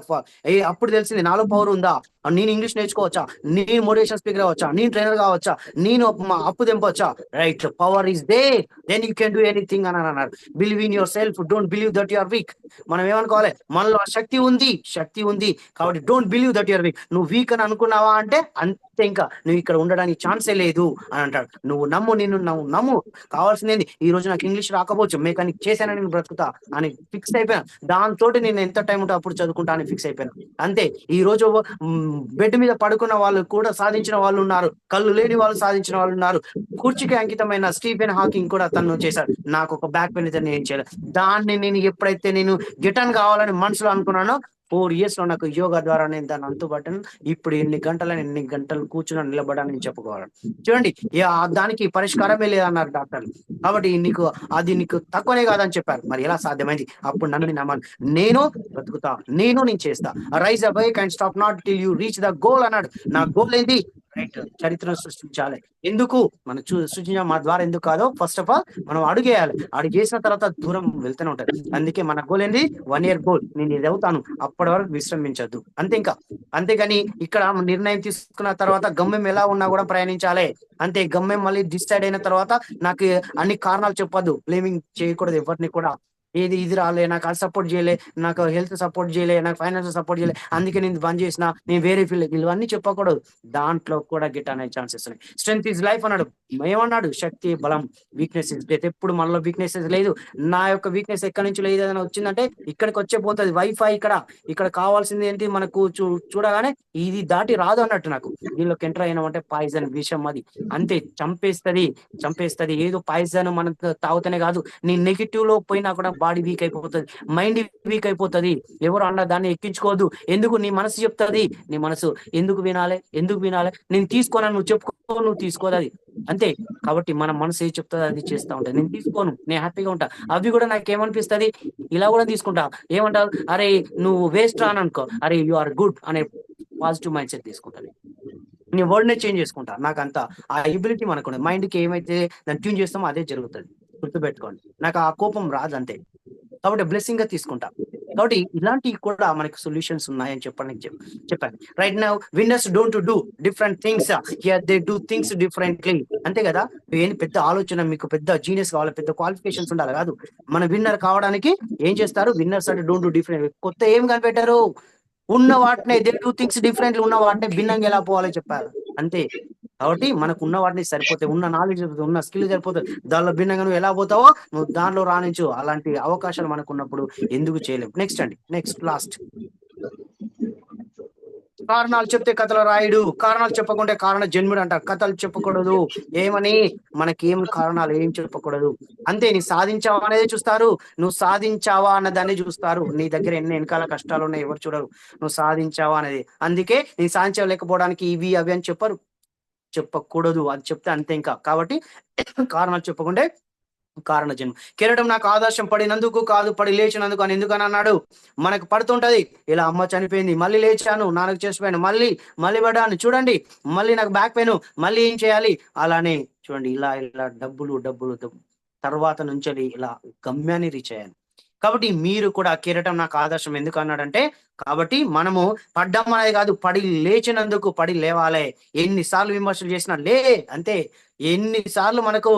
అప్పుడు తెలిసింది నాలో పవర్ ఉందా? నేను ఇంగ్లీష్ నేర్చుకోవచ్చా? నేను మోటివేషన్ స్పీకర్ అవ్వచ్చా? నేను ట్రైనర్ కావచ్చా? నేను మా అప్పు తెంపొచ్చా? Right. Power is there. Then you can do anything అని అన్నాడు. Believe in yourself. Don't believe that you are weak. మనం ఏమనుకోవాలి? మనలో ఆ శక్తి ఉంది. శక్తి ఉంది. కాబట్టి don't believe that you are weak. నువ్వు వీక్ అని అనుకున్నావా అంటే అంతే ఇంకా. నువ్వు ఇక్కడ ఉండడానికి ఛాన్సే లేదు అని అంటాడు. నువ్వు నమ్ము. నువ్వు నమ్ము. కావాల్సిందేంది? ఈరోజు నాకు ఇంగ్లీష్ రాకపోవచ్చు. మెకానిక్ చేశానని నేను బ్రతుకుతా అని ఫిక్స్ అయిపోయాను. దాంతోటి నేను ఎంత టైం ఉంటే అప్పుడు చదువుకుంటా అని ఫిక్స్ అయిపోయాను. అంతే. ఈరోజు బెడ్ మీద పడుకున్న వాళ్ళు కూడా సాధించిన వాళ్ళున్నారు. కళ్ళు లేని వాళ్ళు సాధించిన వాళ్ళున్నారు. కుర్చీకి అంకితమైన స్టీఫెన్ హాకింగ్ కూడా తను చేశాడు. నాకొక బ్యాక్ పెయిన్ అయితే నేనేం చేయలేదు. దాన్ని నేను ఎప్పుడైతే నేను గిటాన్ కావాలని మనసులో అనుకున్నానో 4 years లో నాకు యోగా ద్వారా నేను దాన్ని అంతుబట్టాను. ఇప్పుడు ఎన్ని గంటలు కూర్చుని నిలబడాలని నేను చెప్పుకోవాలి. చూడండి దానికి పరిష్కారమే లేదన్నారు డాక్టర్లు. కాబట్టి నీకు తక్కువనే కాదని చెప్పారు. మరి ఎలా సాధ్యమైంది? అప్పుడు నన్ను నమ్మాను. నేను బ్రతుకుతా, నేను చేస్తా. Rise awake and stop not till you reach the goal అన్నాడు. నా గోల్ ఏంది? రైట్, చరిత్రను సృష్టించాలి. ఎందుకు మనం సృష్టించాలి? మా ద్వారా ఎందుకు కాదో ఫస్ట్ ఆఫ్ ఆల్ మనం అడుగేయాలి. అడుగేసిన తర్వాత దూరం వెళ్తూనే ఉంటది. అందుకే మన గోల్ ఏంది? 1 year గోల్. నేను ఇది అవుతాను, అప్పటి వరకు విశ్రమించద్దు అంతే. అంతేగాని ఇక్కడ నిర్ణయం తీసుకున్న తర్వాత గమ్యం ఎలా ఉన్నా కూడా ప్రయాణించాలి అంతే. గమ్యం మళ్ళీ డిసైడ్ అయిన తర్వాత నాకు అన్ని కారణాలు చెప్పొద్దు, బ్లేమింగ్ చేయకూడదు ఎవరిని కూడా. ఇది రాలే, నాకు అది సపోర్ట్ చేయలే, నాకు హెల్త్ సపోర్ట్ చేయలే, నాకు ఫైనాన్షియల్ సపోర్ట్ చేయలే, అందుకే నేను బంద్ చేసిన, నేను వేరే ఫీల్డ్, ఇవన్నీ చెప్పకూడదు. దాంట్లో కూడా గిట్ అనే ఛాన్సెస్ ఉన్నాయి. స్ట్రెంగ్త్ ఈజ్ లైఫ్ అన్నాడు. ఏమన్నాడు? శక్తి బలం, వీక్నెస్ ఇస్ డెత్. ఎప్పుడు మనలో వీక్నెసెస్ లేదు. నా యొక్క వీక్నెస్ ఎక్కడి నుంచి లేదు అని వచ్చిందంటే ఇక్కడికి వచ్చే పోతుంది. వైఫై ఇక్కడ కావాల్సింది ఏంటి మనకు? చూడగానే ఇది దాటి రాదు అన్నట్టు. నాకు దీనిలోకి ఎంటర్ అయినామంటే పాయిజన్, విషం, అది అంతే, చంపేస్తది. ఏదో పాయిజన్ మనం తాగుతూనే కాదు, నీ నెగిటివ్ లో పోయినా కూడా బాడీ వీక్ అయిపోతుంది, మైండ్ వీక్ అయిపోతుంది. ఎవరు అన్న దాన్ని ఎక్కించుకోవద్దు. ఎందుకు? నీ మనసు చెప్తుంది. నీ మనసు ఎందుకు వినాలి? నేను తీసుకోనని నువ్వు చెప్పుకో, నువ్వు తీసుకోదు అది అంతే. కాబట్టి మన మనసు ఏది చెప్తుంది అది చేస్తా ఉంటా. నేను తీసుకోను, నేను హ్యాపీగా ఉంటా. అవి కూడా నాకేమనిపిస్తుంది, ఇలా కూడా తీసుకుంటా. ఏమంటావు? అరే నువ్వు వేస్ట్ రా అని అనుకో, అరే యు ఆర్ గుడ్ అనే పాజిటివ్ మైండ్ సెట్ తీసుకుంటాను. నీ వర్డ్ నే చేంజ్ చేసుకుంటా. నాకంత ఆ ఎబిలిటీ మనకు మైండ్ కి ఏమైతే దాన్ని ట్యూన్ చేస్తామో అదే జరుగుతుంది. గుర్తుపెట్టుకోండి, నాకు ఆ కోపం రాదు అంతే. కాబట్టి బ్లెస్సింగ్ గా తీసుకుంటా. కాబట్టి ఇలాంటివి కూడా మనకి సొల్యూషన్స్ ఉన్నాయని చెప్పాను. Right now winners don't do different things, here they do things differently. అంతే కదా. ఏంటి పెద్ద ఆలోచన, మీకు పెద్ద జీనియస్ కావాలి, పెద్ద క్వాలిఫికేషన్స్ ఉండాలి కాదు. మన విన్నర్ కావడానికి ఏం చేస్తారు? విన్నర్స్ అంటే డోంట్ డూ డిఫరెంట్, కొత్త ఏం కనిపెట్టారు? ఉన్న వాటినే దే డూ థింగ్స్ డిఫరెంట్లీ, ఉన్న వాటినే భిన్నంగా ఎలా పోవాలో చెప్పారు అంతే. కాబట్టి మనకు ఉన్న వాటిని సరిపోతాయి, ఉన్న నాలెడ్జ్ ఉన్న స్కిల్ సరిపోతుంది. దానిలో భిన్నంగా నువ్వు ఎలా పోతావో నువ్వు దానిలో రాణించు. అలాంటి అవకాశాలు మనకు ఉన్నప్పుడు ఎందుకు చేయలేము? నెక్స్ట్ లాస్ట్, కారణాలు చెప్తే కథలు రాయుడు, కారణాలు చెప్పకుంటే కారణ జన్ముడు అంటారు. కథలు చెప్పకూడదు. ఏమని? మనకేం కారణాలు ఏం చెప్పకూడదు అంతే. నీ సాధించావా అనేది చూస్తారు, నువ్వు సాధించావా అన్న దాన్ని చూస్తారు. నీ దగ్గర ఎన్ని వెనకాల కష్టాలు ఉన్నాయి ఎవరు చూడరు, నువ్వు సాధించావా అనేది. అందుకే నీ సాధించలేకపోవడానికి ఇవి అవి అని చెప్పకూడదు. అది చెప్తే అంతే. కాబట్టి కారణాలు చెప్పకుంటే కారణ జన్మ. కిరీటం నాకు ఆదర్శం పడినందుకు కాదు, పడి లేచినందుకు అని ఎందుకని అన్నాడు? మనకు పడుతుంటది, ఇలా అమ్మ చనిపోయింది, మళ్ళీ లేచాను, నాన్నకు చేసిపోయాను, మళ్ళీ పడ్డాను, చూడండి మళ్ళీ నాకు బ్యాక్ పెయిన్, మళ్ళీ ఏం చేయాలి? అలానే చూడండి, ఇలా డబ్బులు తర్వాత నుంచి ఇలా గమ్యాన్ని రీచ్ అయ్యాను. కాబట్టి మీరు కూడా కిరీటం నాకు ఆదర్శం ఎందుకు అన్నాడంటే, కాబట్టి మనము పడ్డం అనేది కాదు, పడి లేచినందుకు, పడి లేవాలే. ఎన్నిసార్లు విమర్శలు చేసినా లే అంతే. ఎన్నిసార్లు మనకు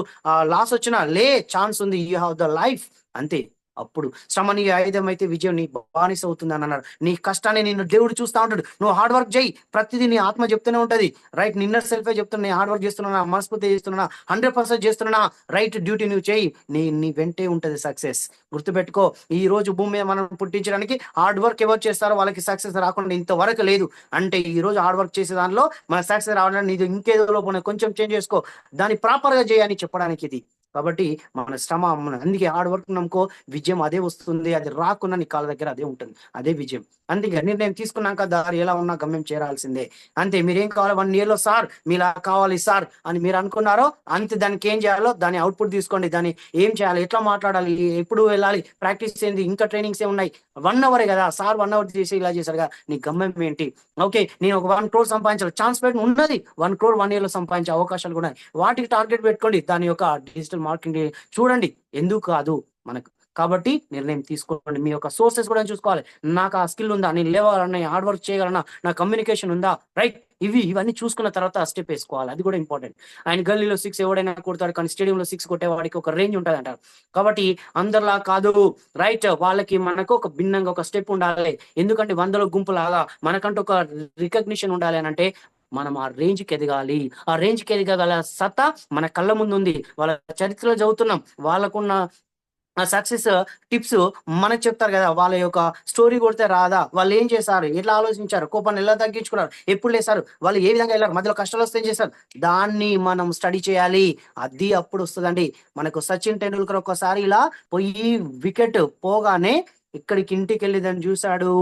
లాస్ వచ్చినా లే, ఛాన్స్ ఉంది, యూ హ్యావ్ ద లైఫ్ అంతే. అప్పుడు శ్రమ నీ ఆయుధం అయితే విజయం నీ బానిస అవుతుంది అని అన్నాడు. నీ కష్టాన్ని నిన్ను దేవుడు చూస్తా ఉంటాడు. నువ్వు హార్డ్ వర్క్ చేయి, ప్రతిదీ నీ ఆత్మ చెప్తూనే ఉంటది. రైట్, నిన్న సెల్ఫే చెప్తున్నా, నేను హార్డ్ వర్క్ చేస్తున్నా, మనస్ఫూర్తి చేస్తున్నా, 100% చేస్తున్నా, రైట్ డ్యూటీ నువ్వు చేయి, నీ వెంటే ఉంటది సక్సెస్. గుర్తుపెట్టుకో, ఈ రోజు భూమి మీద మనం పుట్టించడానికి హార్డ్ వర్క్ ఎవరు చేస్తారో వాళ్ళకి సక్సెస్ రాకుండా ఇంతవరకు లేదు. అంటే ఈ రోజు హార్డ్ వర్క్ చేసే దానిలో మన సక్సెస్ రావడానికి నీది ఇంకేదో లోపల కొంచెం చేంజ్ చేసుకో, దాన్ని ప్రాపర్ గా చేయని చెప్పడానికి ఇది. కాబట్టి మన శ్రమ, అందుకే హార్డ్ వర్క్ నమ్ముకో, విజయం అదే వస్తుంది. అది రాకుండా నీ కాళ్ళ దగ్గర అదే ఉంటుంది, అదే విజయం. అందుకే నిర్ణయం తీసుకున్నాక దారి ఎలా ఉన్నా గమ్యం చేరాల్సిందే అంతే. మీరేం కావాలి 1 year లో సార్ మీలా కావాలి సార్ అని మీరు అనుకున్నారో అంతే, దానికి ఏం చేయాలో దాని అవుట్పుట్ తీసుకోండి. దాన్ని ఏం చేయాలి, ఎట్లా మాట్లాడాలి, ఎప్పుడు వెళ్ళాలి, ప్రాక్టీస్ ఏంది, ఇంకా ట్రైనింగ్స్ ఏ ఉన్నాయి. 1 hour కదా సార్, 1 hour చేసి ఇలా చేశారు కదా, నీ గమ్యం ఏంటి? ఓకే, నేను ఒక 1 crore సంపాదించాలి, ఛాన్స్ పెట్టి ఉన్నది 1 crore 1 year లో సంపాదించే అవకాశాలు కూడా ఉన్నాయి. వాటికి టార్గెట్ పెట్టుకోండి. దాని యొక్క డిజిటల్ మార్కెటింగ్ చూడండి, ఎందుకు కాదు మనకు. కాబట్టి నిర్ణయం తీసుకోండి. మీ యొక్క సోర్సెస్ కూడా చూసుకోవాలి. నాకు ఆ స్కిల్ ఉందా, నేను లేవాలన్నా, హార్డ్ వర్క్ చేయగలనా, నా కమ్యూనికేషన్ ఉందా, రైట్, ఇవన్నీ చూసుకున్న తర్వాత స్టెప్ వేసుకోవాలి. అది కూడా ఇంపార్టెంట్. ఆయన గల్లీలో 6 ఎవడైనా కొడతాడు, కానీ స్టేడియంలో 6 కొట్టేవాడికి ఒక రేంజ్ ఉంటుంది అంటారు. కాబట్టి అందరిలా కాదు, రైట్, వాళ్ళకి మనకు ఒక భిన్నంగా ఒక స్టెప్ ఉండాలి. ఎందుకంటే 100లో గుంపులాగా మనకంటూ ఒక రికగ్నిషన్ ఉండాలి అని అంటే మనం ఆ రేంజ్కి ఎదగాలి. ఆ రేంజ్కి ఎదగగల సత్తా మన కళ్ళ ముందు ఉంది. వాళ్ళ చరిత్రలో చదువుతున్నాం, వాళ్ళకున్న ఆ సక్సెస్ టిప్స్ మనకు చెప్తారు కదా. వాళ్ళ యొక్క స్టోరీ కొడితే రాదా, వాళ్ళు ఏం చేశారు, ఎట్లా ఆలోచించారు, కోపాన్ని ఎలా తగ్గించుకున్నారు, ఎప్పుడు లేసారు, వాళ్ళు ఏ విధంగా వెళ్ళారు, మధ్యలో కష్టాలు వస్తే ఏం చేశారు, దాన్ని మనం స్టడీ చేయాలి. అది అప్పుడు వస్తుందండి మనకు. సచిన్ టెండూల్కర్ ఒక్కసారి ఇలా పోయి వికెట్ పోగానే ఇక్కడికి ఇంటికెళ్ళి దాన్ని చూసాడు,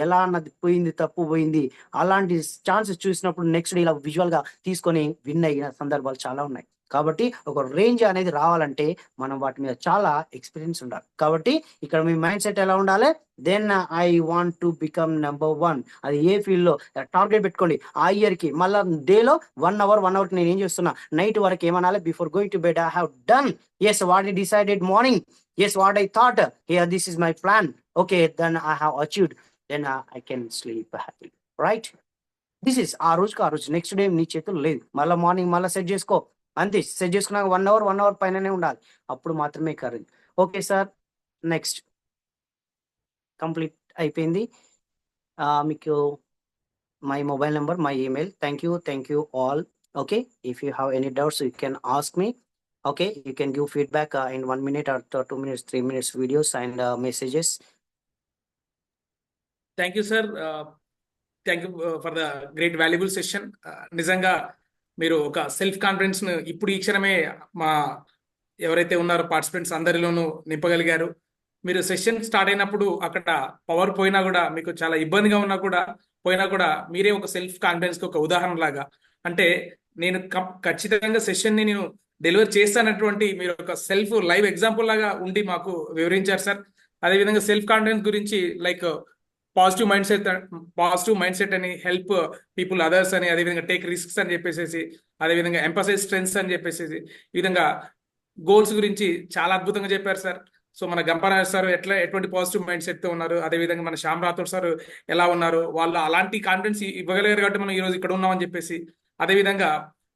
ఎలా అన్నది పోయింది, తప్పు పోయింది. అలాంటి ఛాన్సెస్ చూసినప్పుడు నెక్స్ట్ డే ఇలా విజువల్‌గా తీసుకొని విన్ అయిన సందర్భాలు చాలా ఉన్నాయి. కాబట్టి ఒక రేంజ్ అనేది రావాలంటే మనం వాటి మీద చాలా ఎక్స్‌పీరియన్స్ ఉండాలి. కాబట్టి ఇక్కడ మీ మైండ్ సెట్ ఎలా ఉండాలి? Then I want to become number 1. అది ఏ ఫీల్డ్‌లో టార్గెట్ పెట్టుకోండి. ఆ ఇయర్‌కి మళ్ళా డేలో 1 అవర్‌కి నేనేం చేస్తున్నా, నైట్ వరకు ఏమనాలి, before going to bed I have done. Yes what I decided morning. Yes what I thought. Here this is my plan. Okay then I have achieved. Then I can sleep happy. Right? This is ఆ రోజుకి ఆ రోజు. Next day నీ చేతుల్లో లేదు. మళ్ళా morning మళ్ళా set చేసుకో. అంతే. సెట్ చేసుకున్నాక 1 అవర్ పైననే ఉండాలి. అప్పుడు మాత్రమే correct. Okay sir. Next complete అయిపోయింది. మీకు my mobile number, my email. Thank you all. Okay, if you have any doubts you can ask me. Okay, you can give feedback in 1 minute or 2 minutes, 3 minutes videos and messages. Thank you sir. Thank you for the great valuable session. నిజంగా మీరు ఒక self confidence ను ఇప్పుడు ఈ క్షణమే మా ఎవరైతే ఉన్నారో పార్టిసిపెంట్స్ అందరిలోనూ నింపగలిగారు. మీరు సెషన్ స్టార్ట్ అయినప్పుడు అక్కడ పవర్ పోయినా కూడా, మీకు చాలా ఇబ్బందిగా ఉన్నా కూడా పోయినా కూడా, మీరే ఒక సెల్ఫ్ కాన్ఫిడెన్స్ కి ఒక ఉదాహరణ లాగా, అంటే నేను ఖచ్చితంగా సెషన్ ని నేను డెలివర్ చేస్తానటువంటి మీరు ఒక సెల్ఫ్ లైవ్ ఎగ్జాంపుల్ లాగా ఉండి మాకు వివరించారు సార్. అదేవిధంగా సెల్ఫ్ కాన్ఫిడెన్స్ గురించి లైక్ పాజిటివ్ మైండ్ సెట్ అని, హెల్ప్ పీపుల్ అదర్స్ అని, అదేవిధంగా టేక్ రిస్క్స్ అని చెప్పేసి, అదేవిధంగా ఎంపసైజ్ స్ట్రెంగ్స్ అని చెప్పేసి, ఈ విధంగా గోల్స్ గురించి చాలా అద్భుతంగా చెప్పారు సార్. సో మన గంపరాజ్ సార్ ఎటువంటి పాజిటివ్ మైండ్ సెట్ తో ఉన్నారు, అదేవిధంగా మన శ్యామ్ రాథోడ్ సార్ ఎలా ఉన్నారు, వాళ్ళు అలాంటి కాన్ఫిడెన్స్ ఇవ్వగలిగారు కాబట్టి మనం ఈ రోజు ఇక్కడ ఉన్నామని చెప్పేసి, అదేవిధంగా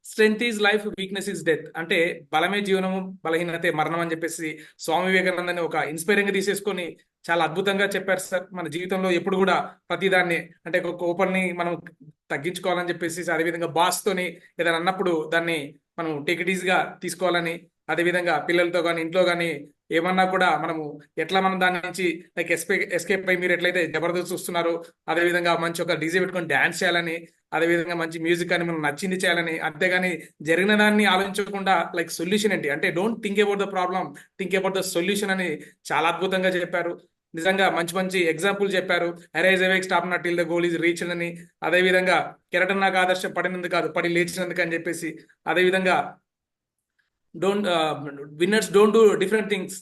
strength is life, weakness is death, అంటే బలమే జీవనము, బలహీనతే మరణం అని చెప్పేసి స్వామి వివేకానందని ఒక ఇన్స్పైరింగ్ గా తీసేసుకొని చాలా అద్భుతంగా చెప్పారు సార్. మన జీవితంలో ఎప్పుడు కూడా ప్రతిదాన్ని, అంటే ఒక కోపాన్ని మనం తగ్గించుకోవాలని చెప్పేసి, అదేవిధంగా బాస్ తోని ఏదైనా అన్నప్పుడు దాన్ని మనం టేక్ ఇట్ ఈజీగా తీసుకోవాలని, అదేవిధంగా పిల్లలతో కానీ ఇంట్లో కానీ ఏమన్నా కూడా మనము ఎట్లా మనం దాని నుంచి లైక్ ఎస్కేప్ అయ్యి మీరు ఎట్లయితే జబర్దస్త్ చూస్తున్నారో అదేవిధంగా మంచి ఒక డీజే పెట్టుకొని డాన్స్ చేయాలని, అదేవిధంగా మంచి మ్యూజిక్ అని మనం నచ్చింది చేయాలని, అంతేగాని జరిగిన దాన్ని ఆలోచించకుండా లైక్ సొల్యూషన్ ఏంటి అంటే don't think about the problem, think about the solution అని చాలా అద్భుతంగా చెప్పారు. నిజంగా మంచి మంచి ఎగ్జాంపుల్ చెప్పారు. Arise awake stop not till the goal is reach అని, అదేవిధంగా కెరటన్ నాకు ఆదర్శం పడినందుకు కాదు పడి లేచినందుకు అని చెప్పేసి, అదేవిధంగా winners don't do different things,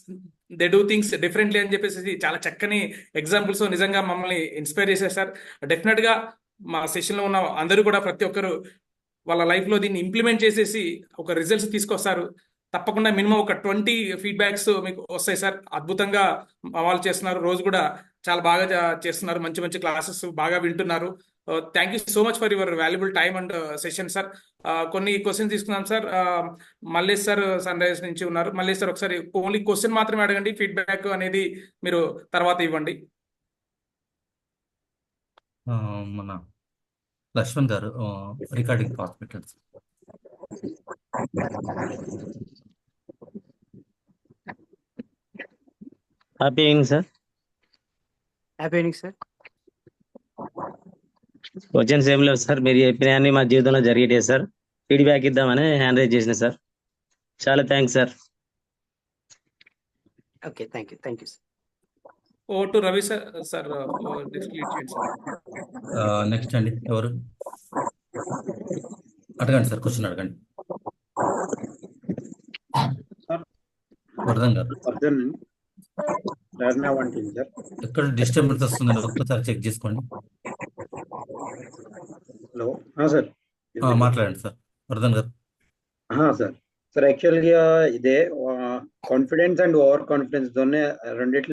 they do things differently అని చెప్పేసి చాలా చక్కని ఎగ్జాంపుల్స్ నిజంగా మమ్మల్ని ఇన్స్పైర్ చేశారు సార్. డెఫినెట్ గా మా సెషన్ లో ఉన్న అందరూ కూడా ప్రతి ఒక్కరు వాళ్ళ లైఫ్ లో దీన్ని ఇంప్లిమెంట్ చేసేసి ఒక రిజల్ట్స్ తీసుకొస్తారు. తప్పకుండా మినిమం ఒక 20 ఫీడ్బ్యాక్స్ మీకు వస్తాయి సార్. అద్భుతంగా వాళ్ళు చేస్తున్నారు, రోజు కూడా చాలా బాగా చేస్తున్నారు, మంచి మంచి క్లాసెస్ బాగా వింటున్నారు. Thank you so much for your valuable time and session sir. కొన్ని క్వశ్చన్ తీసుకున్నాం సార్. మల్లేష్ సార్ సన్ రైజ్ నుంచి ఉన్నారు. మల్లేష్ సార్ ఒకసారి ఓన్లీ క్వశ్చన్ మాత్రమే అడగండి, ఫీడ్బ్యాక్ అనేది మీరు తర్వాత ఇవ్వండి. మన లక్ష్మణ్ గారు recording hospitals. Happy evening sir. Happy evening sir. Questions ఏం లేవు సార్, మీరు చెప్పినవన్నీ మా జీవితంలో జరిగేటే సార్. ఫీడ్బ్యాక్ ఇద్దామని హ్యాండ్ రైజ్ చేసిన సార్. చాలా thanks sir. Okay thank you sir. ఓ to Ravi sir. Sir next అండి ఎవరు అడగండి సార్, క్వశ్చన్ అడగండి. వర్ధన్ గారు ఎక్కడ డిస్టర్బెన్స్ వస్తుందండి, ఒక్కసారి చెక్ చేసుకోండి. హలో సార్, మాట్లాడండి సార్ వర్ధన్ గారు. సార్ యాక్చువల్గా ఇదే కాన్ఫిడెన్స్ అండ్ ఓవర్ కాన్ఫిడెన్స్ రెండిట్లో